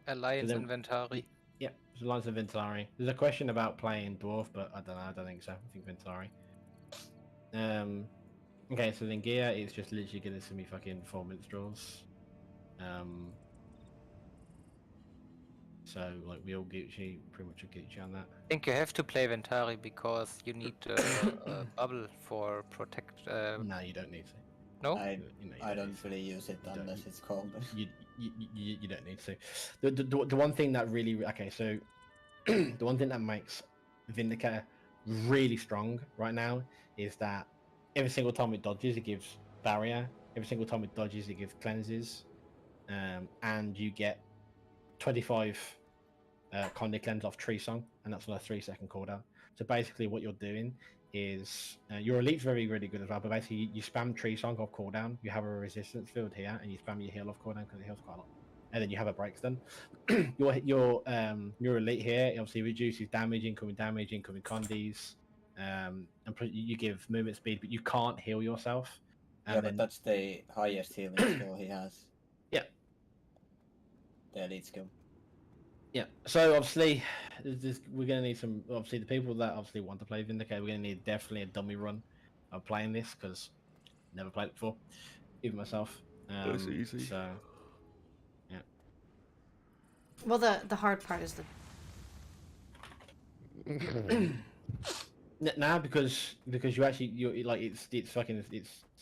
Alliance then- Inventory. Yeah, it's Alliance of Ventilari. There's a question about playing Dwarf, but I don't know. I don't think so. I think Ventilari. Okay, so then gear is just literally gonna send me fucking 4 minstrels. So like we all Gucci, pretty much a Gucci on that. I think you have to play Ventari because you need a bubble for protect. No, you don't need to. No? I don't don't really use it unless it's called. You don't need to. The one thing that really okay, so the one thing that makes Vindicator really strong right now is that every single time it dodges, it gives barrier. Every single time it dodges, it gives cleanses, and you get 25 Conde cleanse off Tree Song, and that's on a 3-second cooldown. So basically, what you're doing is your elite's very really good as well. But basically, you spam Tree Song off cooldown. You have a resistance field here, and you spam your heal off cooldown because it heals quite a lot. And then you have a break stun. your elite here it obviously reduces incoming condies, and you give movement speed, but you can't heal yourself. Yeah, but that's the highest healing skill he has. Yeah. The elite skill. Yeah, so obviously we're gonna need some. Obviously, the people that obviously want to play Vindicator, we're gonna need definitely a dummy run of playing this because never played it before, even myself. That's easy. So, yeah. Well, the hard part is the. Nah, because you actually you like it's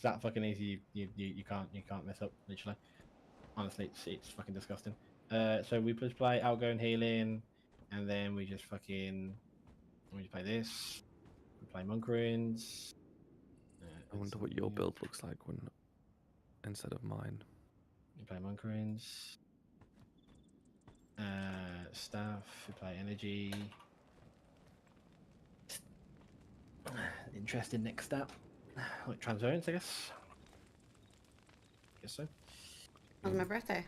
that fucking easy. You can't mess up literally. Honestly, it's fucking disgusting. So we just play outgoing healing, and then we just play this. We play Monk Ruins. I wonder what your build looks like when instead of mine. You play monk runes. Staff. You play energy. Interesting next step. Like transference, I guess. Guess so. It was my birthday.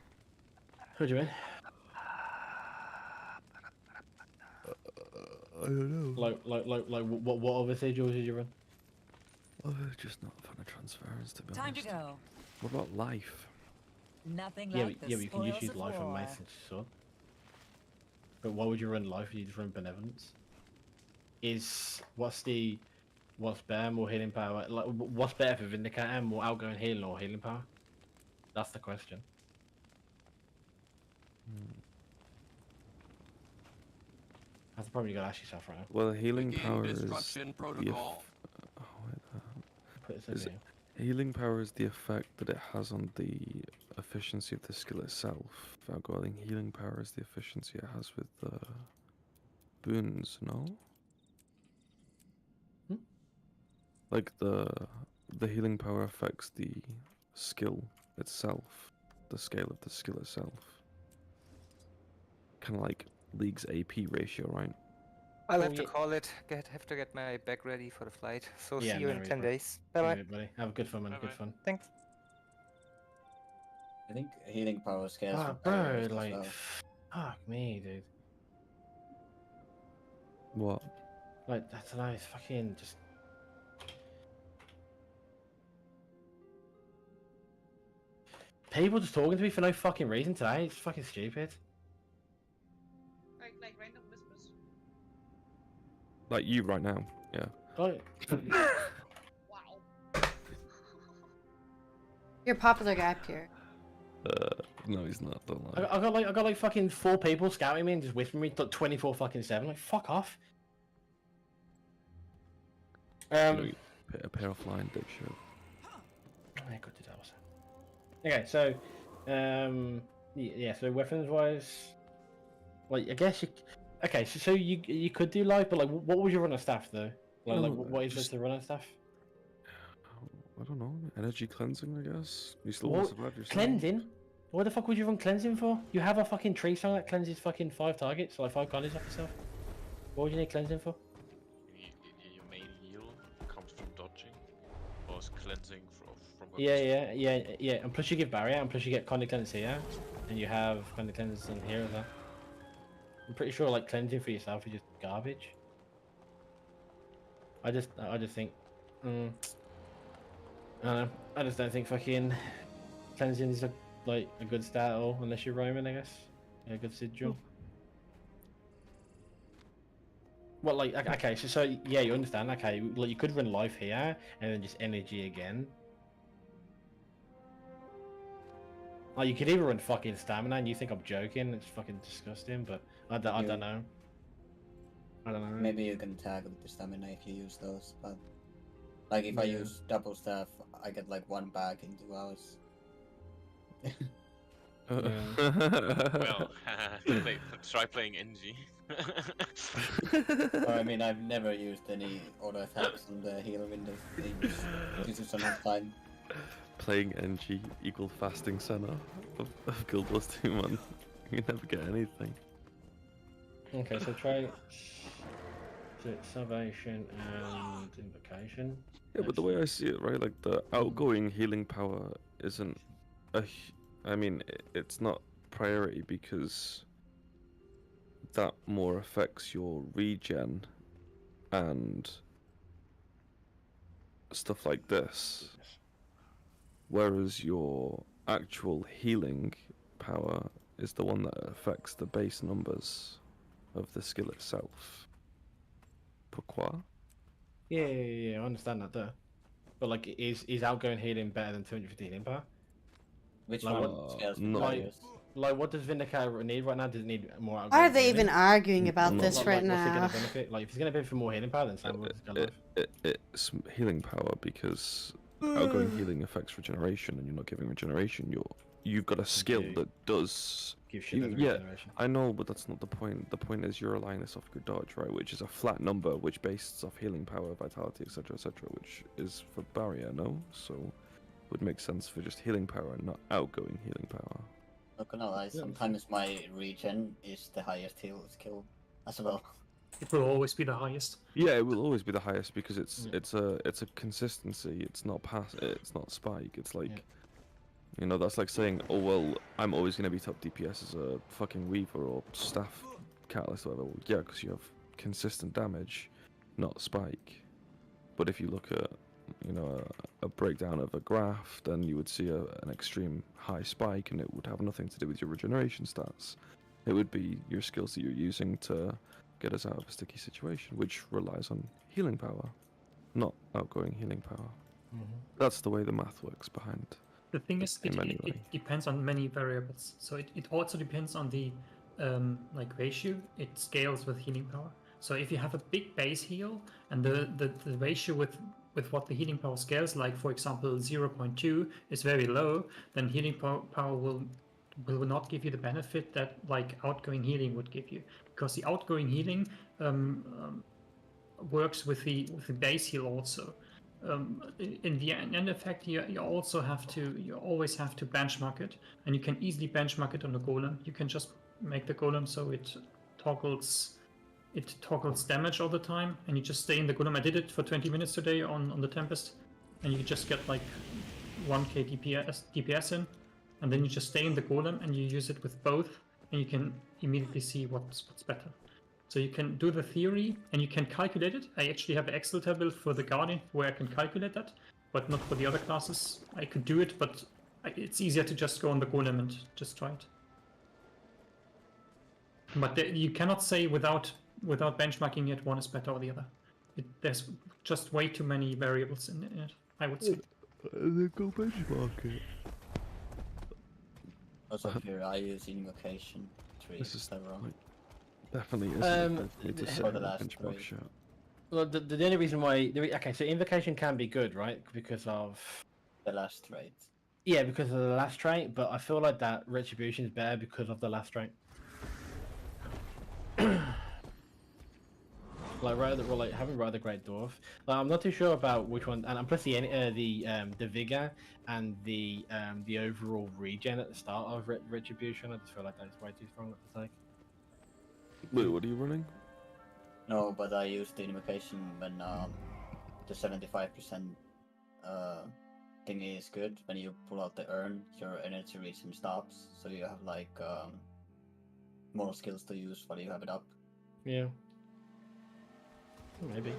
Who'd you win? I don't know. Like, what other sigils did you run? Oh, just not a fan of transference, to be Time honest. to go. What about life? Nothing Yeah, like but, the yeah, but you can just spoils use of life and war. mace and sword. But why would you run life if you just run benevolence? What's better, more healing power? Like, what's better for Vindicator, more outgoing healing or healing power? That's the question. That's the problem you gotta ask yourself right now. Well, healing power is healing power is the effect that it has on the efficiency of the skill itself. Outgoing healing power is the efficiency it has with the boons. No. Like the healing power affects the skill itself, the scale of the skill itself. Kind of like League's AP ratio, right? I'll have to call it. Have to get my bag ready for the flight. So Yeah, see you no in worries, 10 bro. days. Bye bye. Buddy. Have a good fun, man. Good fun. Thanks. I think healing power scales Ah, with bro, barriers as like, well. fuck me, dude. What? Like, that's nice. Fucking just. People just talking to me for no fucking reason today. It's fucking stupid. Like random whispers. Like you right now, yeah. Like, You're a popular guy up here. No, he's not. Don't lie. I got like fucking 4 people scouting me and just whispering me like 24 fucking 7. Like, fuck off. A pair of flying dick shit. I could do that also. Okay, so, yeah. So weapons wise, like I guess you. Okay, so you could do live, but like, what would you run a staff though? Like, No, what is just- it to run a staff? I don't know. Energy cleansing, I guess. You still What? want to survive yourself. Cleansing? What the fuck would you run cleansing for? You have a fucking tree song that cleanses fucking 5 targets, like 5 collies off yourself. What would you need cleansing for? Your main heal comes from dodging, or is cleansing from Yeah. And plus you give barrier, and plus you get condy cleanse here, and you have condy cleanse in here as well. I'm pretty sure like cleansing for yourself is just garbage. I just think, I don't know. I just don't think fucking cleansing is like a good stat at all, unless you're Roman, I guess. A good sigil. Well, like, okay, so yeah, you understand. Okay, like you could run life here and then just energy again. Like you could even run fucking stamina, and you think I'm joking? It's fucking disgusting, but I don't know. I don't know. Maybe you can tag with the stamina if you use those, but like if I use double staff, I get like 1 bag in 2 hours. Well, try playing NG. Or, I mean, I've never used any auto attacks on the healer window. This is enough time. Playing NG equal fasting center of Guild Wars 2, man. You never get anything. Okay, so try salvation and invocation. Yeah, but the way I see it, right, like the outgoing healing power isn't I mean, it's not priority because that more affects your regen and stuff like this. Whereas your actual healing power is the one that affects the base numbers of the skill itself. Pourquoi? Yeah, I understand that though. But like, is outgoing healing better than 250 healing power? Which like, one scales with no. barriers? Like, what does Vindicator need right now? Does it need more outgoing Why are they healing? even arguing about this Like, right what's it now? gonna benefit? Like, if it's gonna benefit for more healing power, then Sam will just go live. It's healing power because outgoing healing affects regeneration, and you're not giving regeneration. you've got a skill that does. Give shit as Yeah, regeneration. I know, but that's not the point. The point is you're relying this off your dodge, right? Which is a flat number, which bases off healing power, vitality, etc., etc., which is for barrier, no? So, would make sense for just healing power and not outgoing healing power. Not gonna lie, sometimes my regen is the highest heal skill as well. It will always be the highest. Yeah, it will always be the highest because it's a consistency. It's not It's not spike. It's like, you know, that's like saying, oh well, I'm always gonna be top DPS as a fucking weaver or staff catalyst or whatever. Well, yeah, because you have consistent damage, not spike. But if you look at, you know, a breakdown of a graph, then you would see an extreme high spike, and it would have nothing to do with your regeneration stats. It would be your skills that you're using to get us out of a sticky situation, which relies on healing power, not outgoing healing power. That's the way the math works behind. The thing is, it anyway. depends on many variables. So it also depends on the like ratio. It scales with healing power. So if you have a big base heal and the ratio with what the healing power scales, like for example 0.2 is very low, then healing power will not give you the benefit that like outgoing healing would give you, because the outgoing healing works with the base heal also. In the end effect, you also have to, you always have to benchmark it, and you can easily benchmark it on the golem. You can just make the golem so it toggles damage all the time, and you just stay in the golem. I did it for 20 minutes today on the Tempest, and you just get like 1k DPS in, and then you just stay in the golem and you use it with both, and you can immediately see what's better. So you can do the theory and you can calculate it. I actually have an Excel table for the Guardian where I can calculate that, but not for the other classes. I could do it, but it's easier to just go on the golem and just try it. But you cannot say without benchmarking it, one is better or the other. There's just way too many variables in it, I would say. Then go benchmark it. Also, here I use invocation tree. This is wrong. Definitely isn't. Need to set the a last benchmark three. shot. Well, the only reason why... Okay, so invocation can be good, right? Because of... The last trait. Yeah, because of the last trait, but I feel like that retribution is better because of the last trait. like having Ride the Great Dwarf. Like, I'm not too sure about which one, and plus the vigor and the overall regen at the start of retribution. I just feel like that's way too strong at the take. Wait, what are you running? No, but I used the invocation when the 75% thingy is good. When you pull out the urn, your energy regen stops, so you have like more skills to use while you have it up. Yeah. Maybe.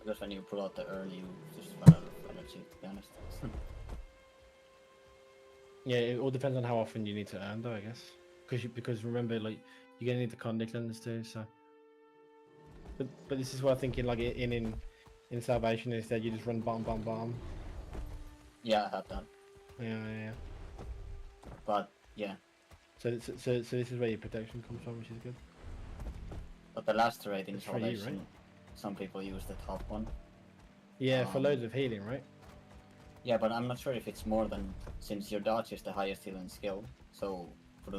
Because when you pull out the urn, you just run out of energy, to be honest. Yeah, it all depends on how often you need to earn, though, I guess. Because remember, like, you're gonna need the condict lens too, so. But this is what I'm thinking, like in Salvation, instead you just run bottom. Yeah, I have that. Yeah. But yeah. So this is where your protection comes from, which is good. But the last raid in It's for you, Salvation, right? some people use the top one. Yeah, for loads of healing, right? Yeah, but I'm not sure if it's more than, since your dodge is the highest healing skill, so would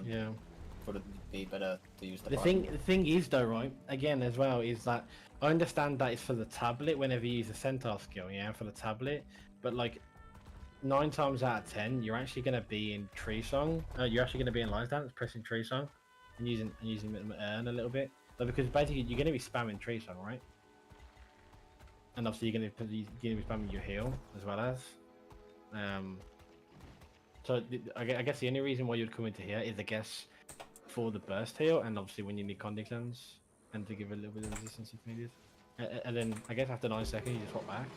it be better to use the The thing is though, right, again as well, is that I understand that it's for the tablet whenever you use the centaur skill, yeah, for the tablet, but like 9 times out of 10 you're actually going to be in Tree Song, you're actually going to be in Lines Dance pressing Tree Song and using Urn a little bit, but because basically you're going to be spamming Tree Song, right? And obviously you're going to be spamming your heal as well as so I guess the only reason why you'd come into here is, I guess, for the burst heal, and obviously when you need condict lens, and to give a little bit of resistance if needed. And then I guess after 9 seconds you just hop back.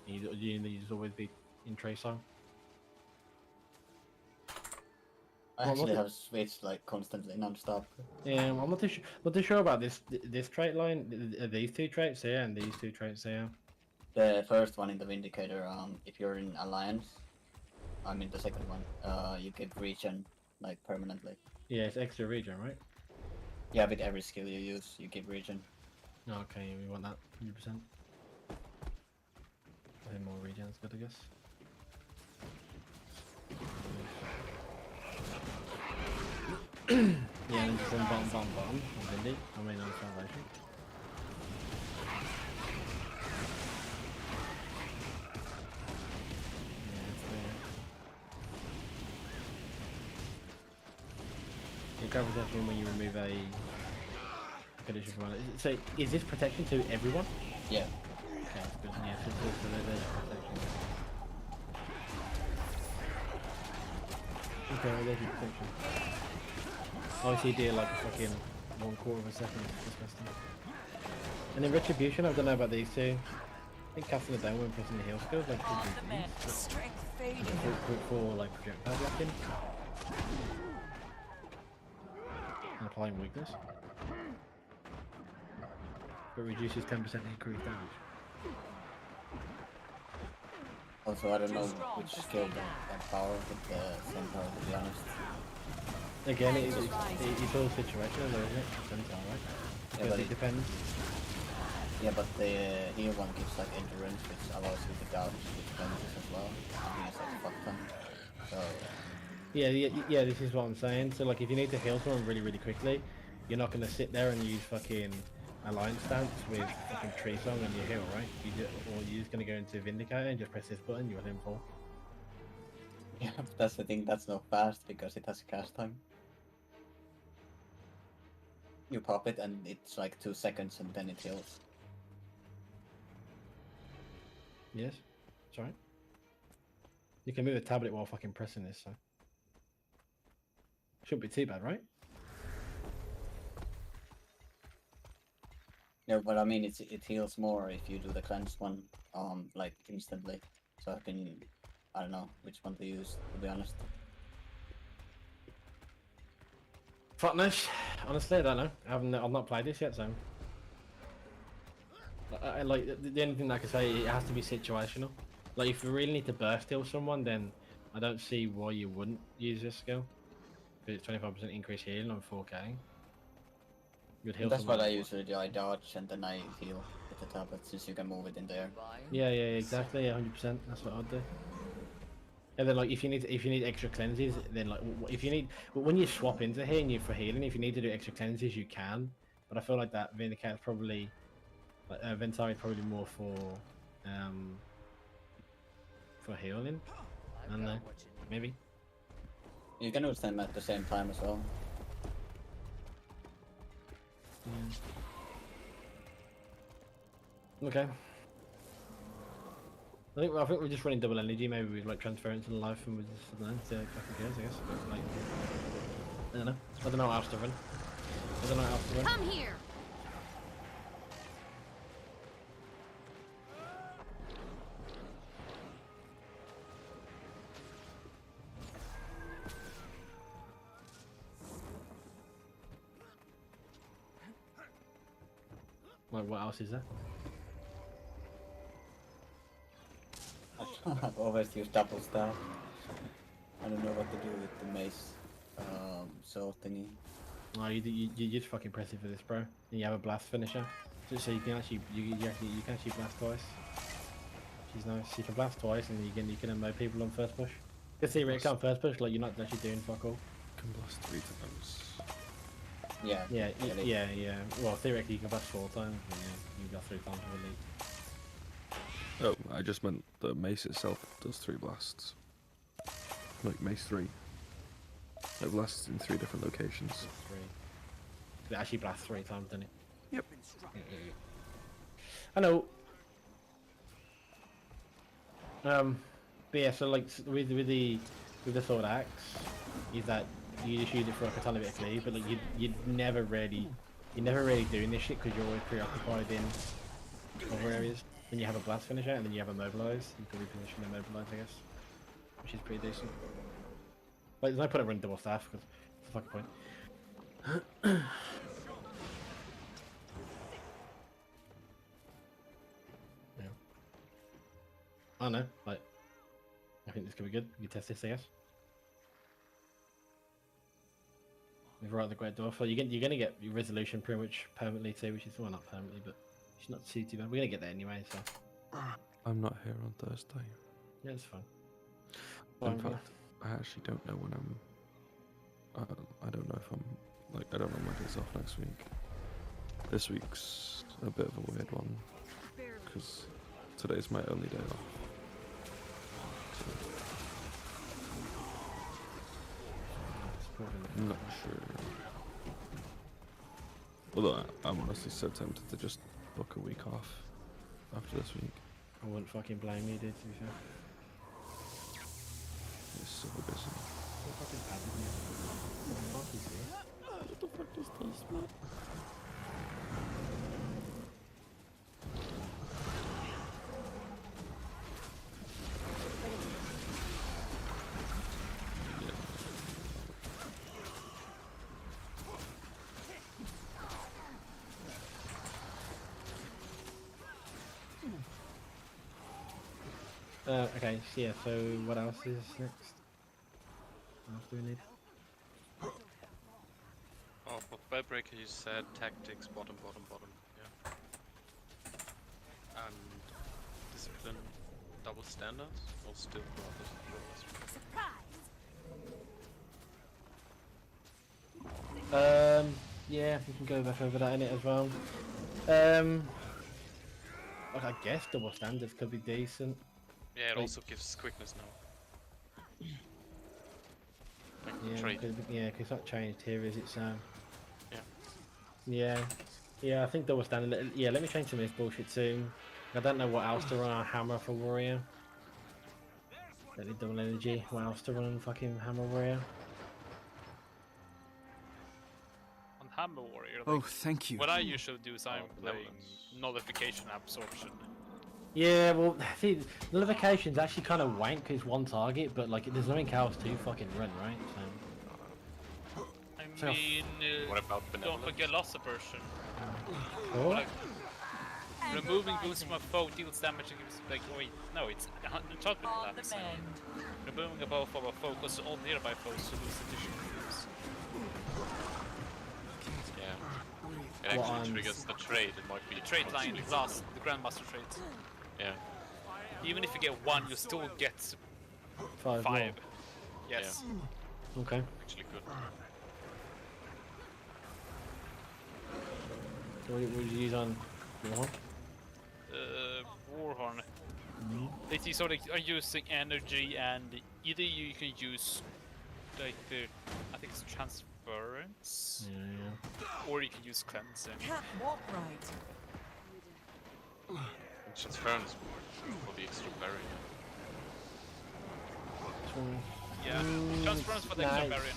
And you just always be in Tree Song. I actually have switched like constantly, non-stop. Yeah, I'm not too sure about this trait line. These 2 traits here and these 2 traits here. The first one in the Vindicator, if you're in Alliance, I mean the second one, you get regen like permanently. Yeah, it's extra regen, right? Yeah, with every skill you use, you give regen. Okay, we want that 100%. I think more regen is good, I guess. from bottom, Vindy. I mean, on Salvation. It grab protection when you remove a condition from it. So, is this protection to everyone? Yeah. Okay, that's good. Yeah, so there's protection. Okay, well, there's your protection. Obviously, deal like a fucking 1/4 of a second. Disgusting. And in Retribution, I don't know about these two. I think casting it down when pressing the heal skills, like for like projectile blocking and applying weakness, but reduces 10% increased damage. Also, I don't know which skill that power with the centaur, to be honest. Again, it's all situational though, isn't it? Centaur, right? Because Yeah, it depends. Yeah, but the heal one gives like endurance, which allows you to gouge with damages as well. I think it's like fuck ton. So Yeah, this is what I'm saying. So like, if you need to heal someone really quickly, you're not gonna sit there and use fucking Alliance Stance with fucking Tree Song and your heal, right? Or you're just gonna go into Vindicator and just press this button, you're within 4. yeah, that's the thing. That's not fast because it has a cast time. You pop it and it's like 2 seconds and then it heals. Yes, that's right. You can move the tablet while fucking pressing this, so shouldn't be too bad, right? Yeah, but I mean, it heals more if you do the cleanse one, like instantly. So I don't know which one to use, to be honest. Fuckness. Honestly, I don't know. I've not played this yet, so I like the only thing I can say, it has to be situational. Like if you really need to burst heal someone, then I don't see why you wouldn't use this skill. Because it's 25% increase healing on 4K. You'd heal That's someone. what I usually do. I dodge and then I heal with the tablet since you can move it in there. Yeah, exactly. 100%. That's what I'd do. And then like if you need extra cleanses, then like if you need when you swap into here and you for healing, if you need to do extra cleanses, you can. But I feel like that Vindicator's probably Ventari is probably more for healing. I don't know. Maybe. You can use them at the same time as well. Okay. I think we're just running double energy. Maybe we like transfer into the life and we just I don't know, see how it fucking goes, I guess. But, like, I don't know. I don't know how else to run. Come here. Like what else is there? I've always used double staff. I don't know what to do with the mace sword thingy. Oh, you just fucking press it for this, bro. And you have a blast finisher, so you can actually you can actually blast twice. Which is nice. You can blast twice, and you can emote people on first push. You see, when it comes first push, like you're not actually doing fuck all. You can blast 3 times. Yeah. Well, theoretically you can blast 4 times, but yeah, you can blast 3 times with elite. Oh, I just meant the mace itself does 3 blasts. Like mace 3. It blasts in 3 different locations. 3. It actually blasts 3 times, doesn't it? Yep. I know. But yeah, so like with the sword axe, is that you just use it for like a tiny bit of cleave, but like you're never really doing this shit because you're always preoccupied in other areas. Then you have a blast finisher, and then you have a mobilize. You can reposition and mobilize, I guess, which is pretty decent. Like, there's no point in running double staff because it's the fucking point. Yeah. I don't know. Like, I think this could be good. You test this, I guess. We've right the Great Dwarf. Well, you're gonna get your resolution pretty much permanently too, which is well not permanently, but it's not too bad. We're gonna get there anyway, so. I'm not here on Thursday. Yeah, it's fine. In fact, I actually don't know when I'm. I don't know if I'm like I don't know my days off next week. This week's a bit of a weird one because today's my only day off. So, I'm not sure. Although I'm honestly so tempted to just book a week off after this week. I wouldn't fucking blame you, dude, to be fair. It's so busy. What fucking happened here? What the fuck is this? What the fuck is this, man? Okay, so yeah, so what else is next? What else do we need? Oh, for Spellbreaker you said tactics, bottom, yeah. And discipline, double standards, or still Yeah, we can go back over that in it as well. Like I guess double standards could be decent. Yeah, it Like- also gives quickness now. Like Yeah, trade. because it's not changed here, is it, Sam? Yeah. Yeah, I think double standard. Yeah, let me change some of this bullshit soon. I don't know what else to run on Hammer for Warrior. Let me double energy. What else to run on fucking Hammer Warrior? On Hammer Warrior. Oh, thank you. What I usually do is I'm playing nullification absorption. Yeah, well, see, nullification's actually kind of wank 'cause it's one target, but like there's nothing else to fucking run, right? So. I So- mean, What about don't benevolence? forget loss aversion. What? Like, removing boosts from a foe deals damage and gives like wait, no, it's enchantment lapse. Removing a buff from a foe causes all nearby foes to lose additional moves. Yeah. It What actually on- triggers the trade, it might be The trade line actually last, the Grandmaster trade. Yeah. Even if you get one, you still get 5 5. Yes. Okay. Actually good. What would you use on Warhorn? Warhorn. They sort of are using energy, and either you can use like the, I think it's transference, or you can use cleansing. Can't walk right. Transference for the extra barrier. Yeah, transference for the extra barrier.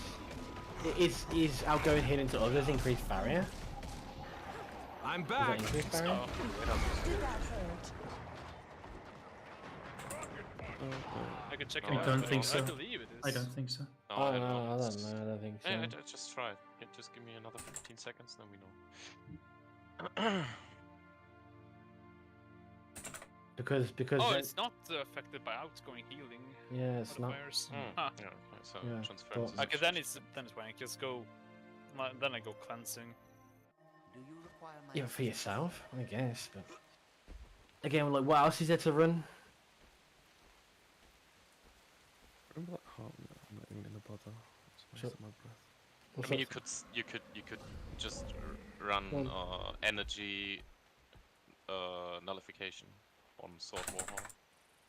Is outgoing hit into others increased barrier? I'm Is that back. increased barrier? Did that hurt? I can check it I out. don't but think so. I believe it is. I don't think so. No, Oh, I no, I don't don't know. I don't think so. Yeah, just try it. Yeah, just give me another 15 seconds, then we know. Because Oh, then- it's not affected by outgoing healing. Yeah, it's not. modifiers. Yeah, Huh. okay, so Yeah, transference is Okay, then it's wank. Just go. Then I go cleansing. Yeah, for yourself, I guess. But again, like, what else is there to run? Remember that heart? I'm not even gonna bother. It's Sure. wasting my breath. I mean, you could just run energy nullification on Sword Warhorn,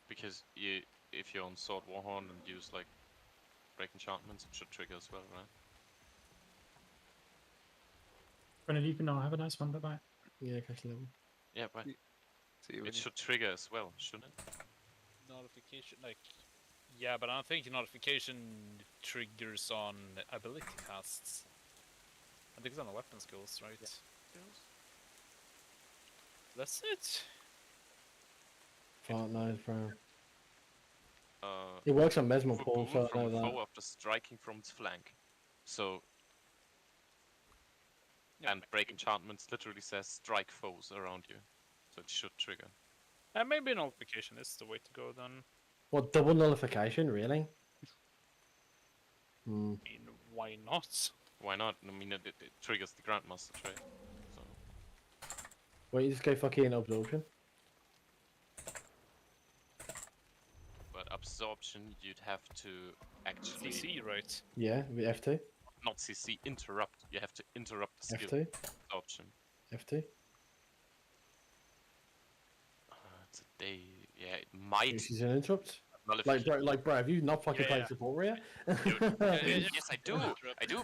because if you're on Sword Warhorn and use like break enchantments, it should trigger as well, right? Gonna leave you now. Have a nice one. Bye bye. Yeah, catch level. Yeah, but See you it should trigger as well, shouldn't it? Notification, like, yeah, but I don't think notification triggers on ability casts. I think it's on the weapon skills, right? That's it. Fuck knows, bro. Uh, It works on Mesmer remove a Paul, boon so I from know a that. foe after striking from its flank. So, and break enchantments literally says strike foes around you, so it should trigger. Maybe notification is the way to go then. What, double nullification, really? Hmm. I mean, why not? Why not? I mean, it triggers the Grandmaster trait. So. Wait, you just go fucking absorption? But absorption, you'd have to actually. CC, right? Yeah, with F2. not CC, interrupt. You have to interrupt the skill F2? option. F2? It's a day. Yeah, it might. This is an interrupt. Nullification. Like, bro, have you not fucking played support here? Yes, I do.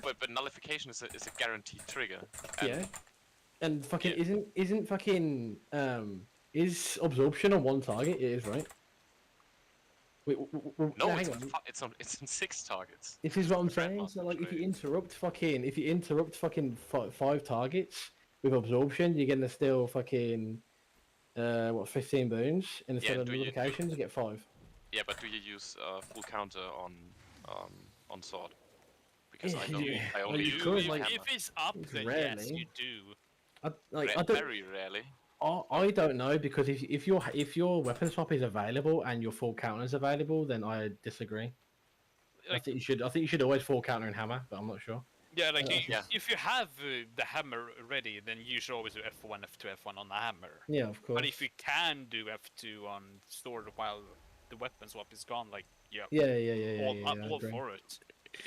But nullification is a guaranteed trigger. And Yeah. And fucking isn't fucking is absorption on one target? It is, right? Wait, no, hang it's on 6 targets. This is what I'm saying. So like, if you interrupt fucking 5 targets with absorption, you're gonna still fucking 15 boons, and instead of notifications, you get 5. Yeah, but do you use full counter on sword? Because I don't. I only use hammer. If it's up, then rarely. yes, you do. I don't, very rarely. I don't know, because if your weapon swap is available and your full counter is available, then I disagree. I think you should always full counter and hammer, but I'm not sure. Yeah, like if you have the hammer ready, then you should always do F1, F2, F1 on the hammer. Yeah, of course. But if you can do F2 on sword while the weapon swap is gone, like all for it.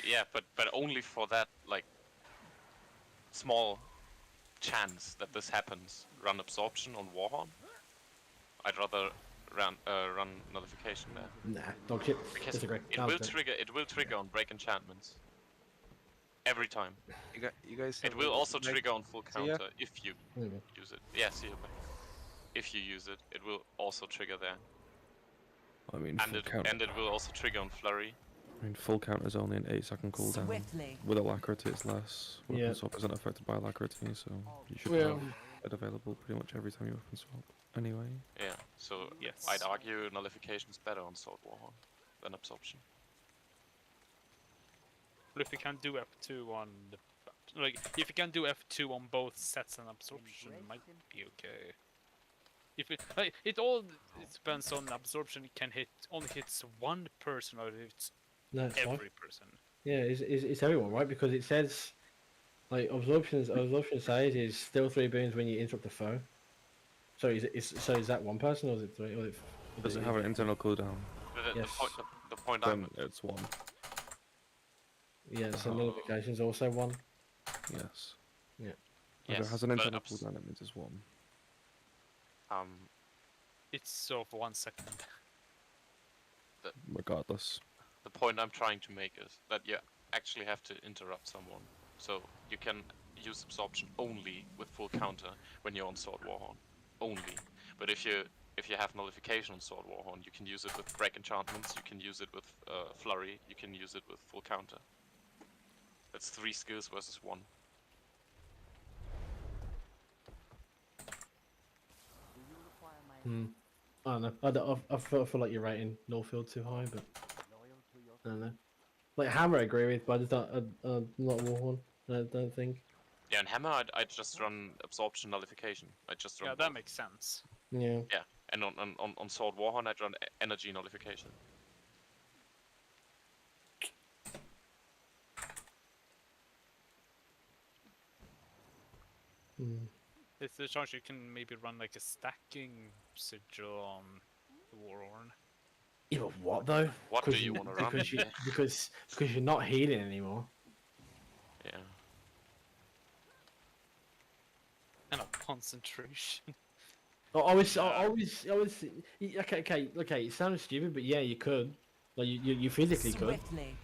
Yeah, but only for that like small chance that this happens. Run absorption on Warhorn. I'd rather run nullification there. Nah, dog shit. Because Disagree. it will trigger on break enchantments. Every time. You guys. It will also trigger on full See ya. counter if you use it. Yeah, see you. If you use it, it will also trigger there. I mean, And it will also trigger on flurry. I mean, full count is only an 8-second cooldown. Swiftly. With alacrity, it's less. Weapon Yeah. swap isn't affected by alacrity, so you should Well- have it available pretty much every time you weapon swap. Anyway. Yeah, so yes. I'd argue nullification is better on Sword Warhorn than absorption. But if you can do F2 on the if you can do F2 on both sets and absorption, it might be okay. If it all depends on absorption. It can only hits one person, or if it's No, it's every 5. person. Yeah, it's everyone, right? Because it says, like, absorption says is still 3 boons when you interrupt the foe. So is that one person, or is it 3? Or Does it have an internal cooldown? Yes. The point Then it's 1. Yeah, so nullification's also 1. Yes. Yeah. If it has an internal cooldown, it means it's 1. It's so for 1 second. Regardless. The point I'm trying to make is that you actually have to interrupt someone. So you can use absorption only with full counter when you're on Sword Warhorn. Only. But if you have nullification on Sword Warhorn, you can use it with break enchantments, you can use it with flurry, you can use it with full counter. That's 3 skills versus 1. I don't know. I feel like you're rating Northfield too high, but I don't know. Like Hammer, I agree with, but I just don't. Not Warhorn. I don't think. Yeah, and Hammer, I'd just run absorption nullification. I'd just run. Yeah, that makes sense. Yeah. Yeah, and on Sword Warhorn, I'd run energy nullification. There's a chance you can maybe run like a stacking sigil on the Warhorn. Yeah, but what though? What do you want to run? Because you're not healing anymore. Yeah. And a concentration. I was. Okay. It sounds stupid, but yeah, you could. Like you physically could. Swiftly.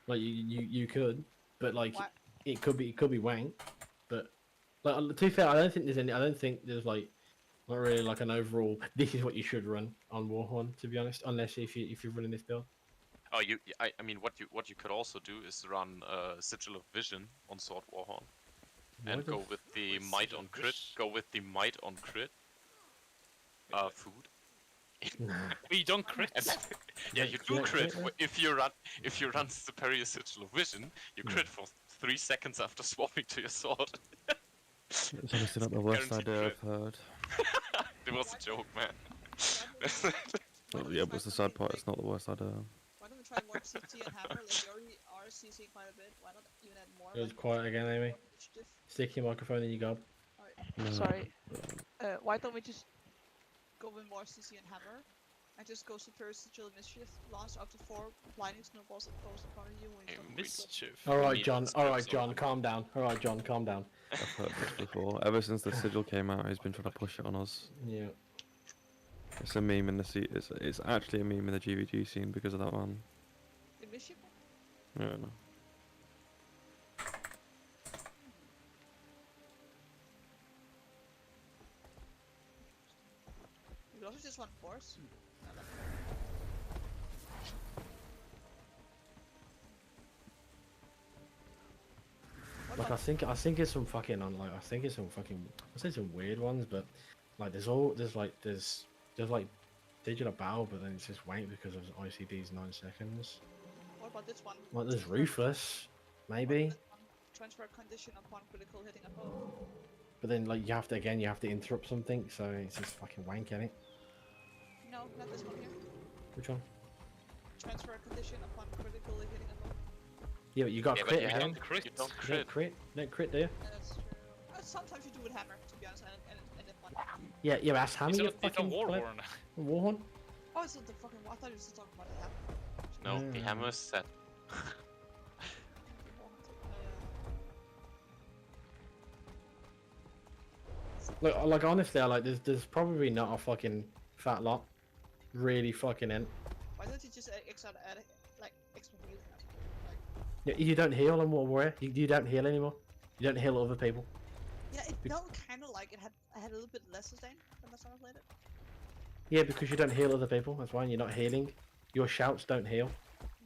Like you could, but like it could be wank. But like to be fair, I don't think there's like not really like an overall. This is what you should run on Warhorn, to be honest. Unless if you're running this build. Oh, I mean, what you could also do is run Sigil of Vision on Sword Warhorn, and go with the might on crit. Go with the might on crit. Food. We don't crit. Yeah, you do crit. If you run Superior Sigil of Vision, you crit for 3 seconds after swapping to your sword. It's honestly not the worst idea I've heard. It was a joke, man. Yeah, but the sad part, it's not the worst idea. Why don't we try more CT and hammer? Like you already are CC quite a bit. Why not even add more? It was quiet again, Amy. Stick your microphone in your gob. Sorry. Why don't we just go with more CC and hammer? I just go Superior Sigil Mischief, launch up to 4 blinding snowballs that close in front of you when you Mischief. Alright, John. Alright, John. Calm down. Alright, John. Calm down. I've heard this before. Ever since the sigil came out, he's been trying to push it on us. Yeah. It's a meme in the it's actually a meme in the GVG scene because of that one. The Mischief? I don't know. You could also just run force. Like I think it's some fucking I think it's some fucking I say some weird ones, but like there's like digital bow, but then it's just wank because of ICD's 9 seconds. What about this one? Like there's ruthless, maybe. Transfer condition upon critical hitting a foe. But then like you have to interrupt something, so it's just fucking wank at it. No, not this one here. Which one? Transfer condition upon critically hitting a foe. Yeah, but you got crit you again. don't crit. You don't crit, do you? That's true. Sometimes you do with hammer, to be honest, and it one. Yeah, but that's hammer. It's You a fucking Warhorn. Warhorn. Oh, it's not the fucking. I thought you were just talking about the hammer. No, the hammer is set. Look, like honestly, there's probably not a fucking fat lot really fucking in. Why don't you just extra add like extra healing? Yeah, you don't heal on World Warrior. You don't heal anymore. You don't heal other people. Yeah, it felt kind of like I had a little bit less sustain when last time I played it. Yeah, because you don't heal other people. That's why you're not healing. Your shouts don't heal.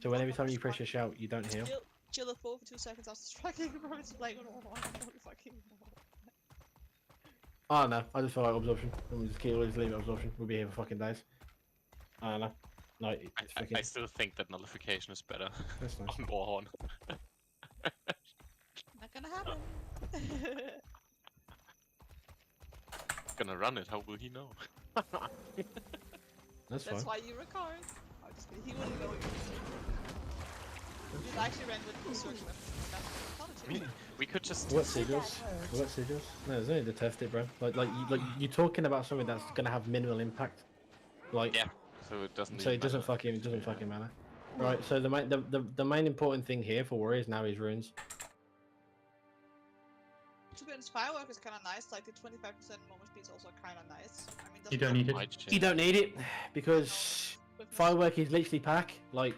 So when every time you press your shout, you don't heal. Chill the foe for 2 seconds after striking, bro. It's like, oh, fucking. I don't know. I just feel like absorption. We'll just leave it absorption. We'll be here for fucking days. I don't know. No, it's fucking... I still think that nullification is better That's nice. on Warhorn. Not gonna happen. Gonna run it, how will he know? That's fine. why you record. I'm just kidding. He wouldn't know you. We actually ran with the search weapons. We could just. What sigils? What sigils? No, there's only to test it, bro. Like you're talking about something that's gonna have minimal impact. Like yeah. So it doesn't. So it doesn't fucking matter. Right. So the main important thing here for warriors now is runes. To be honest, firework is kind of nice. Like the 25% moment speed is also kind of nice. I mean, You don't need it. You don't need it because firework is literally pack. Like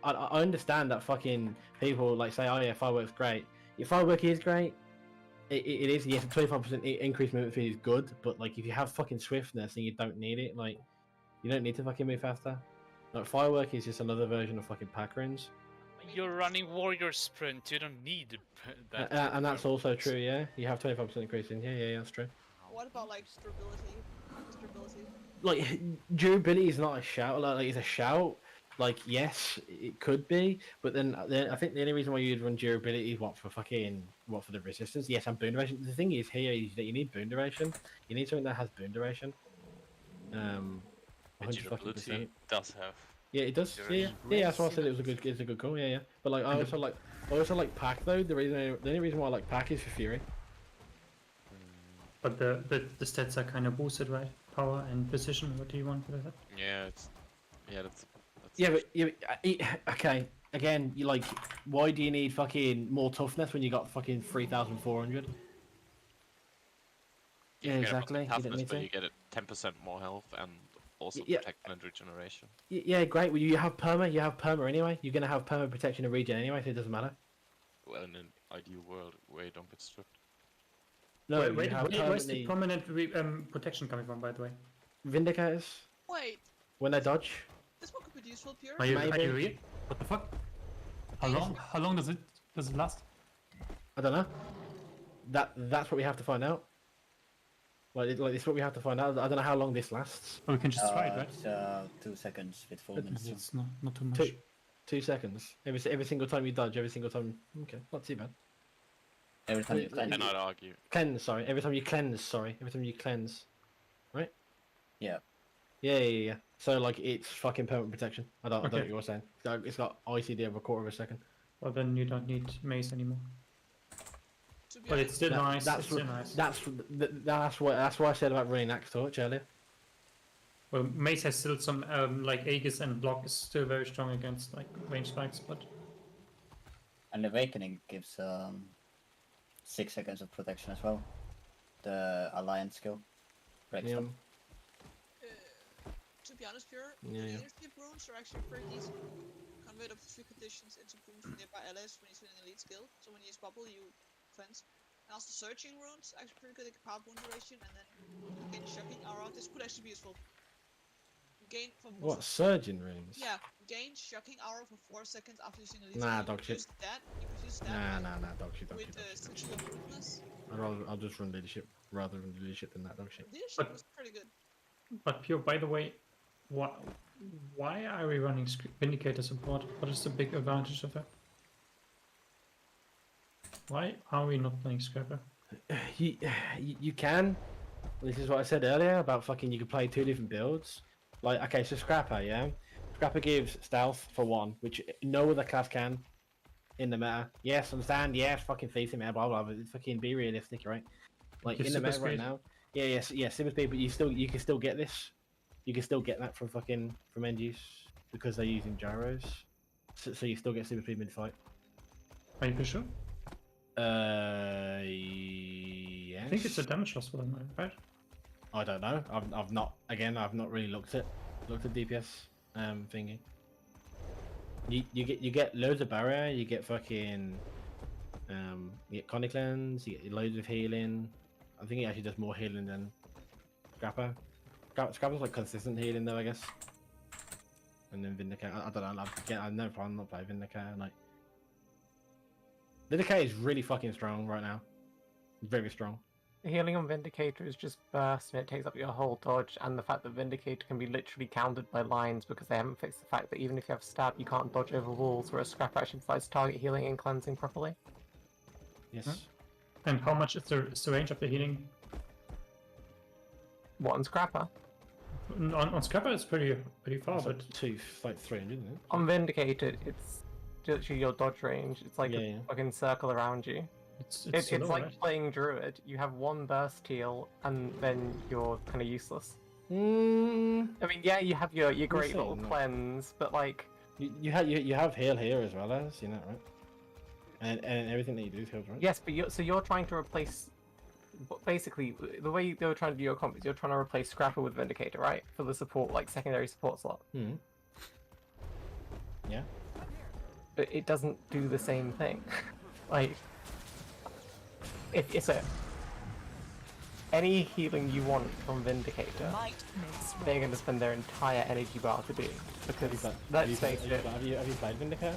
I understand that fucking people like say, oh yeah, firework's great. Your firework is great. It is. Yes, a 25% increased movement speed is good, but like if you have fucking swiftness and you don't need it, like you don't need to fucking move faster. Like firework is just another version of fucking pack runes. You're running warrior sprint. You don't need that. And that's also true. Yeah, you have 25% increase in. Yeah, that's true. What about like durability? Like durability is not a shout. Like it's a shout. Like yes, it could be, but then I think the only reason why you'd run durability is for the resistance. Yes, and boon duration. The thing is here is that you need boon duration. You need something that has boon duration. 100% does have. Yeah, it does. Yeah. That's why I said it was it's a good call. Yeah. But like I also like pack though. The only reason why I like pack is for fury. But the stats are kind of boosted, right? Power and precision. What do you want for that? Yeah, that's. Okay. Again, you like, why do you need fucking more toughness when you got fucking 3,400? Yeah, exactly. Toughness, but you get it 10% more health and also protection and regeneration. Yeah, great. Well, you have perma. You have perma anyway. You're gonna have perma, protection, and regen anyway, so it doesn't matter. Well, in an ideal world where you don't get stripped. No, where's the permanent protection coming from, by the way? Vindicators. Wait. When they dodge. This one could be useful, pure. Are you real? What the fuck? How long does it last? I don't know. That's what we have to find out. Like it's what we have to find out. I don't know how long this lasts. Well, we can just try it, right? It's 2 seconds with full minutes. It's not too much. 2 seconds. Every single time you dodge, every single time. Okay, not too bad. Every time you cleanse. And I'd argue. Cleanse, sorry. Every time you cleanse. Right? Yeah. Yeah. So like it's fucking permanent protection. I don't know what you're saying. It's got ICD of a quarter of a second. Well, then you don't need mace anymore. But it's still nice. That's why I said about running Axe Torch earlier. Well, Mace has still some like Aegis and block is still very strong against like range spikes, but And Awakening gives 6 seconds of protection as well. The Alliance skill. Breaks them. To be honest, Pure, Yeah, yeah. leadership runes are actually pretty decent. Convert up to 3 conditions into boons from nearby allies when you spend an elite skill. So when you use bubble, you cleanse. And also searching runes, actually pretty good at power boon duration, and then gain shocking aura. This could actually be useful. Gain for most What, surging runes? Yeah, gain shocking aura for 4 seconds after using elite Nah, skill. dog shit. You could use that Nah, dog shit. with Statue of Ruthless. I'll just run leadership rather than leadership than that dog shit. Leadership was pretty good. But Pure, by the way, why are we running Vindicator support? What is the big advantage of it? Why are we not playing Scrapper? You can. This is what I said earlier about fucking you can play 2 different builds. Like, okay, so Scrapper, yeah? Scrapper gives stealth for 1, which no other class can in the meta. Yes, understand, yes, fucking face it, man, blah, blah, but fucking be realistic, right? Like, in the meta right now. Yeah, super speed, but you can still get this. You can still get that from end use because they're using gyros. So you still get super speed mid-fight. Are you sure? Yes. I think it's a damage loss for them, right? I don't know. I've not really looked at DPS thingy. You get loads of barrier. You get fucking you get Connie cleanse. You get loads of healing. I think it actually does more healing than Scrapper. Scrapper's like consistent healing though, I guess. And then Vindicator. I don't know. I've no problem not playing Vindicator. Like Vindicator is really fucking strong right now. Very strong. Healing on Vindicator is just burst and it takes up your whole dodge, and the fact that Vindicator can be literally countered by lines because they haven't fixed the fact that even if you have stab, you can't dodge over walls, whereas Scrapper actually provides target healing and cleansing properly. Yes. And how much is the range of the healing? What, on Scrapper? On Scrapper it's pretty far, It's but like 300, isn't it? On Vindicator, it's literally your dodge range. It's like a fucking circle around you. It's low, like right? playing Druid. You have 1 burst heal, and then you're kind of useless. I mean, yeah, you have your great little cleanse, but like you have heal here as well as you know, right? And everything that you do is healed, right? yes, but you're trying to replace. Basically, the way they were trying to do your comp is you're trying to replace Scrapper with Vindicator, right? For the support, like secondary support slot. Hmm. Yeah. But it doesn't do the same thing. Like, if it's any healing you want from Vindicator, they're going to spend their entire energy bar to do. Because let's face it. Have you played Vindicator?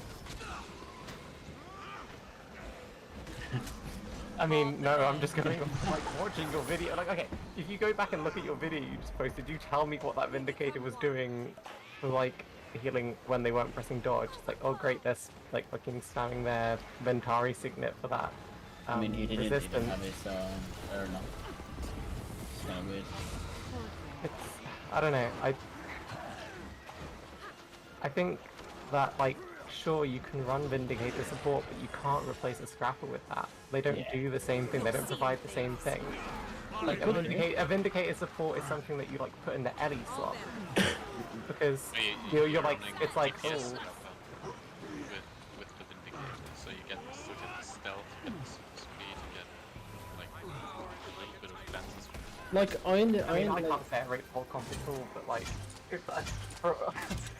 I mean, no, I'm just gonna like watching your video. Like, okay, if you go back and look at your video you just posted, you tell me what that Vindicator was doing for like healing when they weren't pressing dodge. It's like, oh great, there's like fucking spamming their Ventari signet for that. I mean, he didn't even resistance. have his Erna. It's kind of weird. I don't know. I think that like sure you can run Vindicator support, but you can't replace a Scrapper with that. They don't do the same thing. They don't provide the same thing. Like a Vindicator support is something that you like put in the Ellie slot because you're like it's like with oh. the Vindicator, so you get still get the stealth, you get the speed, you get like a little bit of cleanse. Like I can't say I rate whole comp at all, but like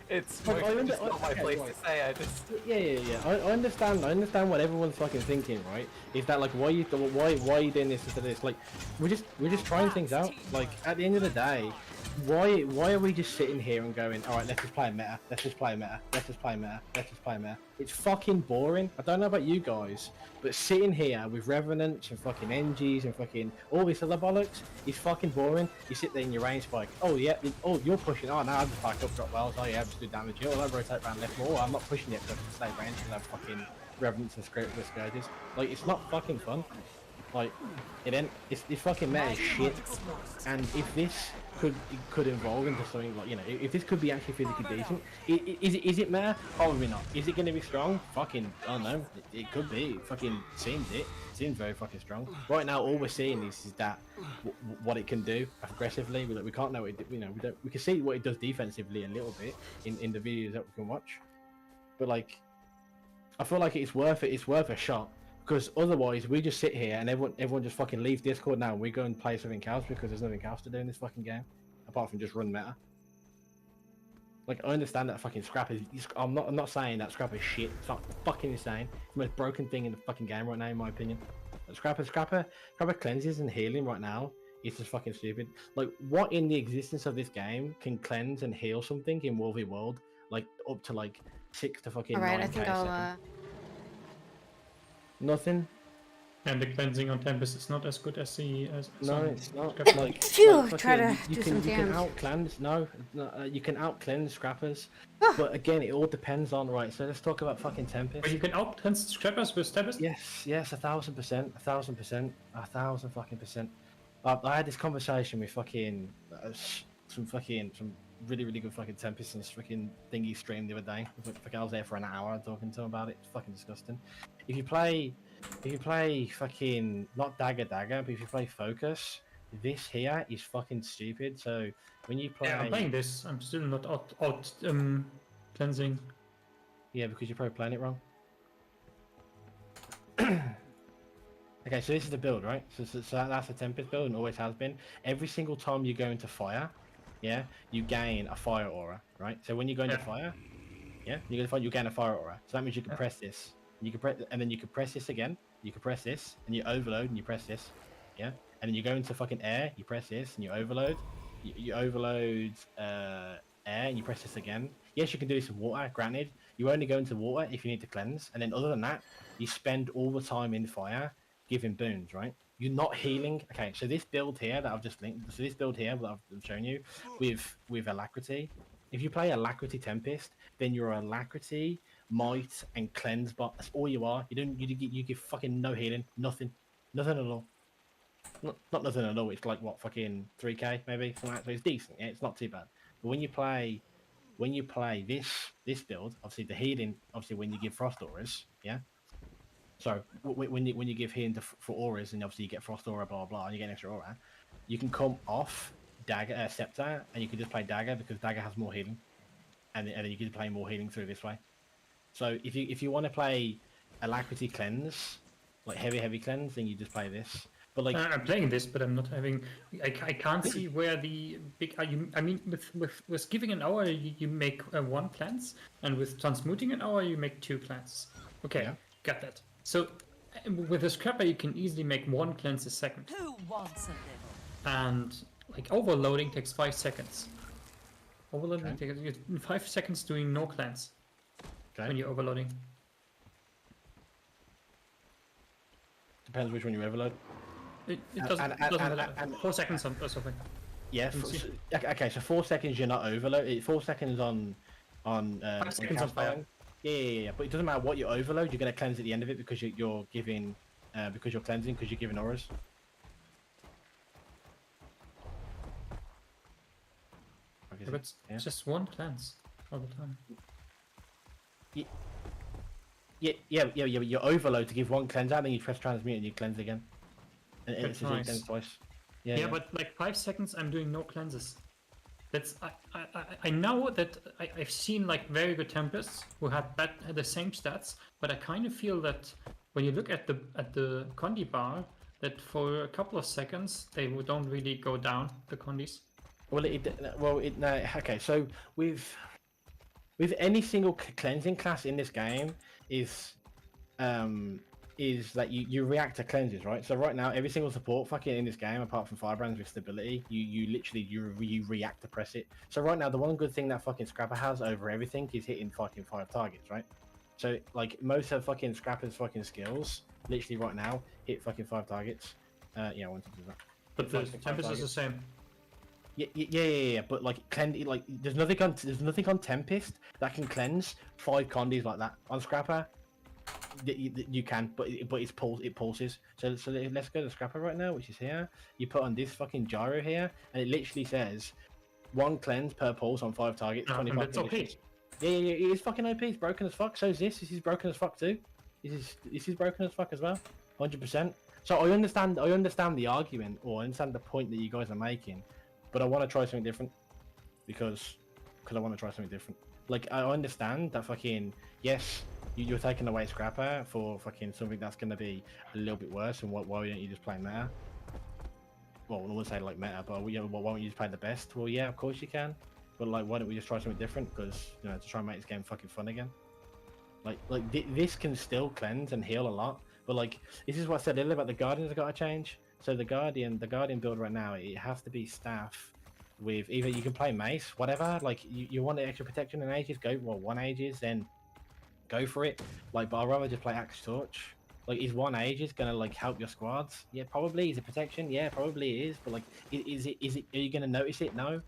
it's Like, just not my place to say. I just yeah. I understand what everyone's fucking thinking, right? Is that like why are you doing this instead of this? Like we're just trying things out. Like at the end of the day, why are we just sitting here and going, all right, let's just play a meta, let's just play a meta, let's just play a meta, let's just play a meta. It's fucking boring. I don't know about you guys, but sitting here with Revenants and fucking NGs and fucking all this other bollocks is fucking boring. You sit there in your range spike. Oh yeah, oh you're pushing. Oh no, I just back up, drop wells. Oh yeah, I just do damage. Oh, I rotate around left more. I'm not pushing it because I can stay range because I have fucking Revenants and Scourges. Like it's not fucking fun. Like, it's fucking meta as shit. And if this could evolve into something like, you know, if this could be actually physically decent, is it meta? Probably not. Is it going to be strong? Fucking, I don't know. It could be. It fucking seems very fucking strong. Right now, all we're seeing is that what it can do aggressively. We can't know what it, you know. We can see what it does defensively a little bit in the videos that we can watch. But like, I feel like it's worth it. It's worth a shot. Because otherwise, we just sit here and everyone just fucking leaves Discord now and we go and play something else because there's nothing else to do in this fucking game apart from just run meta. Like, I understand that fucking scrap is. I'm not saying that scrap is shit. It's not fucking insane. It's the most broken thing in the fucking game right now, in my opinion. But scrapper cleanses and healing right now is just fucking stupid. Like, what in the existence of this game can cleanse and heal something in World v World like up to like 6 to fucking 9k Alright, I think I'll second? Nothing. And the cleansing on Tempest is not as good as the No, it's not. Like, Phew, like try to you do can some damage. out cleanse. No, you can out cleanse scrappers. But again, it all depends on, right. So let's talk about fucking Tempest. But you can out cleanse scrappers with Tempest? Yes, 1,000%, 1,000%, 1,000 fucking percent. I had this conversation with fucking some really good fucking Tempest and fucking thingy stream the other day. I was there for an hour talking to him about it. It's fucking disgusting. If you play fucking not dagger, but if you play focus, this here is fucking stupid. So when you play, Yeah, I'm playing this. I'm still not out cleansing. Yeah, because you're probably playing it wrong. Okay, so this is the build, right? So that's the Tempest build and always has been. Every single time you go into fire, yeah, you gain a fire aura, right? So when you go into fire, yeah, you go to fire, you gain a fire aura. So that means you can press this. You can press, and then you can press this again. You can press this, and you overload, and you press this, yeah. And then you go into fucking air. You press this, and you overload. You overload air, and you press this again. Yes, you can do this with water. Granted, you only go into water if you need to cleanse, and then other than that, you spend all the time in fire giving boons, right? You're not healing. Okay, so this build here that I've just linked. So this build here that I've shown you with Alacrity. If you play Alacrity Tempest, then you're Alacrity, Might, and Cleanse bot. That's all you are. You give fucking no healing, nothing at all. Not nothing at all. It's like what, fucking 3k maybe, something like that. So it's decent. Yeah, it's not too bad. But when you play this build, obviously the healing, obviously when you give Frost auras, yeah. So when you give healing for auras, and obviously you get Frost aura, blah blah, and you get an extra aura, you can come off Dagger Scepter, and you can just play Dagger because Dagger has more healing, and then you can play more healing through this way. So if you want to play Alacrity Cleanse, like heavy cleanse, then you just play this. But like I'm playing this, but I'm not having. I can't see where the big. I mean, with giving an hour, you make one cleanse, and with transmuting an hour, you make 2 cleanses. Okay, got that. So with a scrapper, you can easily make 1 cleanse a second. Who wants a little? And like overloading takes 5 seconds. Overloading takes 5 seconds doing no cleanse. When you're overloading. Depends which one you overload. It doesn't matter. 4 seconds or something. Yeah. Okay, so 4 seconds you're not overload. 4 seconds on 5 seconds on fire. Yeah. But it doesn't matter what you overload. You're gonna cleanse at the end of it because you're giving, because you're cleansing, because you're giving auras. Yeah, but it's just 1 cleanse all the time. Yeah. You overload to give 1 cleanse out, then you press transmute and you cleanse again. And it's nice. cleanse twice. Yeah, but like 5 seconds, I'm doing no cleanses. That's I know that I've seen like very good Tempests who had the same stats, but I kind of feel that when you look at the condi bar, that for a couple of seconds they don't really go down the condis. Okay. So with any single cleansing class in this game is that you react to cleanses, right? So right now, every single support fucking in this game, apart from Firebrands with stability, you literally react to press it. So right now, the one good thing that fucking Scrapper has over everything is hitting fucking 5 targets, right? So like most of fucking Scrapper's fucking skills, literally right now, hit fucking 5 targets. Yeah, I wanted to do that. But the Tempest is the same. Yeah. But like there's nothing on Tempest that can cleanse 5 condis like that. On Scrapper, You can, but it pulses. So let's go to Scrapper right now, which is here. You put on this fucking gyro here, and it literally says 1 cleanse per pulse on 5 targets. 25 that's OP. conditions. Yeah, it is fucking OP. It's broken as fuck. So is this. This is broken as fuck too. This is broken as fuck as well. 100%. So I understand the argument, or I understand the point that you guys are making, but I want to try something different because I want to try something different. Like, I understand that fucking, yes, you're taking away Scrapper for fucking something that's going to be a little bit worse, and why don't you just play meta? Well, I wouldn't say like meta, but why don't you just play the best? Well, yeah, of course you can, but like, why don't we just try something different? Because, you know, to try and make this game fucking fun again. This can still cleanse and heal a lot, but like, this is what I said earlier about the Guardians have got to change. So the Guardian build right now, it has to be staff with either you can play mace, whatever. Like you want the extra protection and ages, go 1 ages, then go for it. Like, but I'd rather just play axe torch. Like, is 1 ages gonna like help your squads? Yeah, probably. Is it protection? Yeah, probably it is. But like, is it? Are you gonna notice it? No.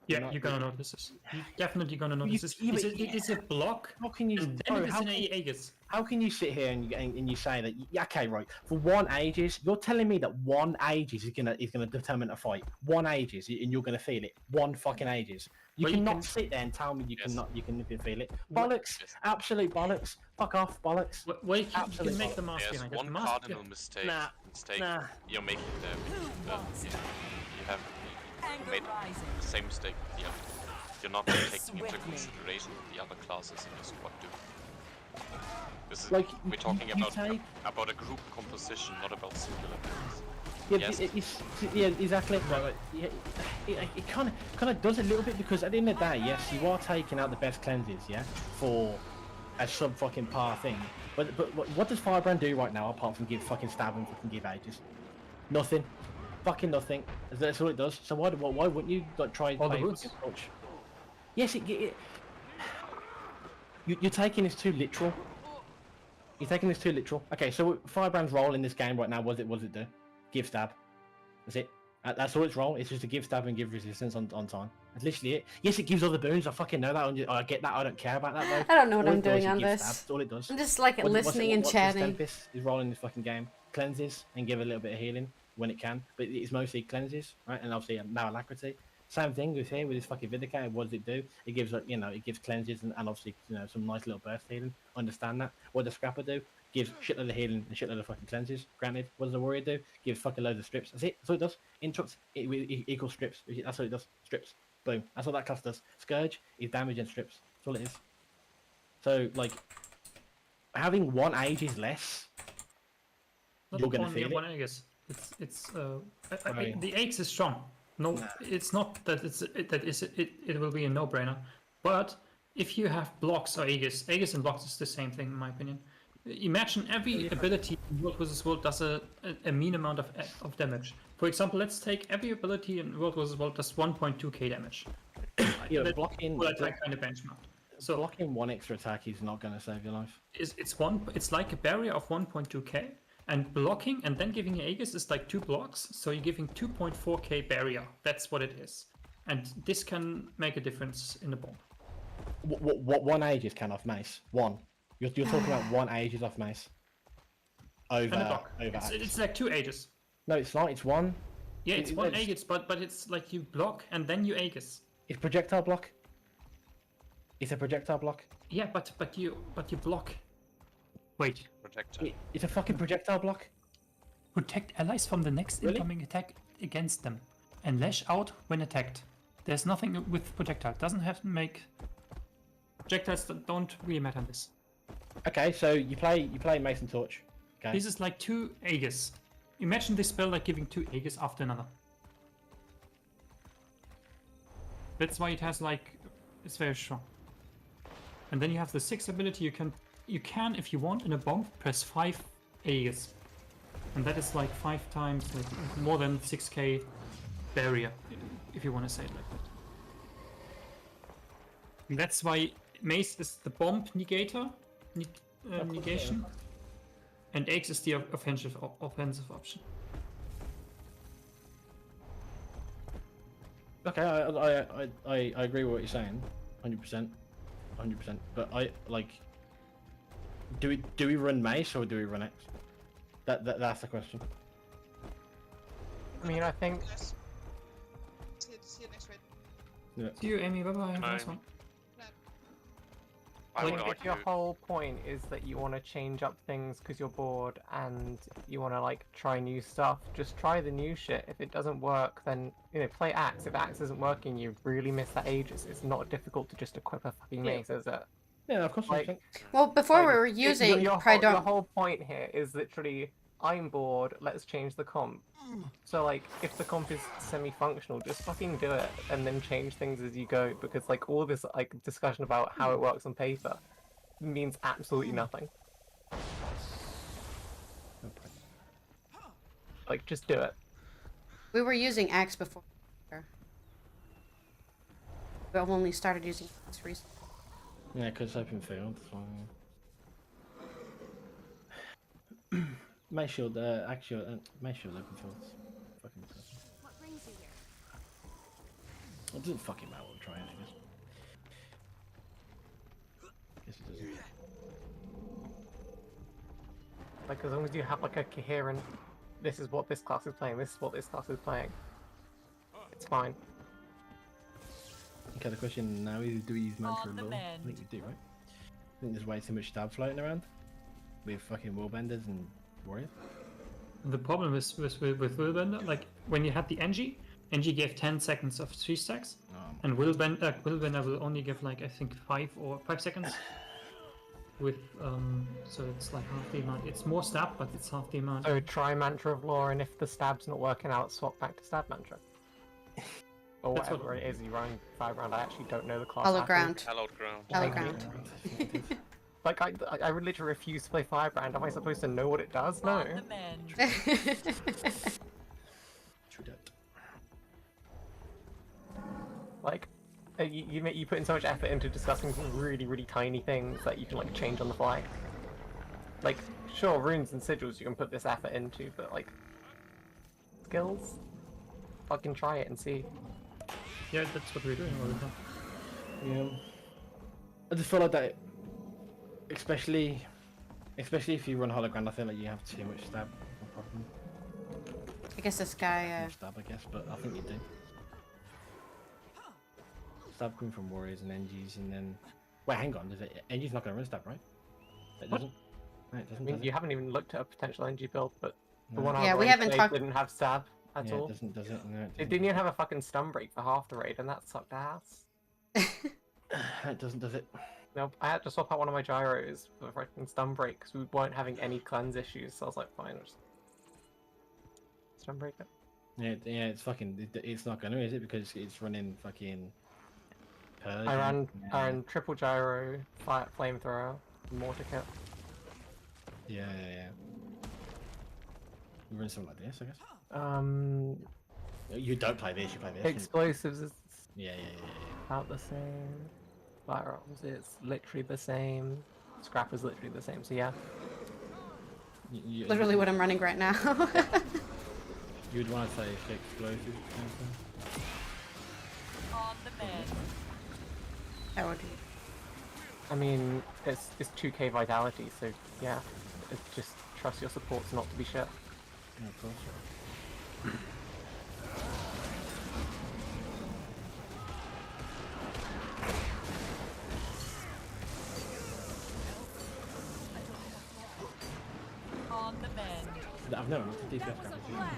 Yeah, you're gonna notice this. You're definitely gonna notice this. It's a block. How can you? And then it's an Aegis. How can you sit here and you say that? Yeah, okay, right. For 1 ages, you're telling me that 1 ages is gonna determine a fight. 1 ages, and you're gonna feel it. 1 fucking ages. You cannot sit there and tell me you cannot. You can feel it. Bollocks! Absolute bollocks! Fuck off, bollocks! Well, you can make the mask. There's one cardinal mistake. You're making there. You have made the same mistake. Yeah. You're not taking into consideration the other classes in your squad do. This is, like, we're talking about a group composition, not about singular players. Yeah, yeah, exactly. Right. Yeah, it kind of does a little bit, because at the end of the day, yes, you are taking out the best cleanses, yeah, for a sub fucking par thing. But what does Firebrand do right now apart from give fucking stab and fucking give ages? Nothing. Fucking nothing. That's all it does. So why wouldn't you like try and play fucking torch? Yes, you're taking this too literal. You're taking this too literal. Okay, so Firebrand's role in this game right now, what does it do? Give stab. That's it. That's all its role. It's just to give stab and give resistance on time. That's literally it. Yes, it gives other boons. I fucking know that. I get that. I don't care about that though. I don't know what all I'm doing on this. this. That's all it does. I'm just like listening and chatting. Tempest is rolling this fucking game. Cleanses and give a little bit of healing when it can, but it's mostly cleanses, right? And obviously now alacrity. Same thing with here with this fucking Vindicator. What does it do? It gives it gives cleanses and obviously some nice little burst healing. Understand that. What does Scrapper do? Gives shitload of healing and shitload of fucking cleanses. Granted, what does the Warrior do? Gives fucking loads of strips. That's it. That's all it does. Interrupts equals strips. That's what it does. Strips. Boom. That's what that class does. Scourge is damage and strips. That's all it is. So like, having 1 age is less. You're gonna feel it. 1 Aegis. It's the Aegis is strong. No, it's not that it will be a no-brainer. But if you have blocks or Aegis and blocks is the same thing in my opinion. Imagine every ability in World vs. World does a mean amount of damage. For example, let's take every ability in World vs. World does 1.2k damage. Yeah, blocking like kind of benchmark. So blocking 1 extra attack is not going to save your life. It's like a barrier of 1.2k, and blocking and then giving Aegis is like 2 blocks, so you're giving 2.4k barrier. That's what it is, and this can make a difference in the bomb. What 1 Aegis can off mace? 1. You're talking about 1 Aegis off mace. Over. It's like 2 Aegis. No, it's not. It's 1. Yeah, it's 1 Aegis, but it's like you block and then you Aegis. It's projectile block. It's a projectile block. Yeah, but you block. Wait. Projectile. It's a fucking projectile block. Protect allies from the next incoming attack against them, and lash out when attacked. There's nothing with projectile. Doesn't have to make. Projectiles don't really matter in this. Okay, so you play Mason Torch. Okay. This is like 2 Aegis. Imagine this spell like giving 2 Aegis after another. That's why it has like, it's very strong. And then you have the 6 ability. You can if you want in a bomb press 5 Aegis, and that is like 5 times like more than 6k barrier, if you want to say it like that. And that's why Mace is the bomb negator. Negation, and X is the offensive option. Okay, I agree with what you're saying, 100%, 100%. But I like Do we run Mace or do we run X? That's the question. I mean, I think. See you next raid. Yeah. See you, Amy. Bye bye. Nice one. I would If your argue. whole point is that you want to change up things because you're bored and you want to like try new stuff, just try the new shit. If it doesn't work, then play Axe. If Axe isn't working, you really miss that Aegis. It's not difficult to just equip a fucking mace, is it? Yeah, of course. Like, Well, before we were your using your Pridom. whole point here is literally, I'm bored. Let's change the comp. So like, if the comp is semi-functional, just fucking do it, and then change things as you go. Because like all this like discussion about how it works on paper means absolutely nothing. Like, just do it. We were using Axe before. We only started using Axe recently. Yeah, because open field. So... Mace shield, actually, Mace shield open fields. Fucking disgusting. What brings you here? It doesn't fucking matter what I'm trying, I guess. Guess it doesn't. Like, as long as you have like a coherent, this is what this class is playing, this is what this class is playing, it's fine. Okay, the question now is, do we use Mantra Law? I think we do, right? I think there's way too much stab floating around. With fucking Willbenders and Warriors. The problem is with Willbender, like when you had the Engie gave 10 seconds of 3 stacks, and Willbender will only give like I think 5 seconds. With so it's like half the amount. It's more stab, but it's half the amount. So try Mantra of Law, and if the stab's not working out, swap back to stab Mantra. Or That's whatever it is you run 5 round. I actually don't know the class. Hallowed Ground. Hallowed Ground. Hallowed Ground. Like, I would literally refuse to play 5 round. Am I supposed to know what it does? No. True that. Like, you put in so much effort into discussing really, really tiny things that you can, like, change on the fly. Like, sure, runes and sigils you can put this effort into, but, like, skills? Fucking try it and see. Yeah, that's what we're doing all the time. Yeah. I just feel like that, especially if you run hologram, I feel like you have too much stab. I guess this guy. Stab, I guess, but I think you do. Stab coming from warriors and NGs, and then wait, hang on. NG's not going to run stab, right? It doesn't. No, it doesn't. I mean, you haven't even looked at a potential NG build, but the one Yeah, I we haven't talked. didn't have stab at all. It doesn't. Does it? No, It didn't even have a fucking stun break for half the raid, and that sucked ass. It doesn't, does it? Nope, I had to swap out one of my gyros for freaking stun break because we weren't having any cleanse issues, so I was like, fine, I'll just stun break it. Yeah, it's fucking. It's not gonna, is it? Because it's running fucking. Persian. I ran triple gyro, flamethrower, mortar kit. Yeah. You run something like this, I guess. You don't play this. You play this. Explosives is Yeah. about the same. Firearms, it's literally the same. Scrap is literally the same. So yeah. Literally what I'm running right now. You would want to say explosives. On the bed. I would. I mean, it's 2k vitality, so yeah. It's just trust your supports not to be shit. Yeah, of course. On the bed. I've never looked at DPS graphics.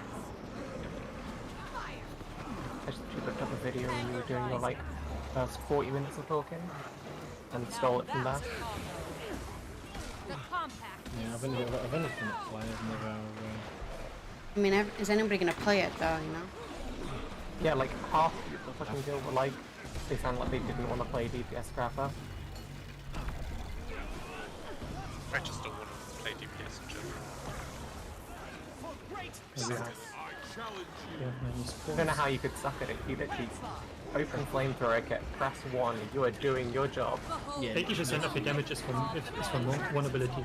I just looked up a video when you were doing your like first 40 minutes of talking and stole it from there. Yeah, I've only seen it play. I've never. I mean, is anybody gonna play it though? You know. Yeah, like half the fucking guild were like, they sound like they didn't want to play DPS Scrapper. I just don't want to play DPS in general. I don't know how you could suck at it. You literally open flamethrower kit, press 1, you are doing your job. Yeah. 80% of your damage is from one ability.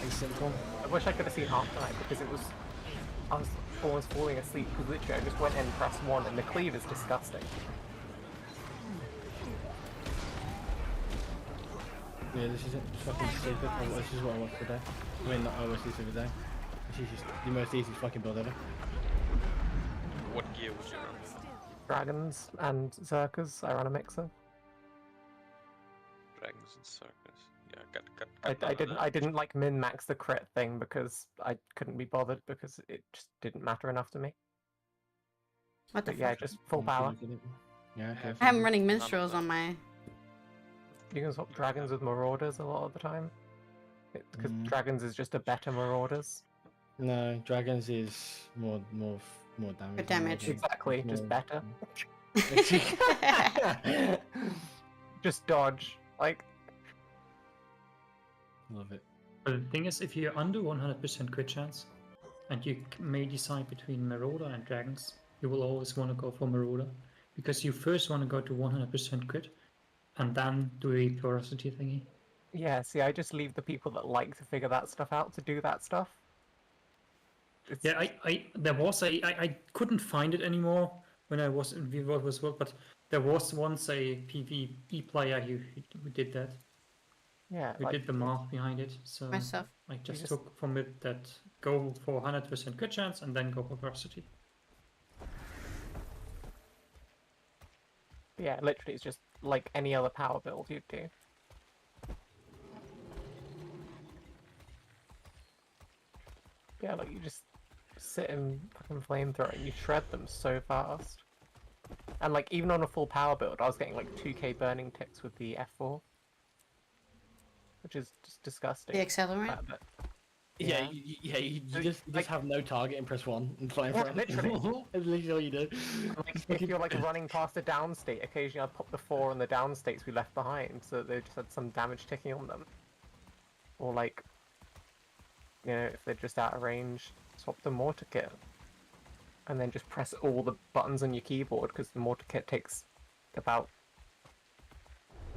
Simple. I wish I could have seen half that because I was almost falling asleep because literally I just went in and pressed 1 and the cleave is disgusting. Yeah, this isn't fucking stupid. This is what I watched today. I mean, not I watched this every day. This is just the most easiest fucking build ever. What gear would you run? Dragons and Zerkers, I run a mixer. Dragons and circus. Yeah, got I didn't like min-max the crit thing because I couldn't be bothered because it just didn't matter enough to me. What the But yeah, fuck? just full power. Yeah, okay. I'm running minstrels on my. You can swap dragons with marauders a lot of the time. Because dragons is just a better marauders. No, dragons is more damage. For damage. Exactly, It's just more- better. Just dodge. Like, Love it. But the thing is, if you're under 100% crit chance, and you may decide between Marauder and Dragons, you will always want to go for Marauder, because you first want to go to 100% crit, and then do a ferocity thingy. yeah, see, I just leave the people that like to figure that stuff out to do that stuff. Yeah, I couldn't find it anymore when I was in WvW as well, but there was once a PvE player who did that. Yeah, We like, did the math behind it, so Myself. I just just- took from it that go for 100% crit chance and then go for ferocity. yeah, literally, it's just like any other power build you'd do. Yeah, like you just sit in fucking flamethrower and you shred them so fast. And like even on a full power build, I was getting like 2k burning ticks with the F4, which is just disgusting. The accelerant? Yeah, you just have no target and press 1 and fly in front. literally. That's literally all you do. Like, if you're like running past a down state, occasionally I'd pop the 4 on the down states we left behind, so that they just had some damage ticking on them. Or like, you know, if they're just out of range, swap the mortar kit. And then just press all the buttons on your keyboard, because the mortar kit takes about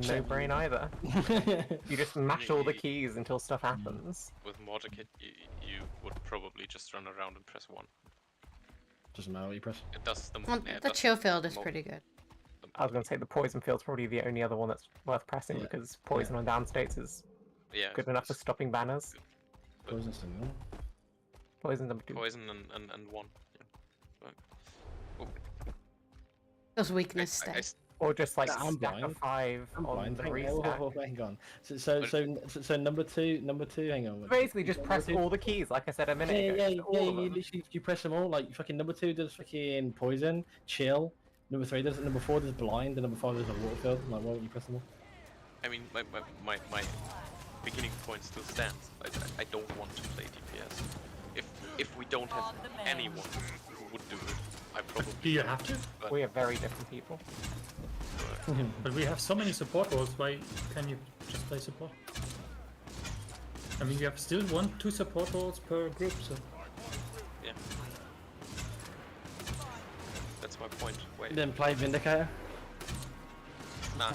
no brain either. You just mash all the keys until stuff happens. With mortar kit, you would probably just run around and press 1. Doesn't matter what you press. It does the, Well, yeah, it the does chill field is mo- pretty good. I was going to say the poison field's probably the only other one that's worth pressing, because poison on down states is Yeah, good enough for stopping banners. Poison's the new one. Poison number 2. Poison and 1. Yeah. Right. Oh. Those weakness stats. Or just like I'm stack blind. of 5 I'm on blind. the Hang restack. hang on. So number two. Hang on. Basically, just press all the keys, like I said a minute ago. just all of them. You press them all. Like fucking number 2 does fucking poison, chill. Number 3 does. Number 4 does blind, and number 5 does a water field. Like, why won't you press them all? I mean, my beginning point still stands. I don't want to play DPS. If we don't have anyone who would do it, I probably. Do you have to? But We are very different people. But we have so many support roles, why can you just play support? I mean, you have still 1-2 support roles per group, so... yeah. That's my point. Wait. Then play Vindicator. Nah,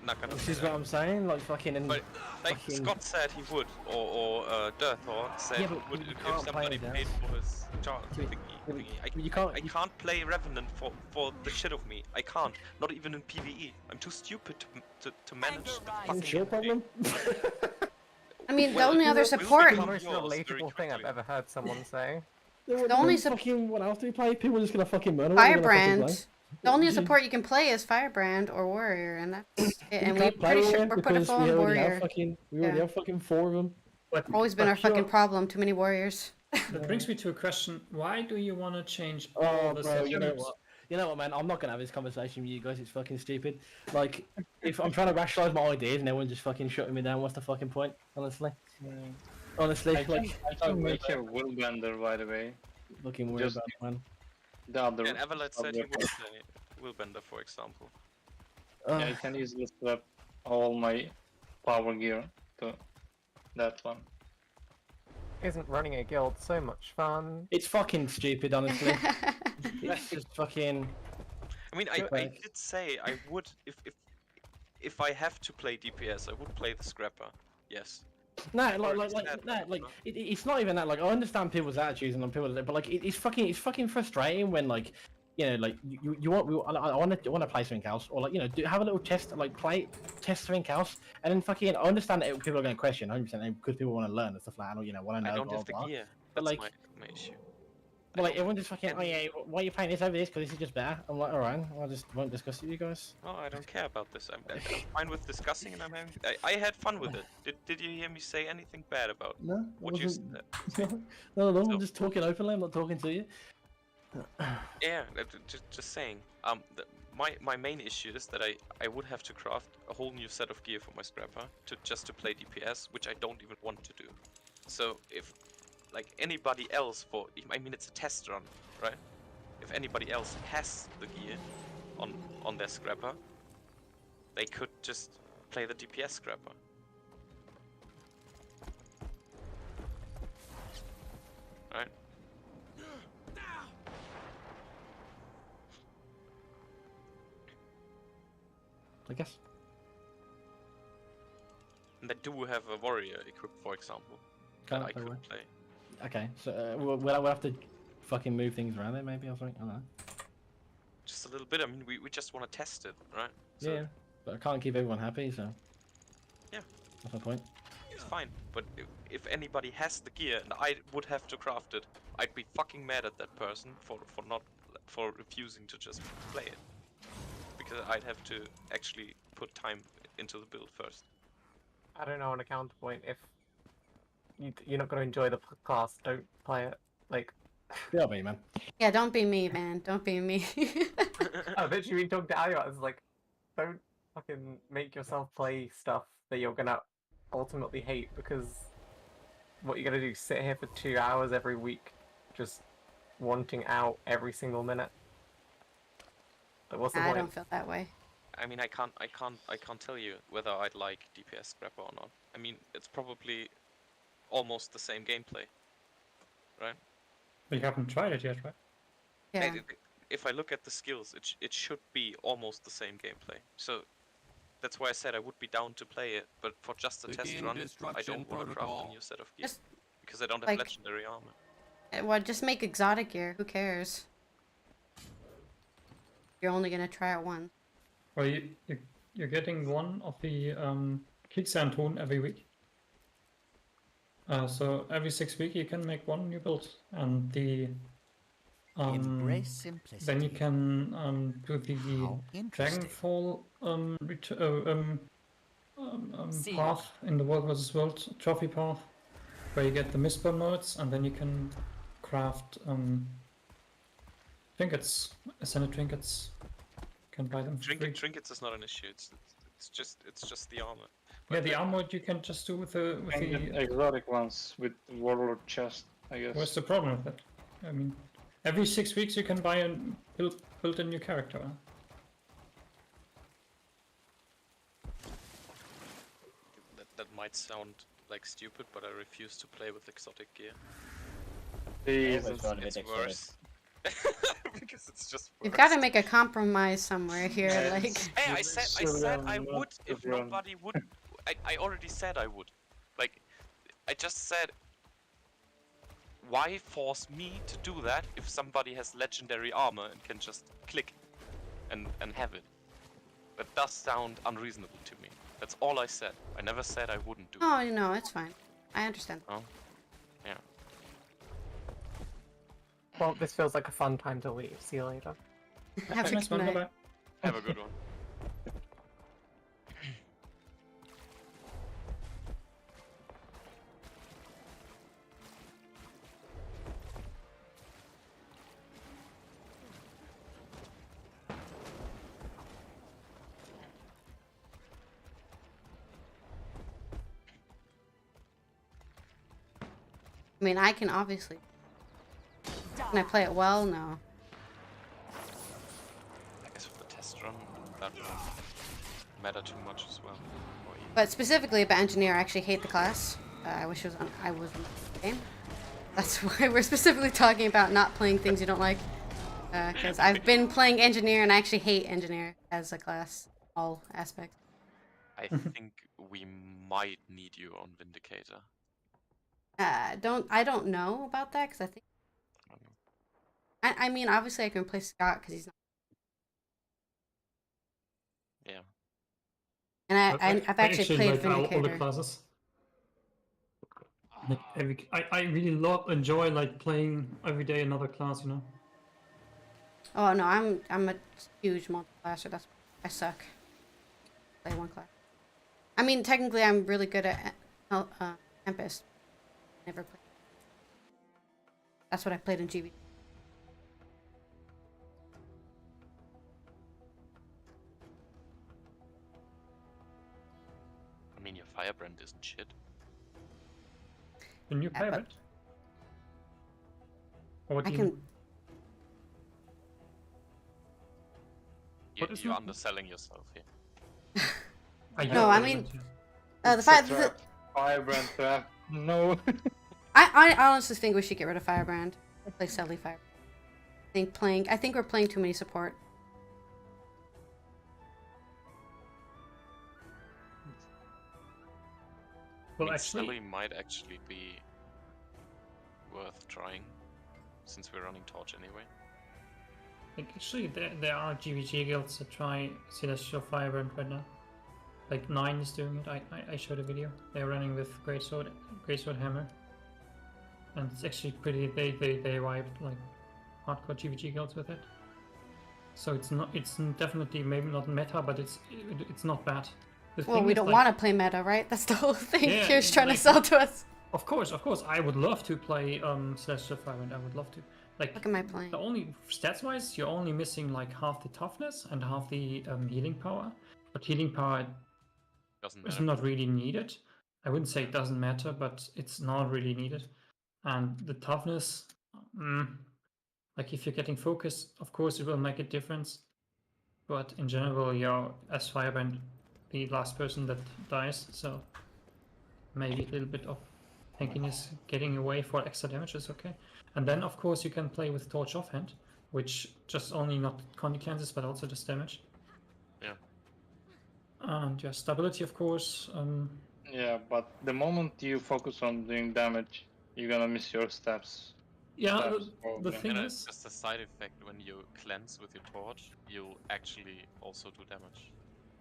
not gonna. This is what I'm saying. Like fucking. But like fucking... Scott said he would, or Dirthor said Yeah, he but would you if can't play somebody that. paid for his charge thingy. You can't. I can't play Revenant for the shit of me. I can't. Not even in PvE. I'm too stupid to manage the fucking. It's your problem. I mean, Well, the only other we'll support. become The most yours very relatable thing I've ever heard someone say. The only fucking what else do we play? People are just gonna fucking murder. What are they gonna fucking play? Firebrand. The only support you can play is Firebrand or Warrior, and that's it. And You we're can't play pretty sure Warrior we're pretty because full we on already have Warrior. fucking. We already Yeah. have fucking 4 of them. Always been our fucking problem. Too many Warriors. That brings me to a question. Why do you want to change Oh, all the bro, you know settings? what? You know what, man? I'm not gonna have this conversation with you guys. It's fucking stupid. Like, if I'm trying to rationalize my ideas and everyone's just fucking shutting me down, what's the fucking point? Honestly. Honestly, I like, can make a Willbender, by the way. looking weird about it, man. The other. And Everlight said he would play Willbender, for example. Yeah, I can easily swap all my power gear to that one. Isn't running a guild so much fun? It's fucking stupid, honestly. It's just fucking. I mean, I did say I would if I have to play DPS, I would play the Scrapper. Yes. No, it's not even that. Like, I understand people's attitudes and people, but like, it's fucking frustrating when like like I want to play something else, or have a little test, test something else, and then fucking I understand that people are going to question 100% because people want to learn and stuff like that, want to know. I don't Blah, have the blah. gear. But That's my issue. But everyone just fucking, oh yeah, why are you playing this over this? Because this is just better. I'm like, alright, I just won't discuss it with you guys. No, I don't care about this. I'm fine with discussing, and I had fun with it. Did you hear me say anything bad about No, what you said? No, I'm just talking openly. I'm not talking to you. Yeah, just saying. My main issue is that I would have to craft a whole new set of gear for my scrapper just to play DPS, which I don't even want to do. So if anybody else it's a test run, right? If anybody else has the gear on their scrapper, they could just play the DPS scrapper. Right? I guess. And they do have a warrior equipped, for example, that I could play. Okay, so we'll have to fucking move things around there, maybe, or something. I don't know. Just a little bit. I mean, we just want to test it, right? So, yeah, but I can't keep everyone happy, so. Yeah. That's my point. It's fine, but if anybody has the gear and I would have to craft it, I'd be fucking mad at that person for refusing to just play it. Because I'd have to actually put time into the build first. I don't know, on a counterpoint, if you're not going to enjoy the class, don't play it. Yeah, be man. Yeah, don't be me, man. Don't be me. I've literally been talking to Alio. I was like, don't fucking make yourself play stuff that you're gonna ultimately hate, because what you're gonna do, sit here for 2 hours every week, just wanting out every single minute. What's the point? I don't feel that way. I mean, I can't tell you whether I'd like DPS Scrapper or not. I mean, it's probably almost the same gameplay, right? But you haven't tried it yet, right? Yeah. If I look at the skills, it should be almost the same gameplay. So that's why I said I would be down to play it, but for just a test run, I don't want to craft a new set of gear because I don't have legendary armor. Well, just make exotic gear. Who cares? You're only gonna try it once. Well, you're getting one of the Kriegsanton every week. So every 6 weeks you can make one new build, and the Embrace simplicity. then you can do the Dragonfall path in the World vs. World trophy path, where you get the Mistborn modes, and then you can craft trinkets, ascended trinkets. You can buy them. Trinkets is not an issue. It's just the armor. Yeah, the armor you can just do with the exotic ones with warlord chest, I guess. What's the problem with it? I mean, every 6 weeks you can buy and build a new character. That might sound like stupid, but I refuse to play with exotic gear. It's worse. Because it's just worse. You've got to make a compromise somewhere here, like. Hey, I said I would if nobody would. I already said I would. Like, I just said, why force me to do that if somebody has legendary armor and can just click and have it? That does sound unreasonable to me. That's all I said. I never said I wouldn't do it. Oh, no, it's fine. I understand. Oh, yeah. Well, this feels like a fun time to leave. See you later. Have a good night. Have a good one. I mean, I can obviously. Can I play it well? No. I guess for the test run, that won't matter too much as well. But specifically about engineer, I actually hate the class. I wish it was on. I was on the game. That's why we're specifically talking about not playing things you don't like. Because I've been playing engineer and I actually hate engineer as a class, all aspects. I think we might need you on Vindicator. I don't know about that because I think I mean, obviously I can play Scott because he's not. Yeah. And I've actually played like all the Vindicator. classes. Like I really enjoy like playing every day another class, you know. Oh no, I'm a huge multi-classer. That's I suck. Play one class. I mean, technically, I'm really good at Tempest. Never played. That's what I played in GV. I mean, your Firebrand isn't shit. The new Firebrand? Or what I do can. You're underselling yourself here. No, I mean, the fact that Firebrand trap. No. I honestly think we should get rid of Firebrand. Play Sally Firebrand. I think we're playing too many support. Well, Sally might actually be worth trying, since we're running Torch anyway. Like actually, there are GVG guilds that try Celestial Firebrand right now. Like 9 is doing it. I showed a video. They're running with Greatsword Hammer, and it's actually pretty. They wiped like hardcore GVG guilds with it. So it's not. It's definitely maybe not meta, but it's not bad. Well, we don't want to play meta, right? That's the whole thing Yeah, Kier's trying to sell to us. Of course. I would love to play Celestial Firebrand. I would love to. Like, look at my playing. The only stats-wise, you're only missing like half the toughness and half the healing power. But healing power is not really needed. I wouldn't say it doesn't matter, but it's not really needed. And the toughness, like if you're getting focus, of course it will make a difference. But in general, you're as Firebrand the last person that dies, so maybe a little bit of tankiness getting away for extra damage is okay. And then of course you can play with Torch offhand, which just only not Condy Kansas but also does damage. Yeah. And your stability of course. Yeah, but the moment you focus on doing damage, you're gonna miss your steps. Yeah, the thing is, just a side effect, when you cleanse with your Torch, you actually also do damage.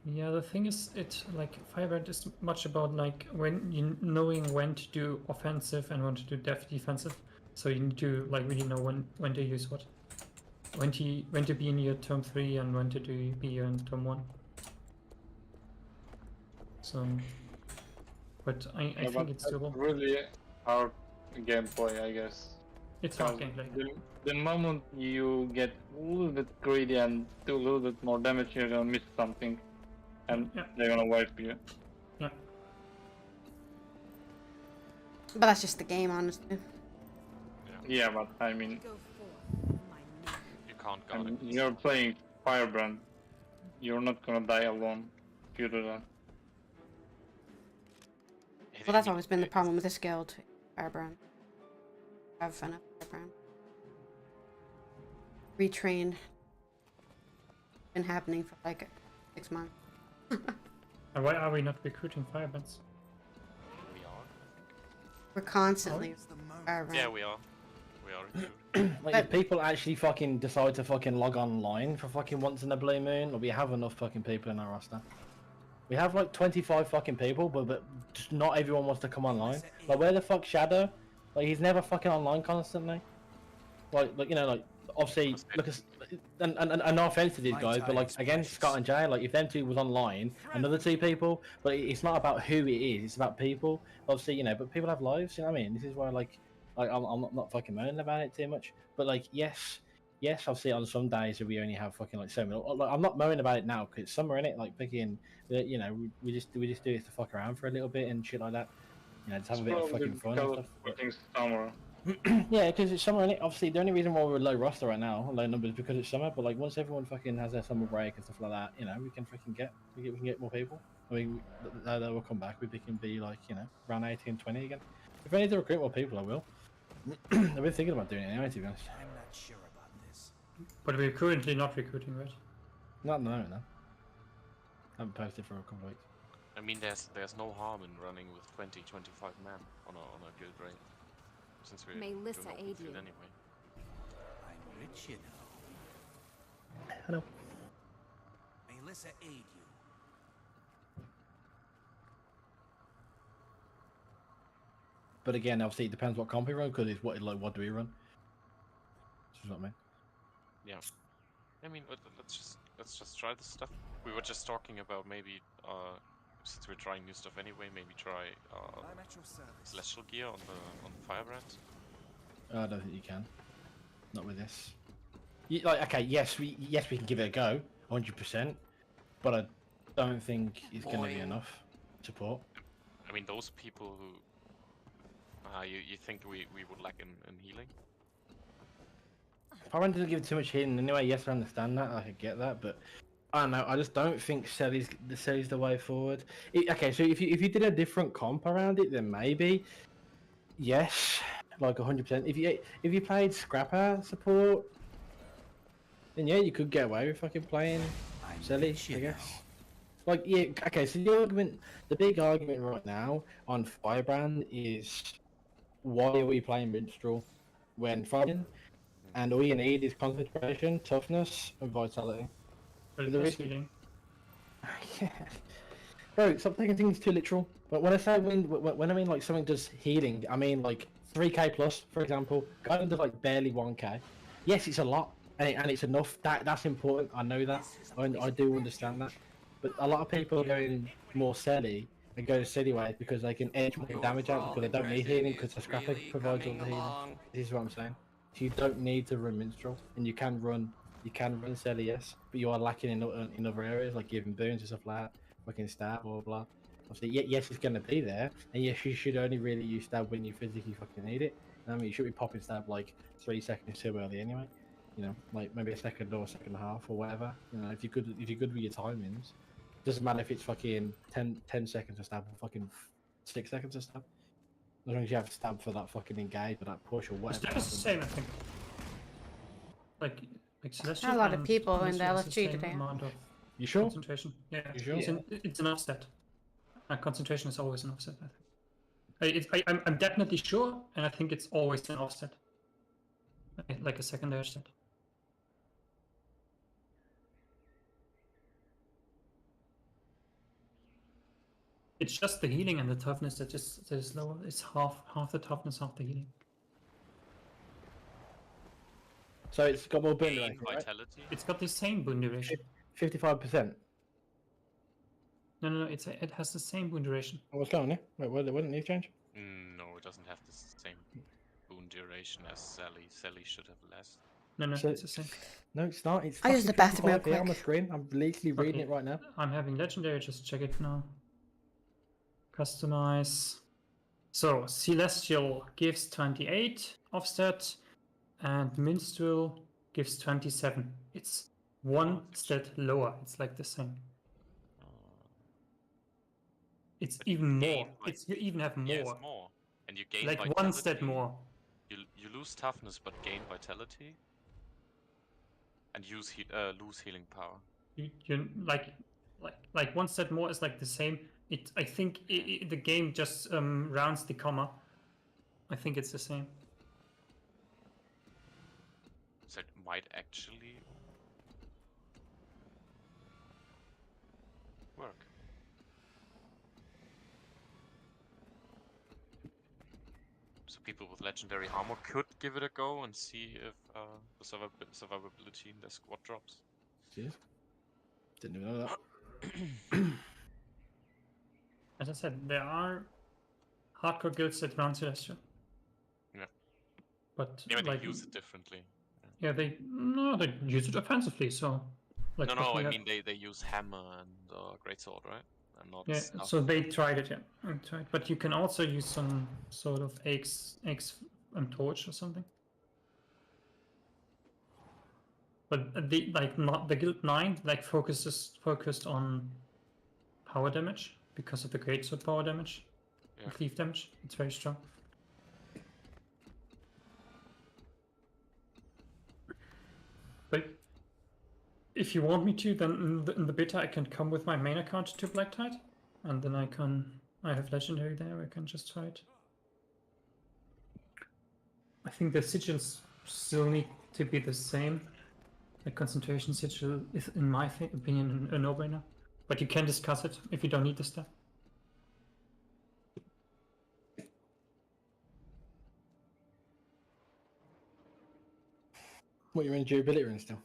Yeah, the thing is, like Firebrand is much about like knowing when to do offensive and when to do defensive. So you need to like really know when to use what, when to be in your turn 3 and when to be in turn 1. So, but I think it's doable. Really hard gameplay, I guess. It's hard gameplay. The moment you get a little bit greedy and do a little bit more damage, you're gonna miss something. And they're gonna wipe you. Yeah. But that's just the game, honestly. Yeah, but I mean, you can't guard it. You're playing Firebrand. You're not gonna die alone if you do that. Well, that's always been the problem with this guild, Firebrand. Have fun at Firebrand. Retrain. Been happening for like 6 months. And why are we not recruiting Firebrands? We are. We're constantly Firebrand. Yeah, we are. We are. Like, if people actually fucking decide to fucking log online for fucking once in a blue moon, like, we have enough fucking people in our roster. We have like 25 fucking people, but just not everyone wants to come online. Like, where the fuck Shadow? Like, he's never fucking online constantly. Like you know, like obviously, look at and no offense to these guys, but like again, Scott and Jay, like if them two was online, another 2 people, but it's not about who it is, it's about people. Obviously, you know, but people have lives. You know what I mean? This is why like I'm not fucking moaning about it too much. But like yes, obviously on some days we only have fucking like so many. Like, I'm not moaning about it now because it's summer, innit? Like picking, you know, we just do this to fuck around for a little bit and shit like that. You know, just have a bit of fucking fun and stuff. Summer. Yeah, because it's summer, innit? Obviously, the only reason why we're low roster right now, low numbers, because it's summer. But like, once everyone fucking has their summer break and stuff like that, you know, we can get more people. I mean, they will come back. We can be like, you know, around 18, 20 again. If I need to recruit more people, I will. I've been thinking about doing it anyway, to be honest. I'm not sure about this. But we're currently not recruiting, right? Not at the moment, no. I haven't posted for a couple of weeks. I mean, there's no harm in running with 20, 25 men on a guild raid, since we're May Lissa doing open aid field you. anyway. rich, you know. Hello. May Alyssa aid you. But again, obviously, it depends what comp we run, because it's what do we run? This is what I mean. Yeah. I mean, let's just try this stuff. We were just talking about maybe since we're trying new stuff anyway, maybe try I'm at your service. celestial gear on the firebrand. I don't think you can. Not with this. Like, okay, yes, we can give it a go, 100%, but I don't think it's going to be enough support. I mean, those people who you think we would lack in healing? Pathfinder doesn't give too much healing anyway. Yes, I understand that. I could get that, but I don't know. I just don't think Selly's the way forward. Okay, so if you did a different comp around it, then maybe yes, like 100%. If you played Scrapper support, then yeah, you could get away with fucking playing Selly, I guess. Like, yeah, okay. So the big argument right now on Firebrand is why are we playing Minstrel when fighting? And all you need is concentration, toughness, and vitality. But The it's risk- healing. Yeah. Bro, stop taking things too literal. But when I say when I mean like something does healing, I mean like 3k plus, for example. Guiding does like barely 1k. Yes, it's a lot, and it's enough. That's important. I know that. I do understand that. But a lot of people are going more Selly and go to Selly way because they can edge more damage out because they don't need healing because the Scrapper provides all the healing. This is what I'm saying. So you don't need to run Minstrel, and you can run Selly, yes, but you are lacking in other areas like giving boons and stuff like that, fucking stab or blah. Obviously, yes, it's gonna be there, and yes, you should only really use stab when you physically fucking need it. I mean, you should be popping stab like 3 seconds too early anyway. You know, like maybe a second or a second and a half or whatever. You know, if you're good with your timings, doesn't matter if it's fucking 10 seconds to stab or fucking 6 seconds to stab. As long as you have to stab for that fucking engage or that push or whatever. It's just the same, I think. Like Celestial. A lot of and people in the Celestial has the LFG same today. amount of You sure? concentration. Yeah, You sure? It's an offset. Concentration is always an offset, I think. I'm definitely sure, and I think it's always an offset. Like a secondary set. It's just the healing and the toughness that is lower. It's half the toughness, half the healing. So it's got more boon duration, right? Vitality. It's got the same boon duration. 55%. No. It has the same boon duration. What's going on here? Wait, what didn't these change? No, it doesn't have the same boon duration as Sally. Sally should have less. No, So- it's the same. No, it's not. It's I'll use the bathroom real 55 here on the quick. screen. I'm literally reading Okay. it right now. I'm having legendary. Just check it now. Customize. So Celestial gives 28 offset, and Minstrel gives 27. It's one stat lower. It's like the same. It's even more. You even have more. Yeah, it's more. And you gain Like vitality. one stat more. You lose toughness but gain vitality. And lose healing power. You like one stat more is like the same. I think the game just rounds the comma. I think it's the same. So it might actually work. So people with legendary armor could give it a go and see if the survivability in their squad drops. Cheers. Didn't even know that. As I said, there are hardcore guilds that run Celestial. Yeah. But Yeah, like, they use it differently. yeah, they use it offensively. So, like, No, I we have- mean they use hammer and greatsword, right? And not yeah. stuff. So they tried it, yeah. But you can also use some sort of X torch or something. But the guild 9 focused on power damage because of the greatsword power damage, Yeah. cleave damage. It's very strong. But if you want me to, then in the beta I can come with my main account to Black Tide, and then I have legendary there. I can just fight. I think the sigils still need to be the same. The concentration sigil is, in my opinion, a no-brainer. But you can discuss it if you don't need the stuff. What, you're in durability rune still?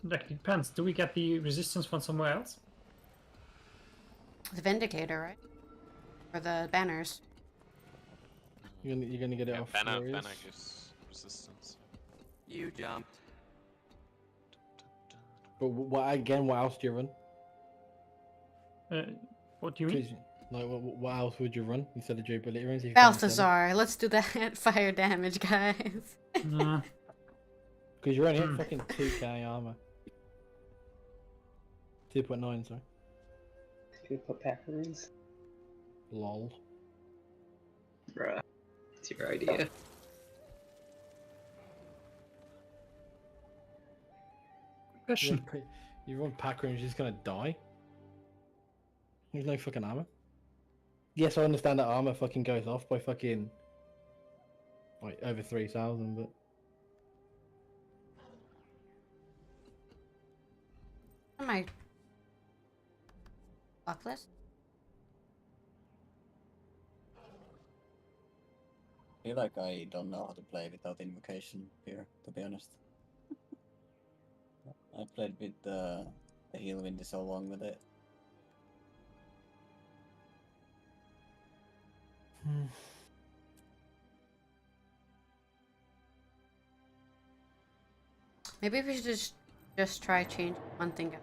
That depends. Do we get the resistance from somewhere else? The Vindicator, right? Or the banners. You're gonna get it off Banner warriors? gives resistance. You jumped. But what else do you run? What do you mean? Like, what else would you run instead of durability runes? if you can't sell it? Balthazar, let's do that fire damage, guys. Nah. Because you're only at fucking 2k armor. 2.9, sorry. Should we put pepperons? Lol. Bruh. It's your idea. You run pack runes, you're just gonna die. There's no fucking armor. Yes, I understand that armor fucking goes off by fucking like over 3,000, but On my block list. I feel like I don't know how to play without invocation here, to be honest. I played with the heal wind so long with it. Maybe we should just try change one thing.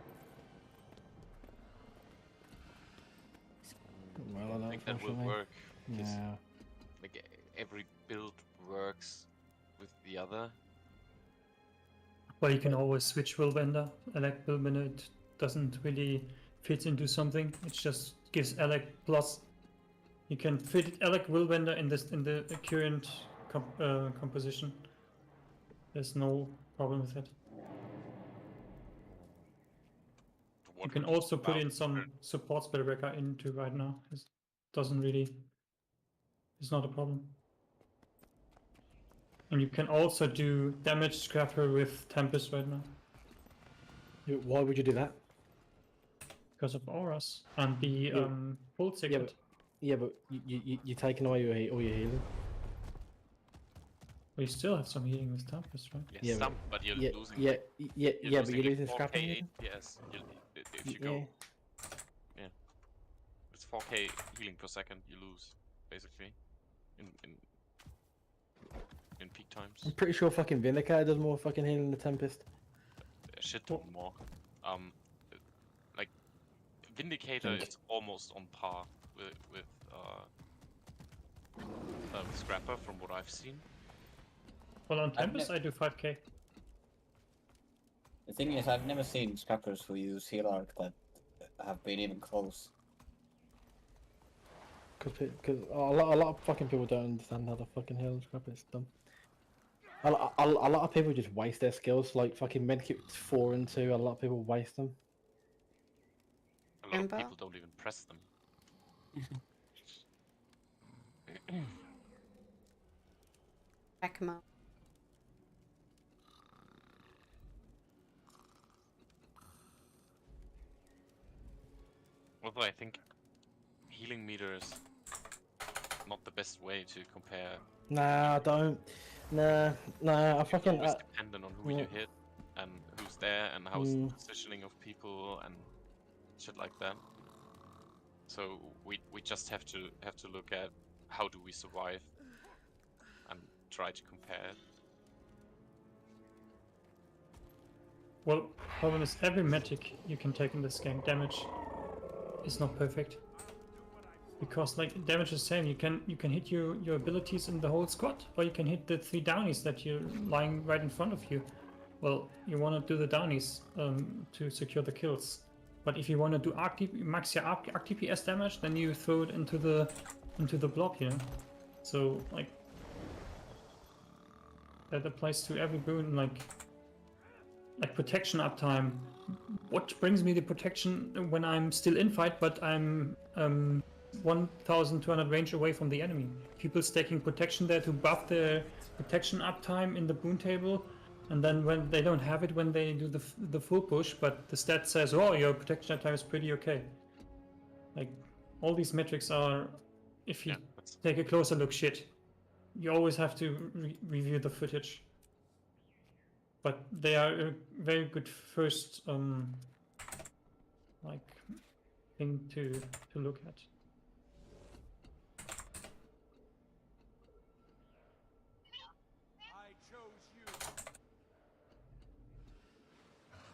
well, I think that will unfortunately. work. 'Cause, Yeah. like every build works with the other. Well, you can always switch Willbender. Alec Willbender it doesn't really fit into something. It just gives Alec plus. You can fit Alec Willbender in the current composition. There's no problem with it. You can also put in some support spellbreaker into right now. It doesn't really. It's not a problem. And you can also do damage scrapper with Tempest right now. Why would you do that? Because of auras and the full ticket. Yeah, but you're taking away all your healing. We still have some healing with Tempest, right? Yes, some, but you're losing. but you're losing scrap. 4K APS. If you go, yeah, it's 4K healing per second. You lose basically in peak times. I'm pretty sure fucking Vindicator does more fucking healing than the Tempest. A shit ton more. Like Vindicator is almost on par with Scrapper from what I've seen. Well, on Tempest I do 5K. The thing is, I've never seen scrappers who use heal arc that have been even close. Because a lot of fucking people don't understand how to fucking heal scrapper. It's dumb. A lot of people just waste their skills. Like fucking medkit 4 and 2. A lot of people waste them. A lot of people don't even press them. Back him up. Although I think healing meter is not the best way to compare. Nah, I don't. Nah, I fucking. It's always dependent on who you hit and who's there and how's the positioning of people and shit like that. So we just have to look at how do we survive and try to compare it. Well, problem is every magic you can take in this game, damage is not perfect. Because like damage is the same, you can hit your abilities in the whole squad, or you can hit the 3 downies that you're lying right in front of you. Well, you want to do the downies to secure the kills. But if you want to do max your arc DPS damage, then you throw it into the block, you know. So like that applies to every boon, like protection uptime. What brings me the protection when I'm still in fight, but I'm 1,200 range away from the enemy. People staking protection there to buff their protection uptime in the boon table, and then when they don't have it when they do the full push, but the stat says, oh, your protection uptime is pretty okay. Like, all these metrics are, if you take a closer look, shit. You always have to review the footage. But they are a very good first like thing to look at. I chose you.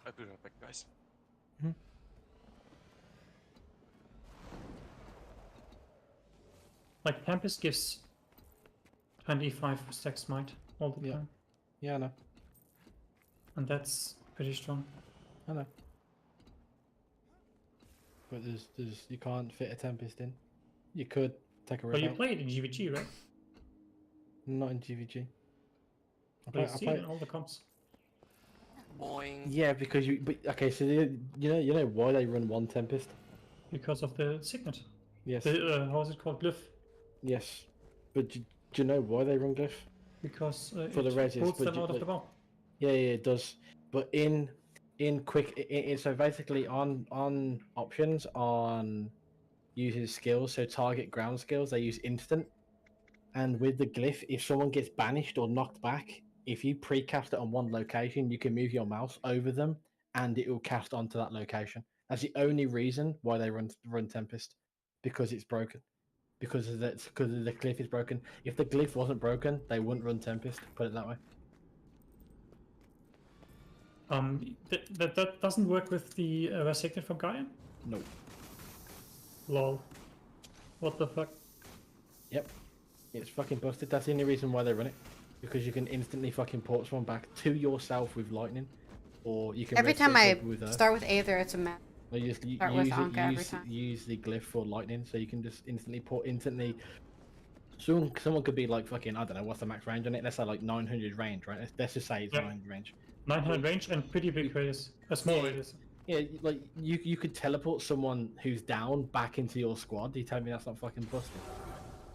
I'll be right back, guys. Like Tempest gives 25 stack smite all the time. Yeah, I know. And that's pretty strong. I know. But there's you can't fit a Tempest in. You could take a But you rip out. play it in GVG, right? Not in GVG. But you see it in all the comps. Boing. Yeah, because okay, so you know why they run one Tempest? Because of the signet. Yes. How is it called? Glyph. Yes, but do you know why they run Glyph? Because for the it reses, pulls them out of the bow. Yeah, it does. But in quick, so basically on options on using skills, so target ground skills, they use instant. And with the glyph, if someone gets banished or knocked back, if you pre-cast it on one location, you can move your mouse over them, and it will cast onto that location. That's the only reason why they run Tempest, because it's broken. Because the glyph is broken. If the glyph wasn't broken, they wouldn't run Tempest. Put it that way. That doesn't work with the Signet from Gaia? No. Lol. What the fuck? Yep. It's fucking busted. That's the only reason why they run it. Because you can instantly fucking port someone back to yourself with lightning. Or you can every time I with start with Aether, it's a mess. Or use the glyph for lightning, so you can just instantly. Someone could be like fucking, I don't know, what's the max range on it? Let's say like 900 range, right? Let's just say it's 900 range. 900 range and pretty big radius. A small radius. Yeah, like you could teleport someone who's down back into your squad. You tell me that's not fucking busted?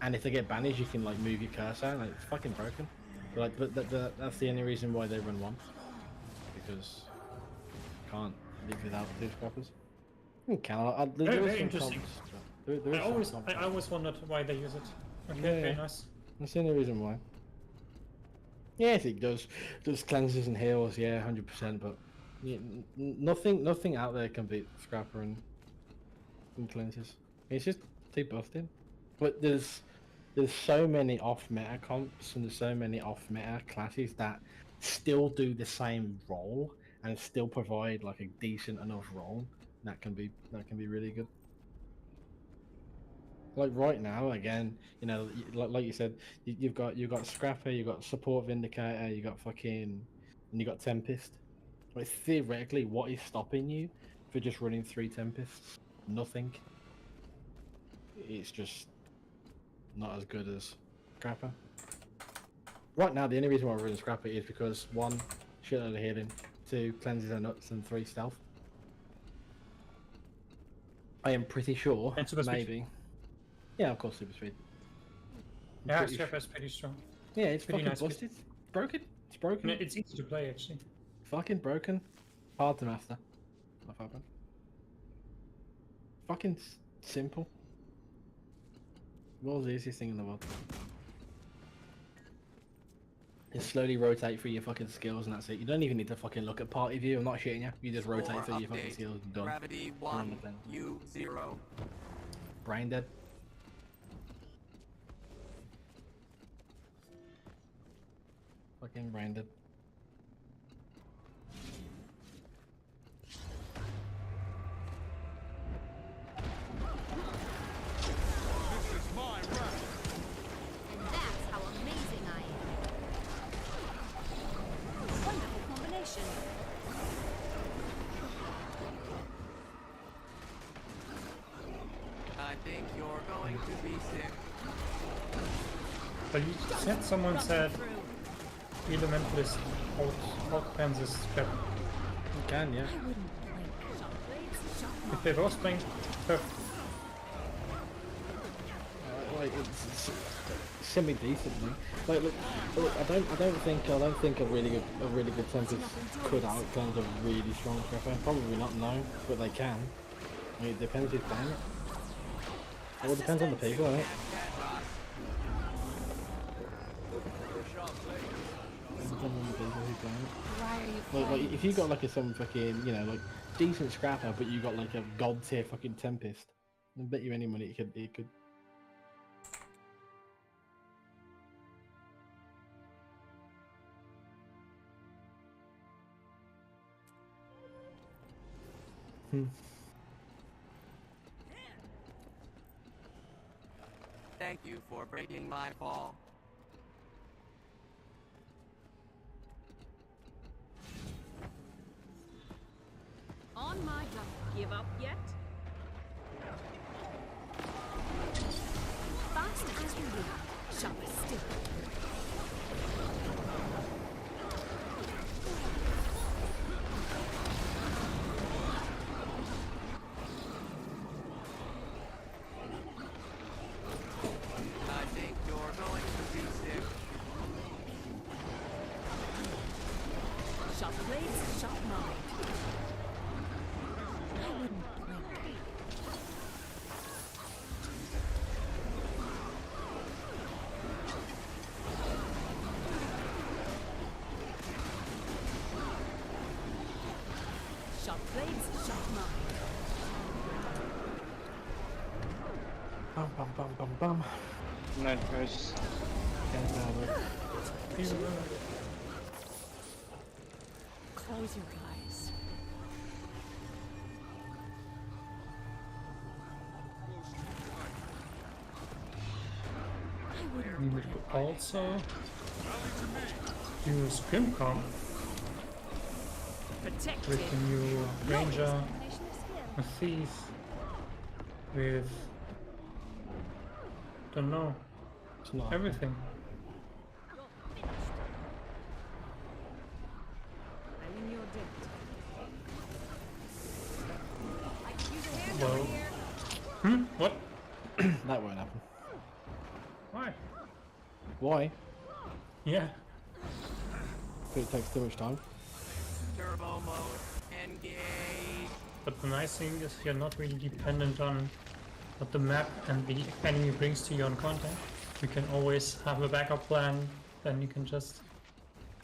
And if they get banished, you can like move your cursor. Like, it's fucking broken. But that's the only reason why they run one. Because you can't live without two scrappers. Very interesting. I always wondered why they use it. Okay, very nice. That's the only reason why. Yes, it does cleanses and heals, yeah, 100%. But yeah, nothing out there can beat Scrapper and cleanses. It's just too busted. But there's so many off meta comps and there's so many off meta classes that still do the same role and still provide like a decent enough role that can be really good. Like right now, again, you know, like you said, you've got Scrapper, you've got Support Vindicator, you got and you got Tempest. Like theoretically, what is stopping you for just running 3 Tempests? Nothing. It's just not as good as Scrapper. Right now, the only reason why we're running Scrapper is because 1, shitload of healing, 2, cleanses and nuts, and 3, stealth. I am pretty sure, and super maybe. Speed. Yeah, of course, super speed. Yeah, Scrapper's pretty strong. Yeah, it's pretty fucking nice busted. It's broken. It's broken. No, it's easy to play, actually. Fucking broken. Hard to master. Not far bad. Fucking simple. World's the easiest thing in the world. Just slowly rotate through your fucking skills and that's it. You don't even need to fucking look at party view. I'm not shitting you. You just rotate through your fucking skills and done. Gravity 1, U 0. Brain dead. Fucking brain dead. I think you're going to be sick. But you said someone said Elementalist out cleanses Scrap. You can, yeah. If they was playing perfect. like it's semi decently. Like look, I don't think a really good Tempest could outclass a really strong Trapper. Probably not, no, but they can. I mean, it depends who's playing it. It all depends on the people, right? Like if you got like some fucking, you know, like decent scrapper, but you got like a god tier fucking Tempest, I bet you any money it could. Thank you for breaking my fall. On my duck. Give up yet? Fast as we will, sharp as steel. I think you're going to be sick. Sharp blades, sharp mind. I wouldn't blink. Sharp blades, sharp mind. Bum bum bum bum bum. Night, guys. Close your eyes. You would also use Grimcom with the new Ranger, a Thief, with don't know, everything. Claim your debt. Well, what? That won't happen. Why? Why? Yeah. Because it takes too much time. Turbo mode. Engage. But the nice thing is you're not really dependent on what the map and the enemy brings to you on content. You can always have a backup plan, then you can just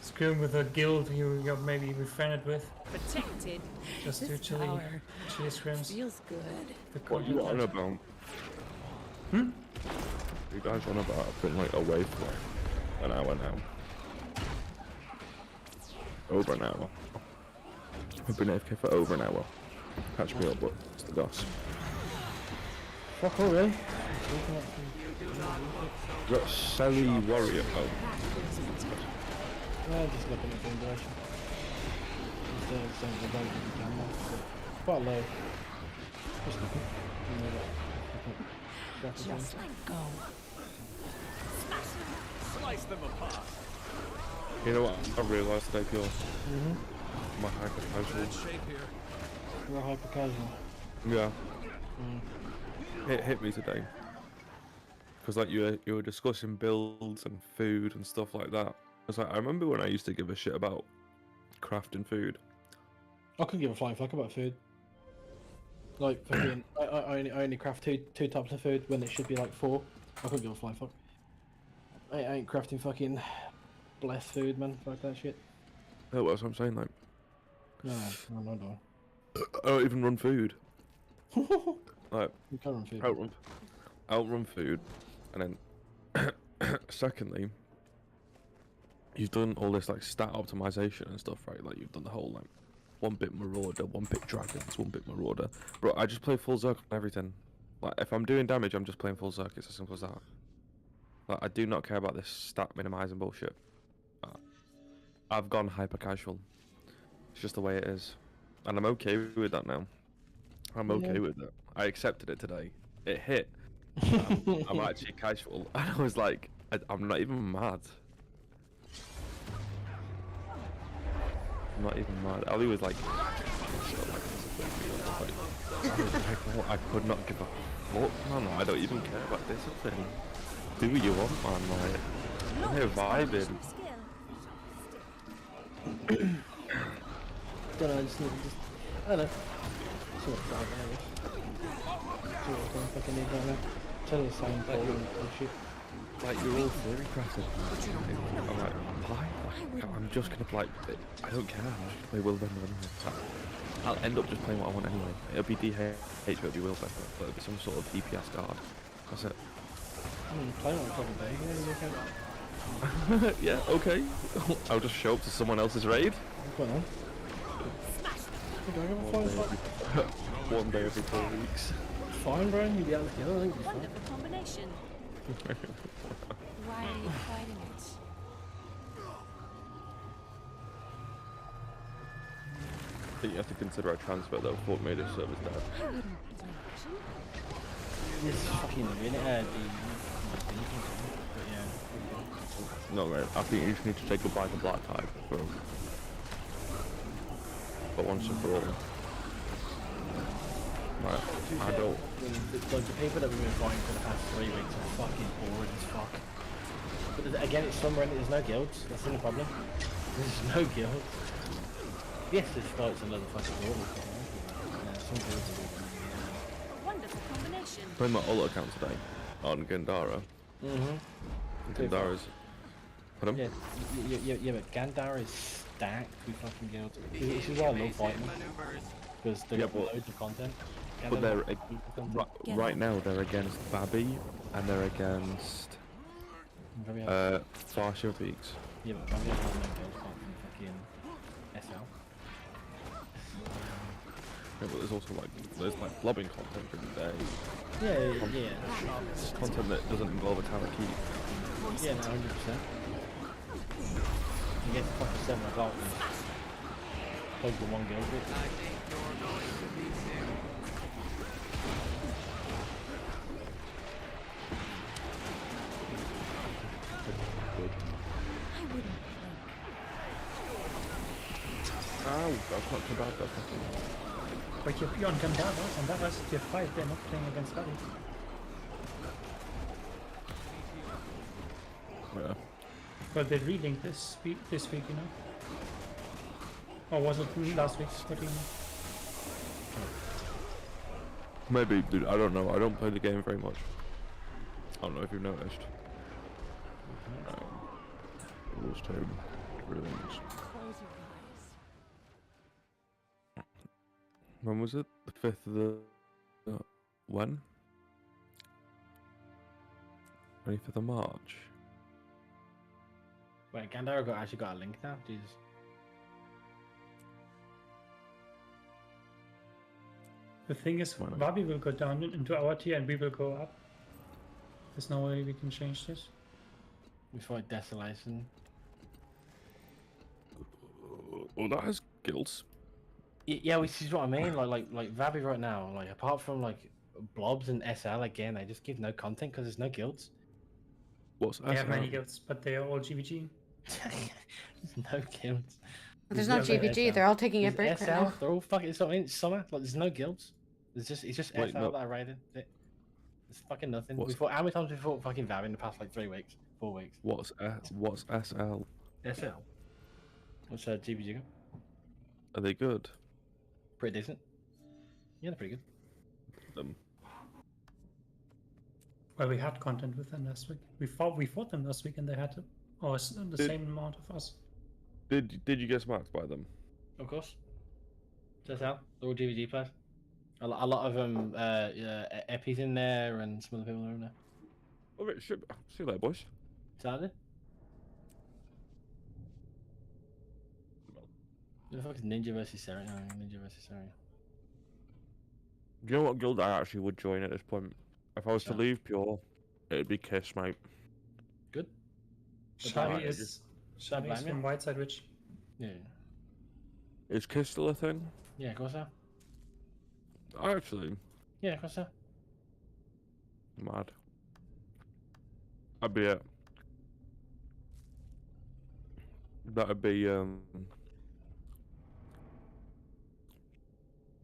scrim with a guild you're maybe befriended with. Protected. Just do This chilly tower scrims. feels good. What you on about? You guys on about? I've been like away for like an hour now. Over an hour. I've been AFK for over an hour. Catch me up, but it's the goss. Fuck all, really? You got Sally Warrior. Oh. Yeah, just looking at the direction. Instead of saying the boat with the camera. Quite low. Just looking. Just let go. Slice them apart. You know what? I realised today, Pure. My hyper casual. You're hyper casual. Yeah. It hit me today. Because like you were discussing builds and food and stuff like that. It's like I remember when I used to give a shit about crafting food. I couldn't give a flying fuck about food. Like fucking, I only craft two types of food when it should be like 4. I couldn't give a flying fuck. I ain't crafting fucking blessed food, man. Fuck that shit. That's what I'm saying, like. No. I don't even run food. Like, You can't run food. Outrun food, and then secondly, you've done all this like stat optimization and stuff, right? Like you've done the whole like 1 bit Marauder, 1 bit Dragons, 1 bit Marauder. Bro, I just play full Zerk on everything. Like if I'm doing damage, I'm just playing full Zerk. It's as simple as that. Like I do not care about this stat minimizing bullshit. I've gone hyper casual. It's just the way it is, and I'm okay with that now. I'm okay with it. I accepted it today. It hit. I'm actually casual. And I was like, I'm not even mad. I'm not even mad. Ali was like, I could not give a fuck, man. I don't even care about discipline. Do what you want, man. Like, I'm here vibing. Don't know, just I don't know. See what's going on. See what's going fucking need right now. Tell you something and shit. Like, you're all theory crafted. I'm like, why? Like, I'm just gonna like, I don't care. I'm just gonna play Willbender anyway. I'll end up just playing what I want anyway. It'll be DH, it'll be Willbender, but it'll be some sort of DPS guard. That's it. Play one couple days, yeah, okay. I'll just show up to someone else's raid. Go on. One day every 4 weeks. Fine, bro. You'll be able to kill. I think you'll be fine. Wonderful combination. Why are you fighting it? I think you have to consider our transfer though. Fort made his service dead. This fucking minute, but yeah. No, mate. I think you just need to say goodbye to Black Tide but once and for all. Right, I don't. Like the people that we've been fighting for the past 3 weeks are fucking boring as fuck. But again, it's summer and there's no guilds. That's the only problem. There's no guilds. Yes, this fight's another fucking guild. Some guilds are good. Wonderful combination. Playing my Olo account today on Gandara. Gandara's. Put him? Yeah, but Gandara is stacked with fucking guilds. This is why I love fighting. Because they've got loads of content. But they're right now they're against Babby and they're against Farsha Peaks. Yeah, but Babby has no guilds apart from fucking SL. Yeah, but there's also like blobbing content every day. Yeah. Content that doesn't involve a Tarakey. Yeah, no, 100%. You get to fucking 7 o'clock and plug the one guild bit. Ow, that's not too bad, that's not too bad. But you're on Gandara, and that was tier 5, they're not playing against Babby. Yeah. But they're reading this week, you know? Or was it last week? What do you know? Maybe, dude, I don't know. I don't play the game very much. I don't know if you've noticed. Rules table. Everything's. When was it? The 5th of the... when? 25th of March. Wait, Gandara actually got a link now? Jesus. The thing is, Babby will go down into our tier and we will go up. There's no way we can change this. We fight Desolation. Oh, that has guilds. Yeah, which is what I mean. Like Vabbie right now. Like apart from like blobs and SL again, they just give no content because there's no guilds. What's They have many guilds, but they are all GVG. There's no guilds. There's no GVG. They're all taking a break SL. right now. They're all fucking. It's summer. Like there's no guilds. It's just Wait, FL no. that I raided. It's fucking nothing. We fought, how many times we fought fucking Vabbie in the past like 3 weeks, 4 weeks? What's SL? SL. What's GVG? Are they good? Pretty decent. Yeah, they're pretty good. Well, we had content with them last week. We fought them last week, and they had the same amount of us. Did you get smacked by them? Of course. Just how they're all GVG players. A lot of them, Epi's in there, and some other people are in there. Alright, see you later, boys. Saturday. The fuck is Ninja versus Sarah? No, Ninja versus Sarah. Do you know what guild I actually would join at this point? If I was to leave Pure, it'd be Kiss, mate. Good. Shabby is from Whiteside Witch. Yeah. Is Kiss still a thing? Yeah, of course so. Actually. Yeah, of course so. Mad. I'd be it. That'd be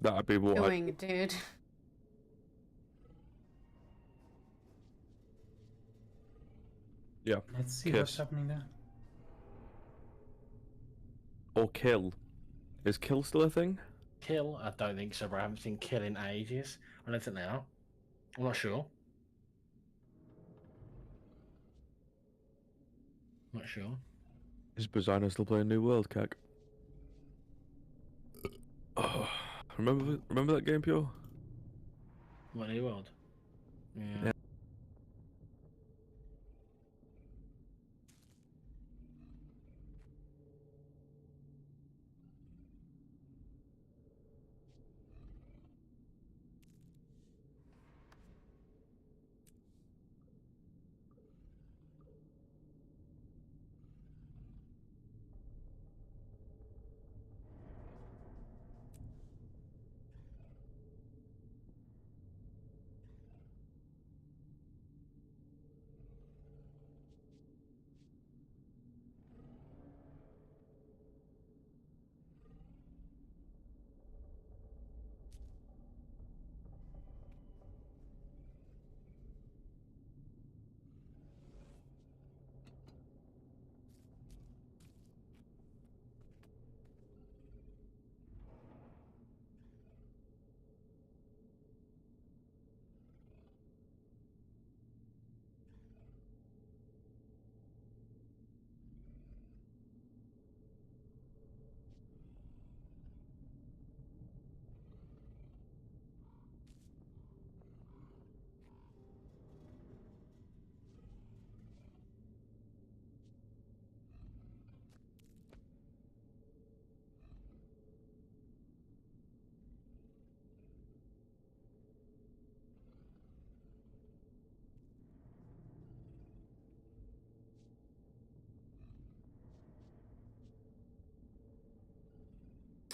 That'd be what doing, dude. Yeah. Let's see Kiss. what's happening there. Or kill. Is kill still a thing? Kill? I don't think so, but I haven't seen kill in ages. I don't think they are. I'm not sure. Not sure. Is Bazina still playing New World, Kek? Oh, remember that game, Pure? What, New World? Yeah. Yeah.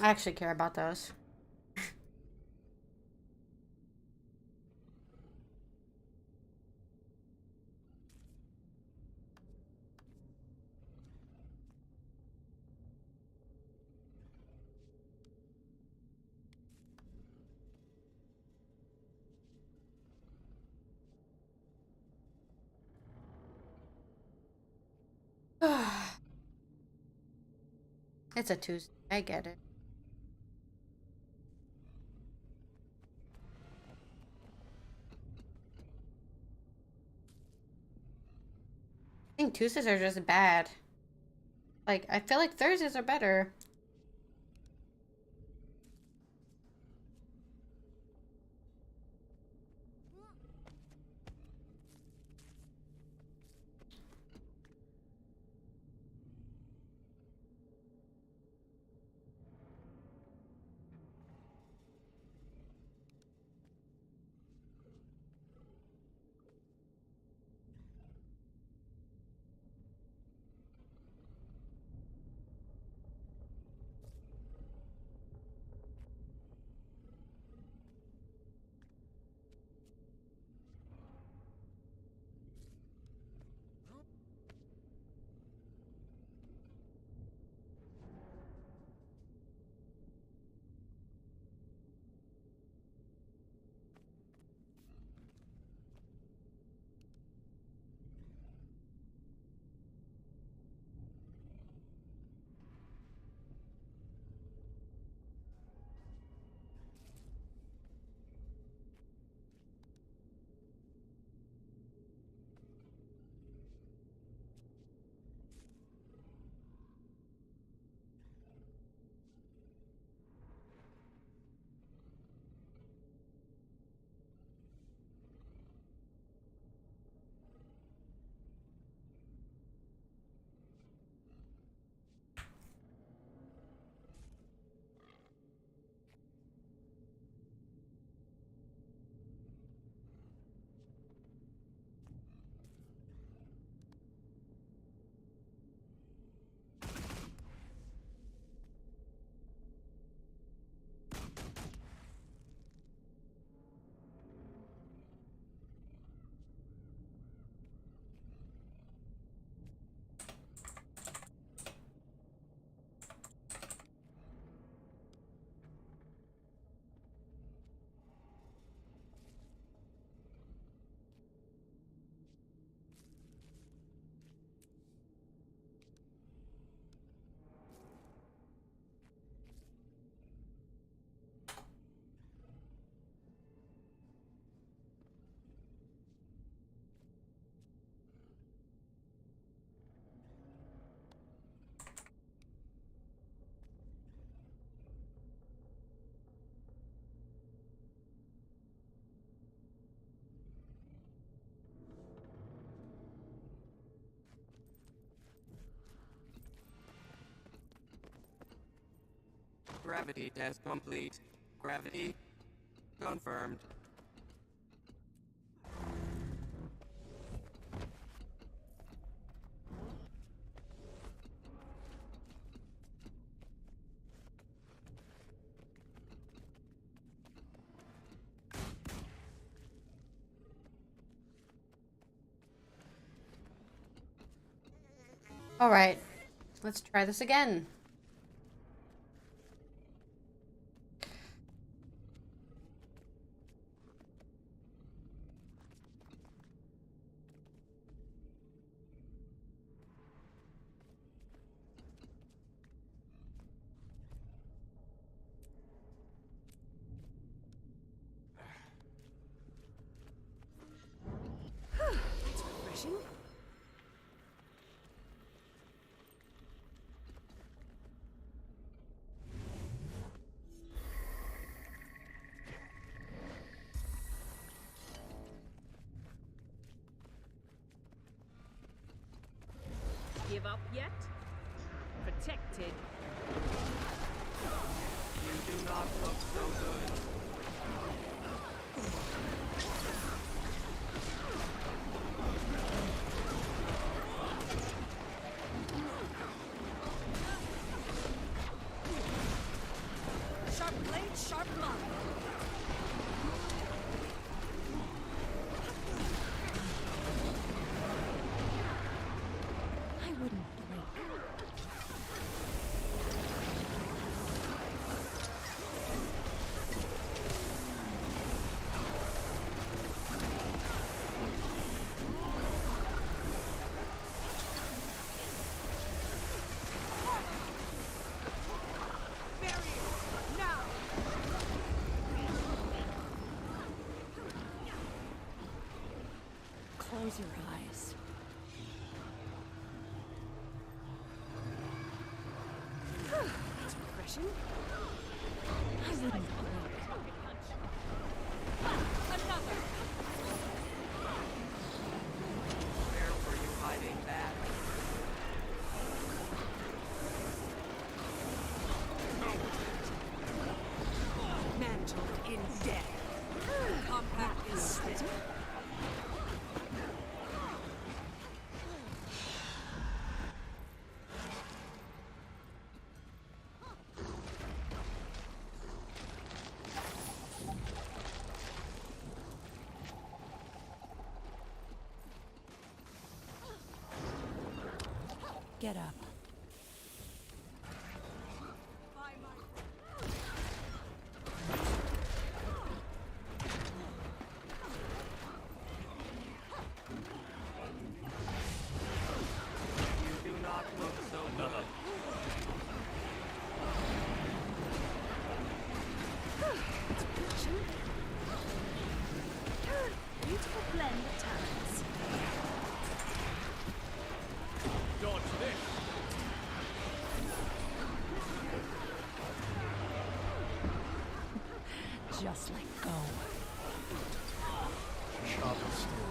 I actually care about those. It's a Tuesday. I get it. I think Tuesdays are just bad. Like, I feel like Thursdays are better. Gravity test complete. Gravity confirmed. All right, let's try this again. That's refreshing. Give up yet? Protected. You do not look so good. Sharp blade, sharp mark. I wouldn't blink. Close your eyes. That's refreshing. I wouldn't blink. Another. Where were you hiding that? Mantled in death. Compact is spent. Get up. You do not look so good. Beautiful blend of talents. Dodge this. Just let go. Sharp and steel.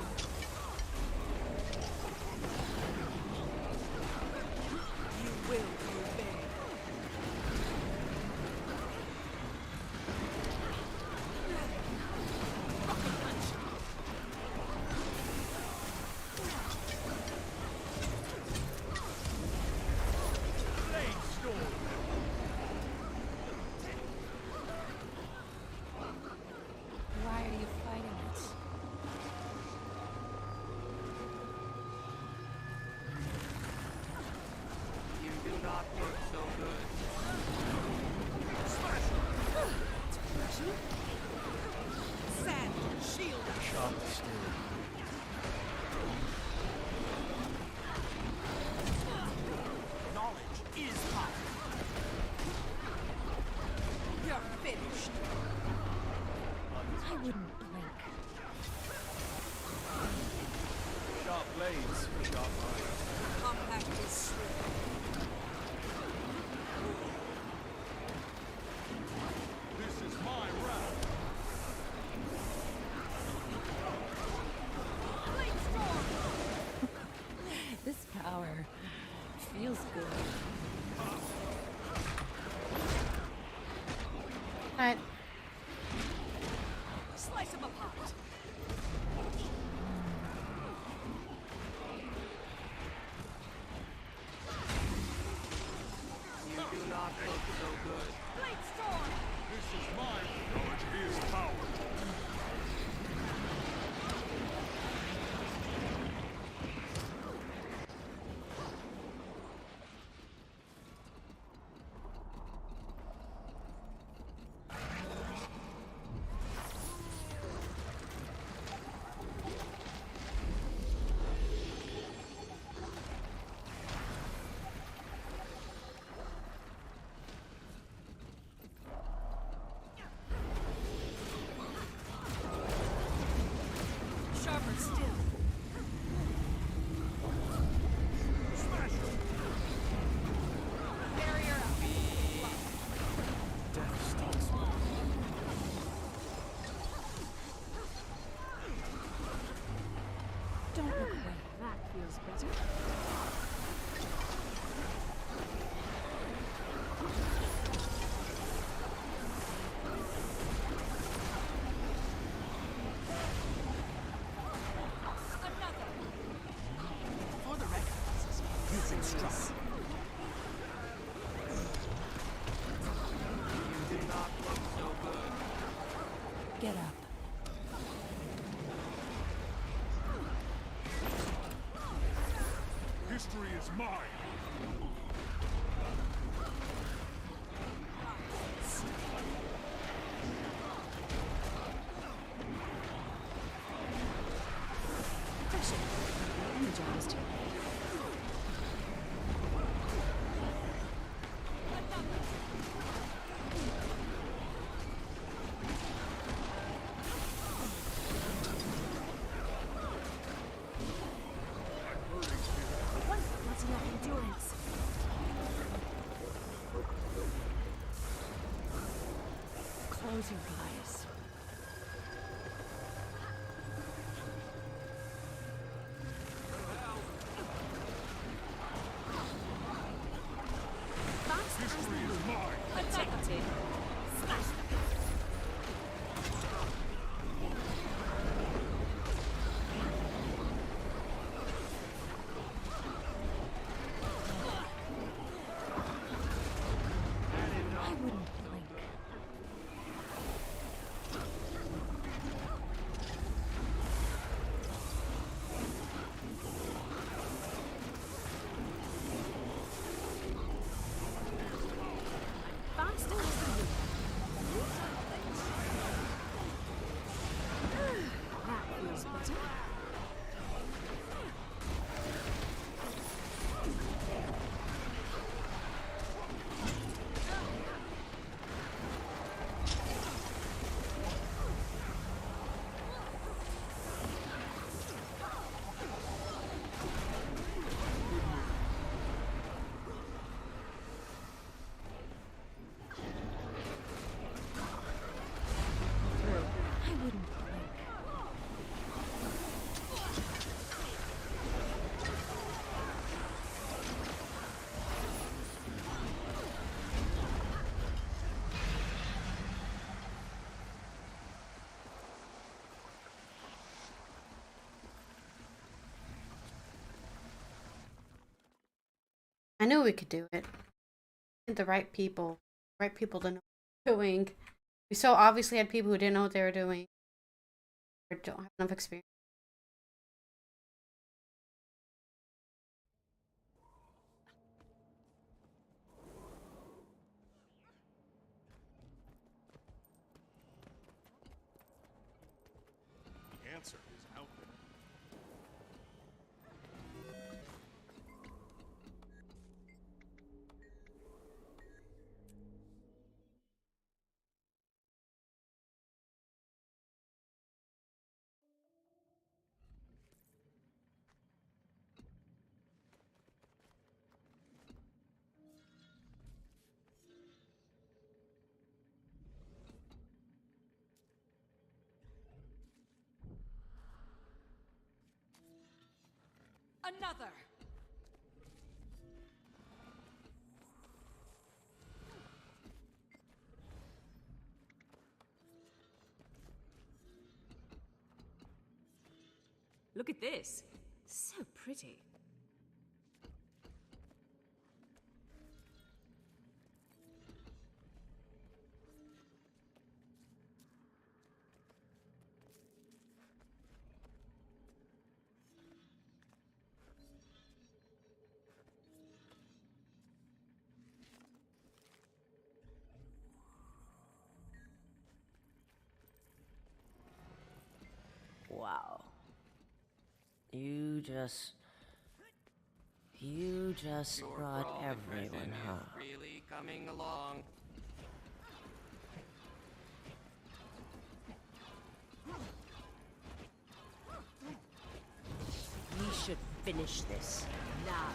You will obey. Blade storm. Why are you fighting us? Right. Slice him apart. You do not look so good. Blade storm. This is mine. Knowledge is power. Sharper still. Smash him. Barrier up. Death stalks me. Don't look away. That feels better. For the record, you've been struck. You did not look so good. Get up. History is mine. Pressure. Energized. What's enough endurance? Close your eyes. History is mine. Protected. Smash them. I wouldn't blink. Faster as the wind. That feels better. I wouldn't blink. I knew we could do it. The right people. Right people to know what they're doing. We so obviously had people who didn't know what they were doing. Or don't have enough experience. The answer is out there. Another. Look at this. So pretty. Wow. You just brought everyone, huh? Really coming along. We should finish this now.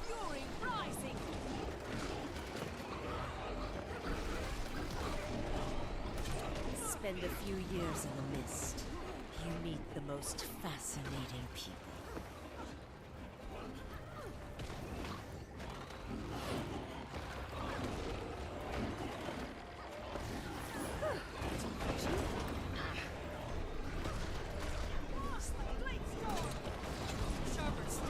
Fury rising! Spend a few years in the mist. You meet the most fascinating people. Sharper still.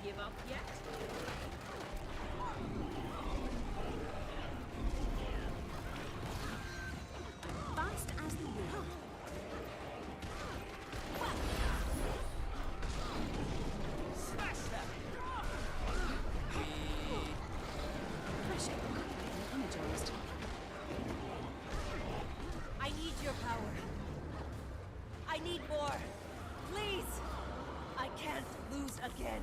Give up yet? Fast as the wind. Smash them! Pressure. Energized. I need your power. I need more. Please! I can't lose again.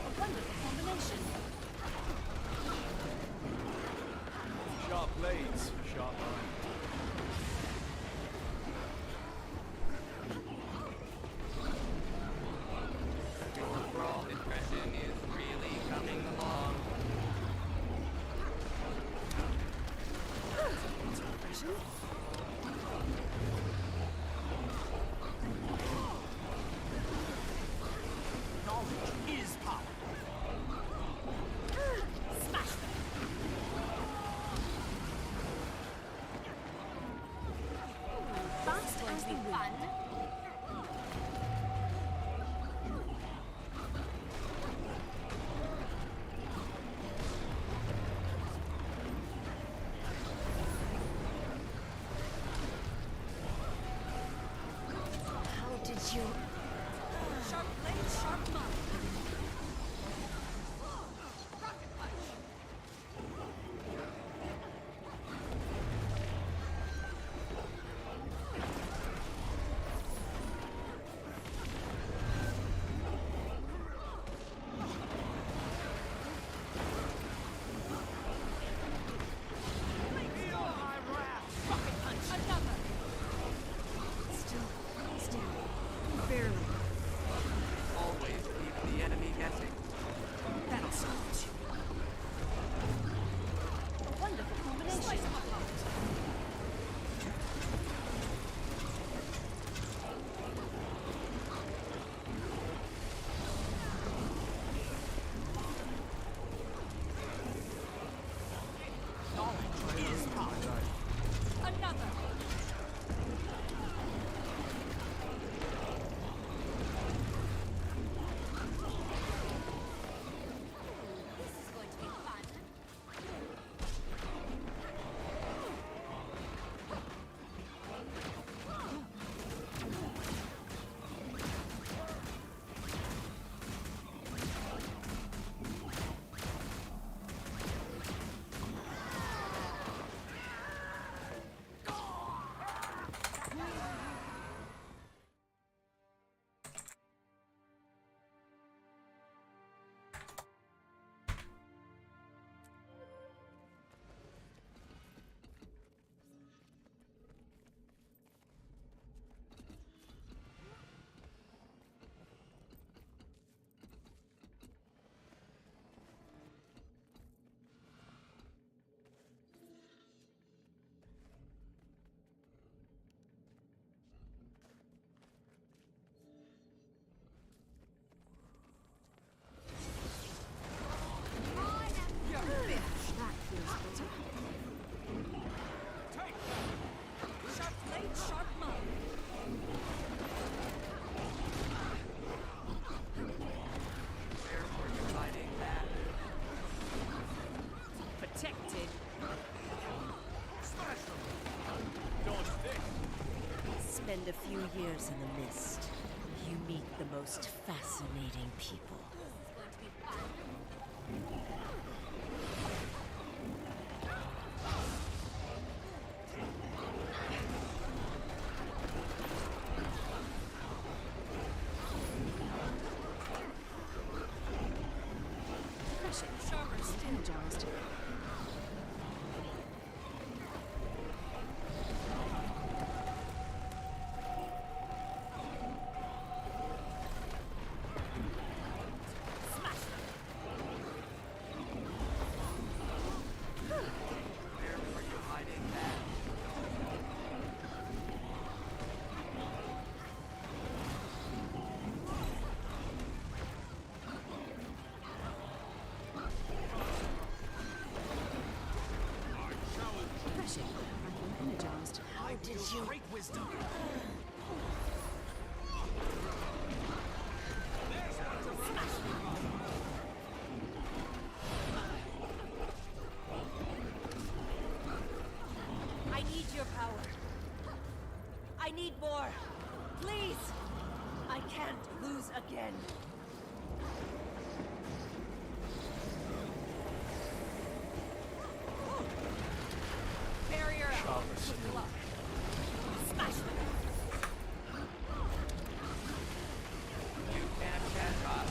A wonderful combination. Sharp blades, sharp line. Your brawl impression is really coming along. Knowledge is power. Smash them! Fast as the wind. How did you... Sharp blade, sharp mind. Feel my wrath. Rocket punch. Another. Still. Barely. Always few years in the mist, you meet the most fascinating people. Energized. Energized. I did you great wisdom. I need your power. I need more. Please. I can't lose again. Barrier out. Good luck. Smash them. You can't catch us.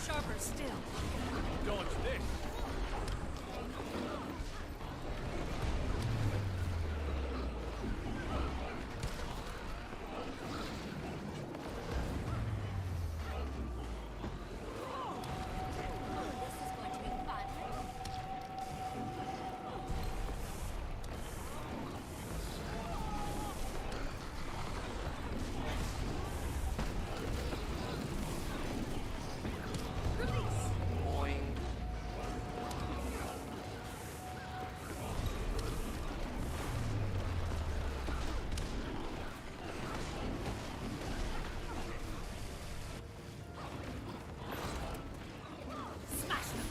Sharper still. Dodge this. Boing. Smash them.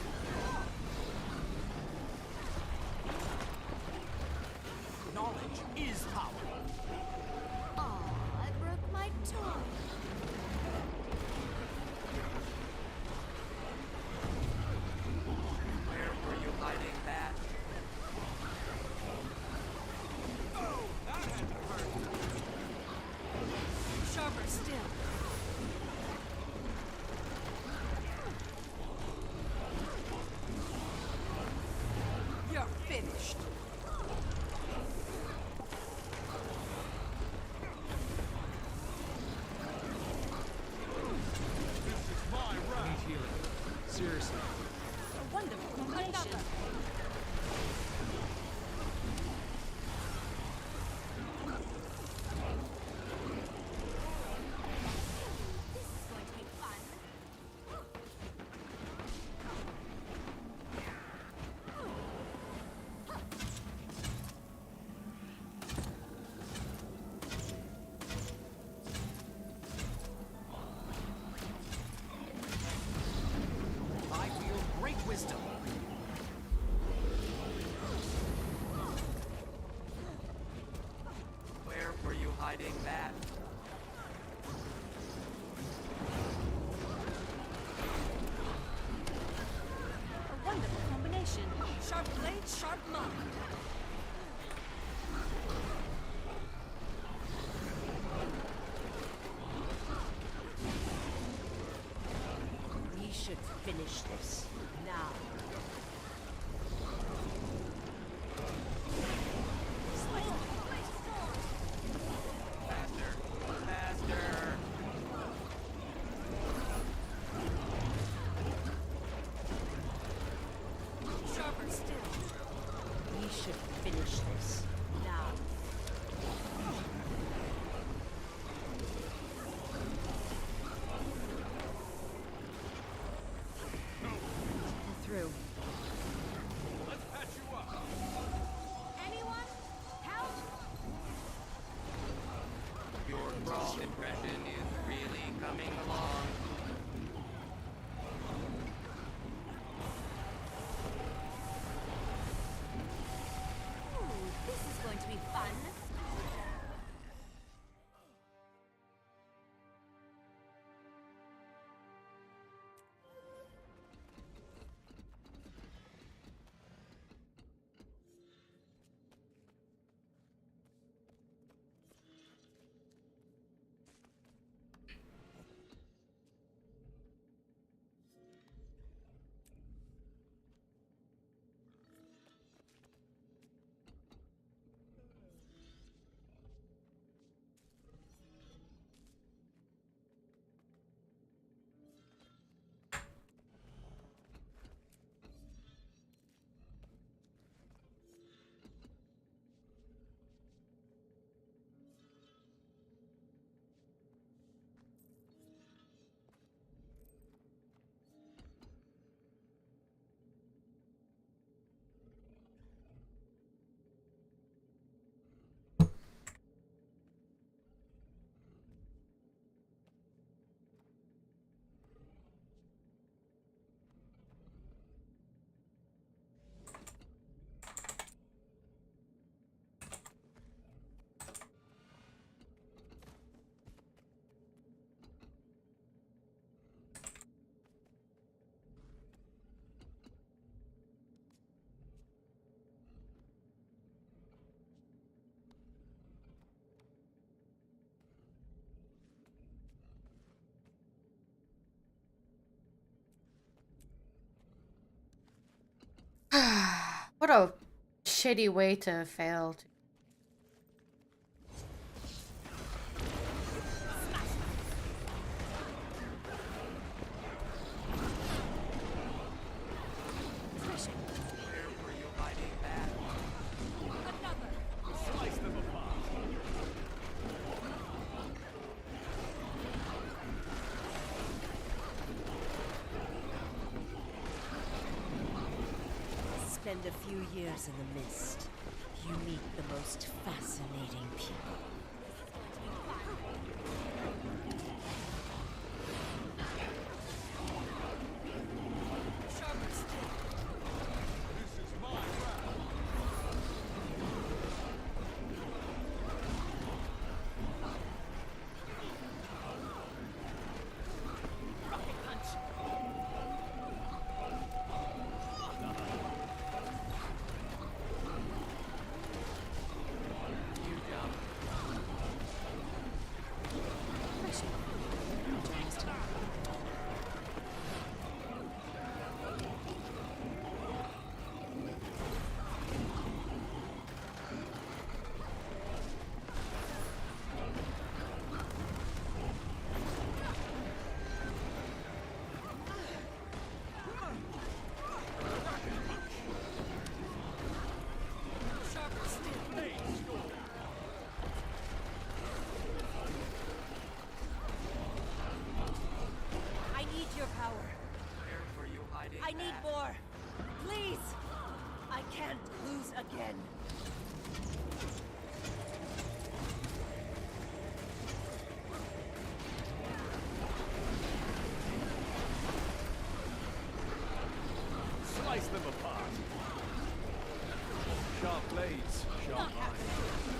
Knowledge is power. Aw, I broke my toy. Where were you hiding that? Oh, that had to hurt. Sharper still. You're finished. This is my round. Need healing. Seriously. A wonderful combination. This is going to be fun. I wield great wisdom. Where were you hiding that? A wonderful combination. Sharp blade, sharp mind. We should finish this now. Faster. Faster. Sharper still. We should finish this now. Through. Raw impression is really coming along. Ooh, this is going to be fun. What a shitty way to fail. Spend a few years in the mist. You meet the most fascinating people. I need more. Please. I can't lose again. Slice them apart. Sharp blades, sharp eyes.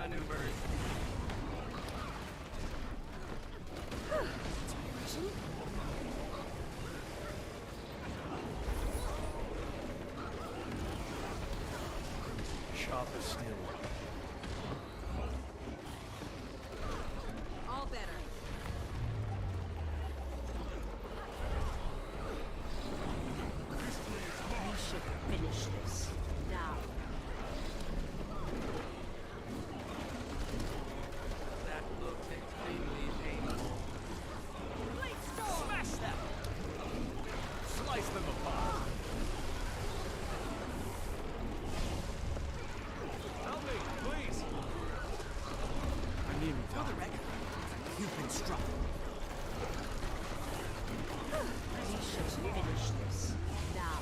maneuvers. Sharp as steel. All better. We should finish this now. That looks extremely painful. Smash them! Slice them apart. Help me, please. I need me. For the record, you've been struck. We should finish this now.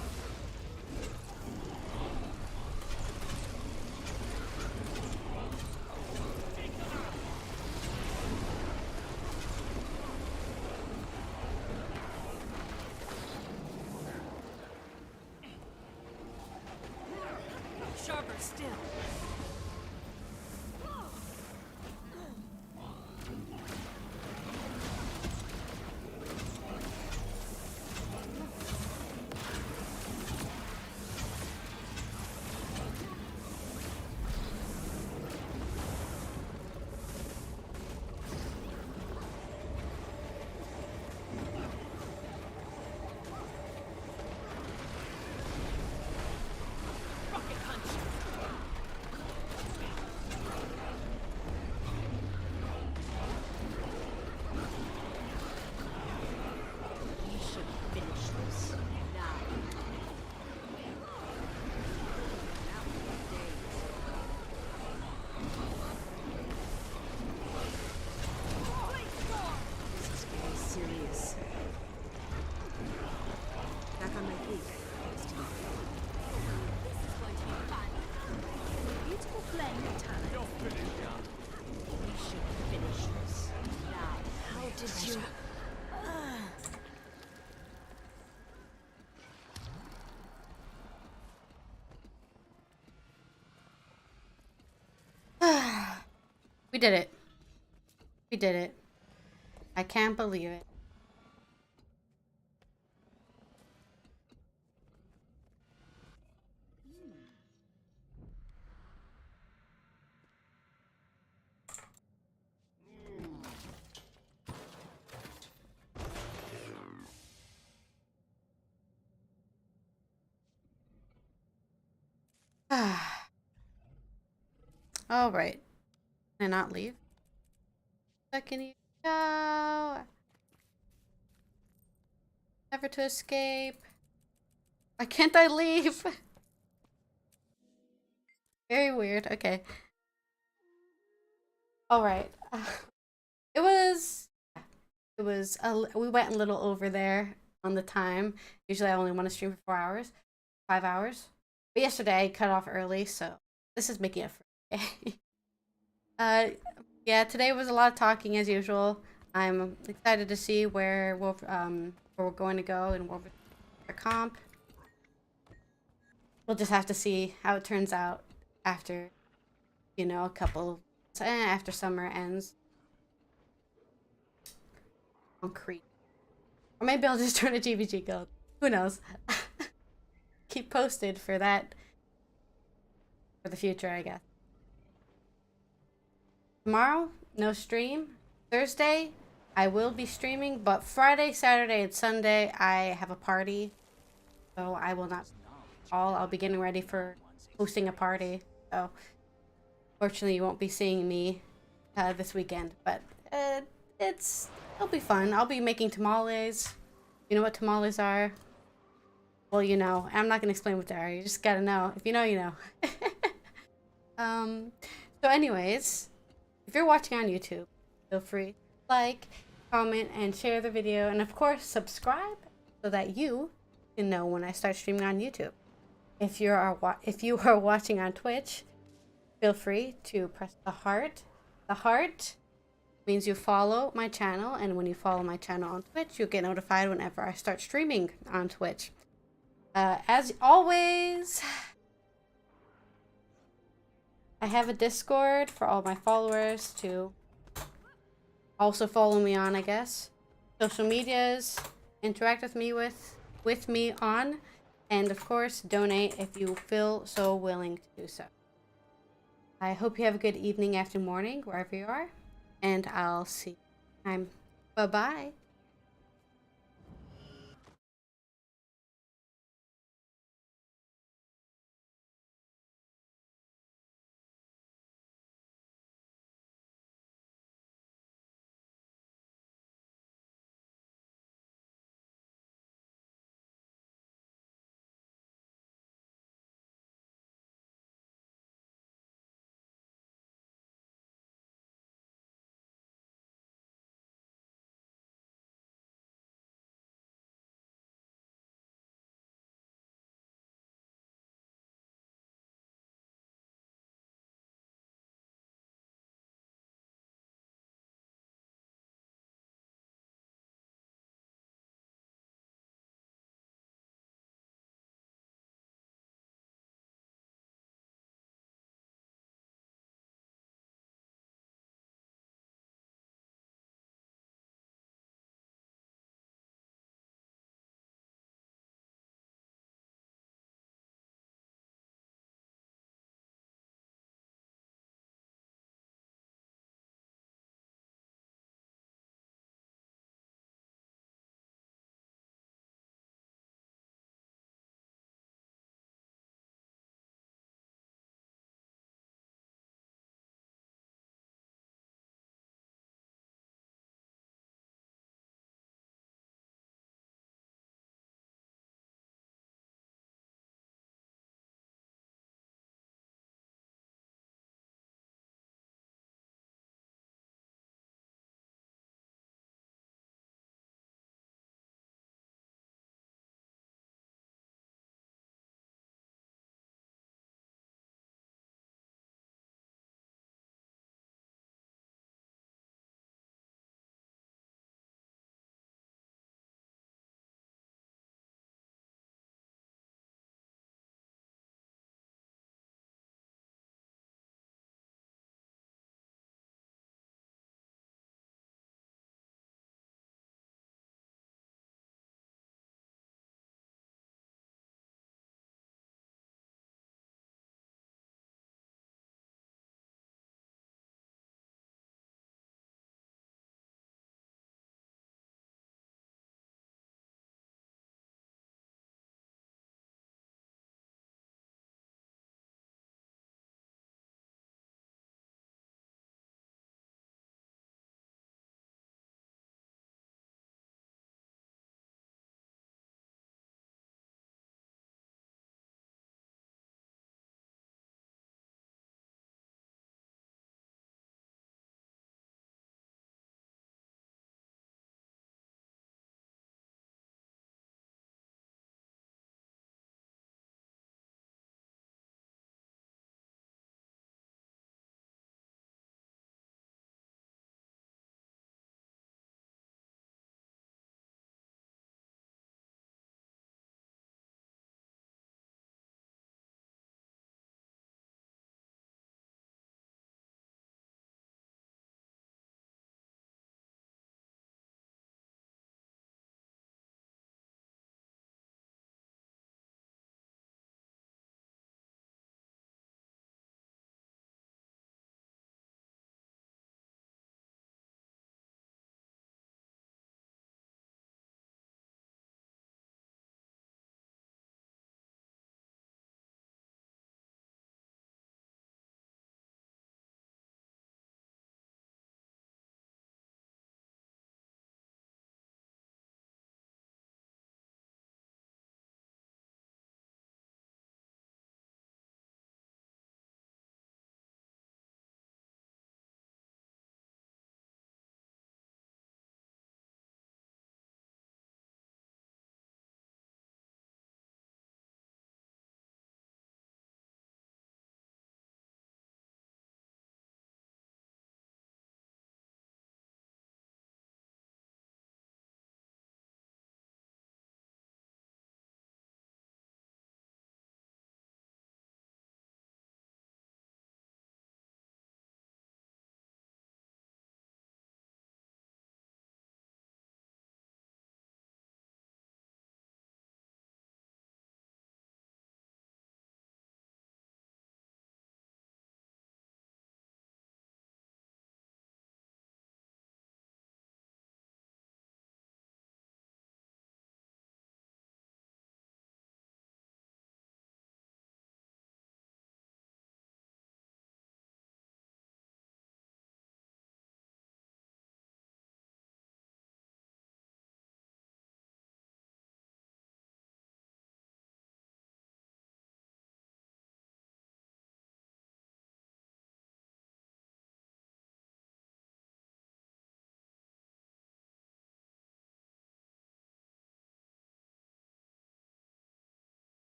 Sharper still. Rocket punch. We should finish this now. This is getting serious. Back on my feet. This is going to be fun. Beautiful flame of talent. You're finished, young. We should finish this now. How did you? We did it. We did it. I can't believe it. All right. Can I not leave? Second go. Never to escape. Why can't I leave? Very weird. Okay. All right. It was. We went a little over there on the time. Usually I only want to stream for 4 hours, 5 hours. But yesterday I cut off early, so this is making it for yeah, today was a lot of talking as usual. I'm excited to see where we're going to go and where we're comp. We'll just have to see how it turns out after, you know, a couple after summer ends. Concrete. Or maybe I'll just turn a GVG guild. Who knows? Keep posted for that for the future, I guess. Tomorrow, no stream. Thursday, I will be streaming, but Friday, Saturday, and Sunday, I have a party. So I will not I'll be getting ready for hosting a party. So fortunately, you won't be seeing me this weekend, but it'll be fun. I'll be making tamales. You know what tamales are? Well, you know. I'm not gonna explain what they are. You just gotta know. If you know, you know. So anyways, if you're watching on YouTube, feel free to like, comment, and share the video, and of course subscribe so that you can know when I start streaming on YouTube. If you are watching on Twitch, feel free to press the heart. The heart means you follow my channel, and when you follow my channel on Twitch, you'll get notified whenever I start streaming on Twitch. As always, I have a Discord for all my followers to also follow me on, I guess. Social medias, interact with me on, and of course, donate if you feel so willing to do so. I hope you have a good evening, afternoon, morning, wherever you are, and I'll see you next time. Bye-bye.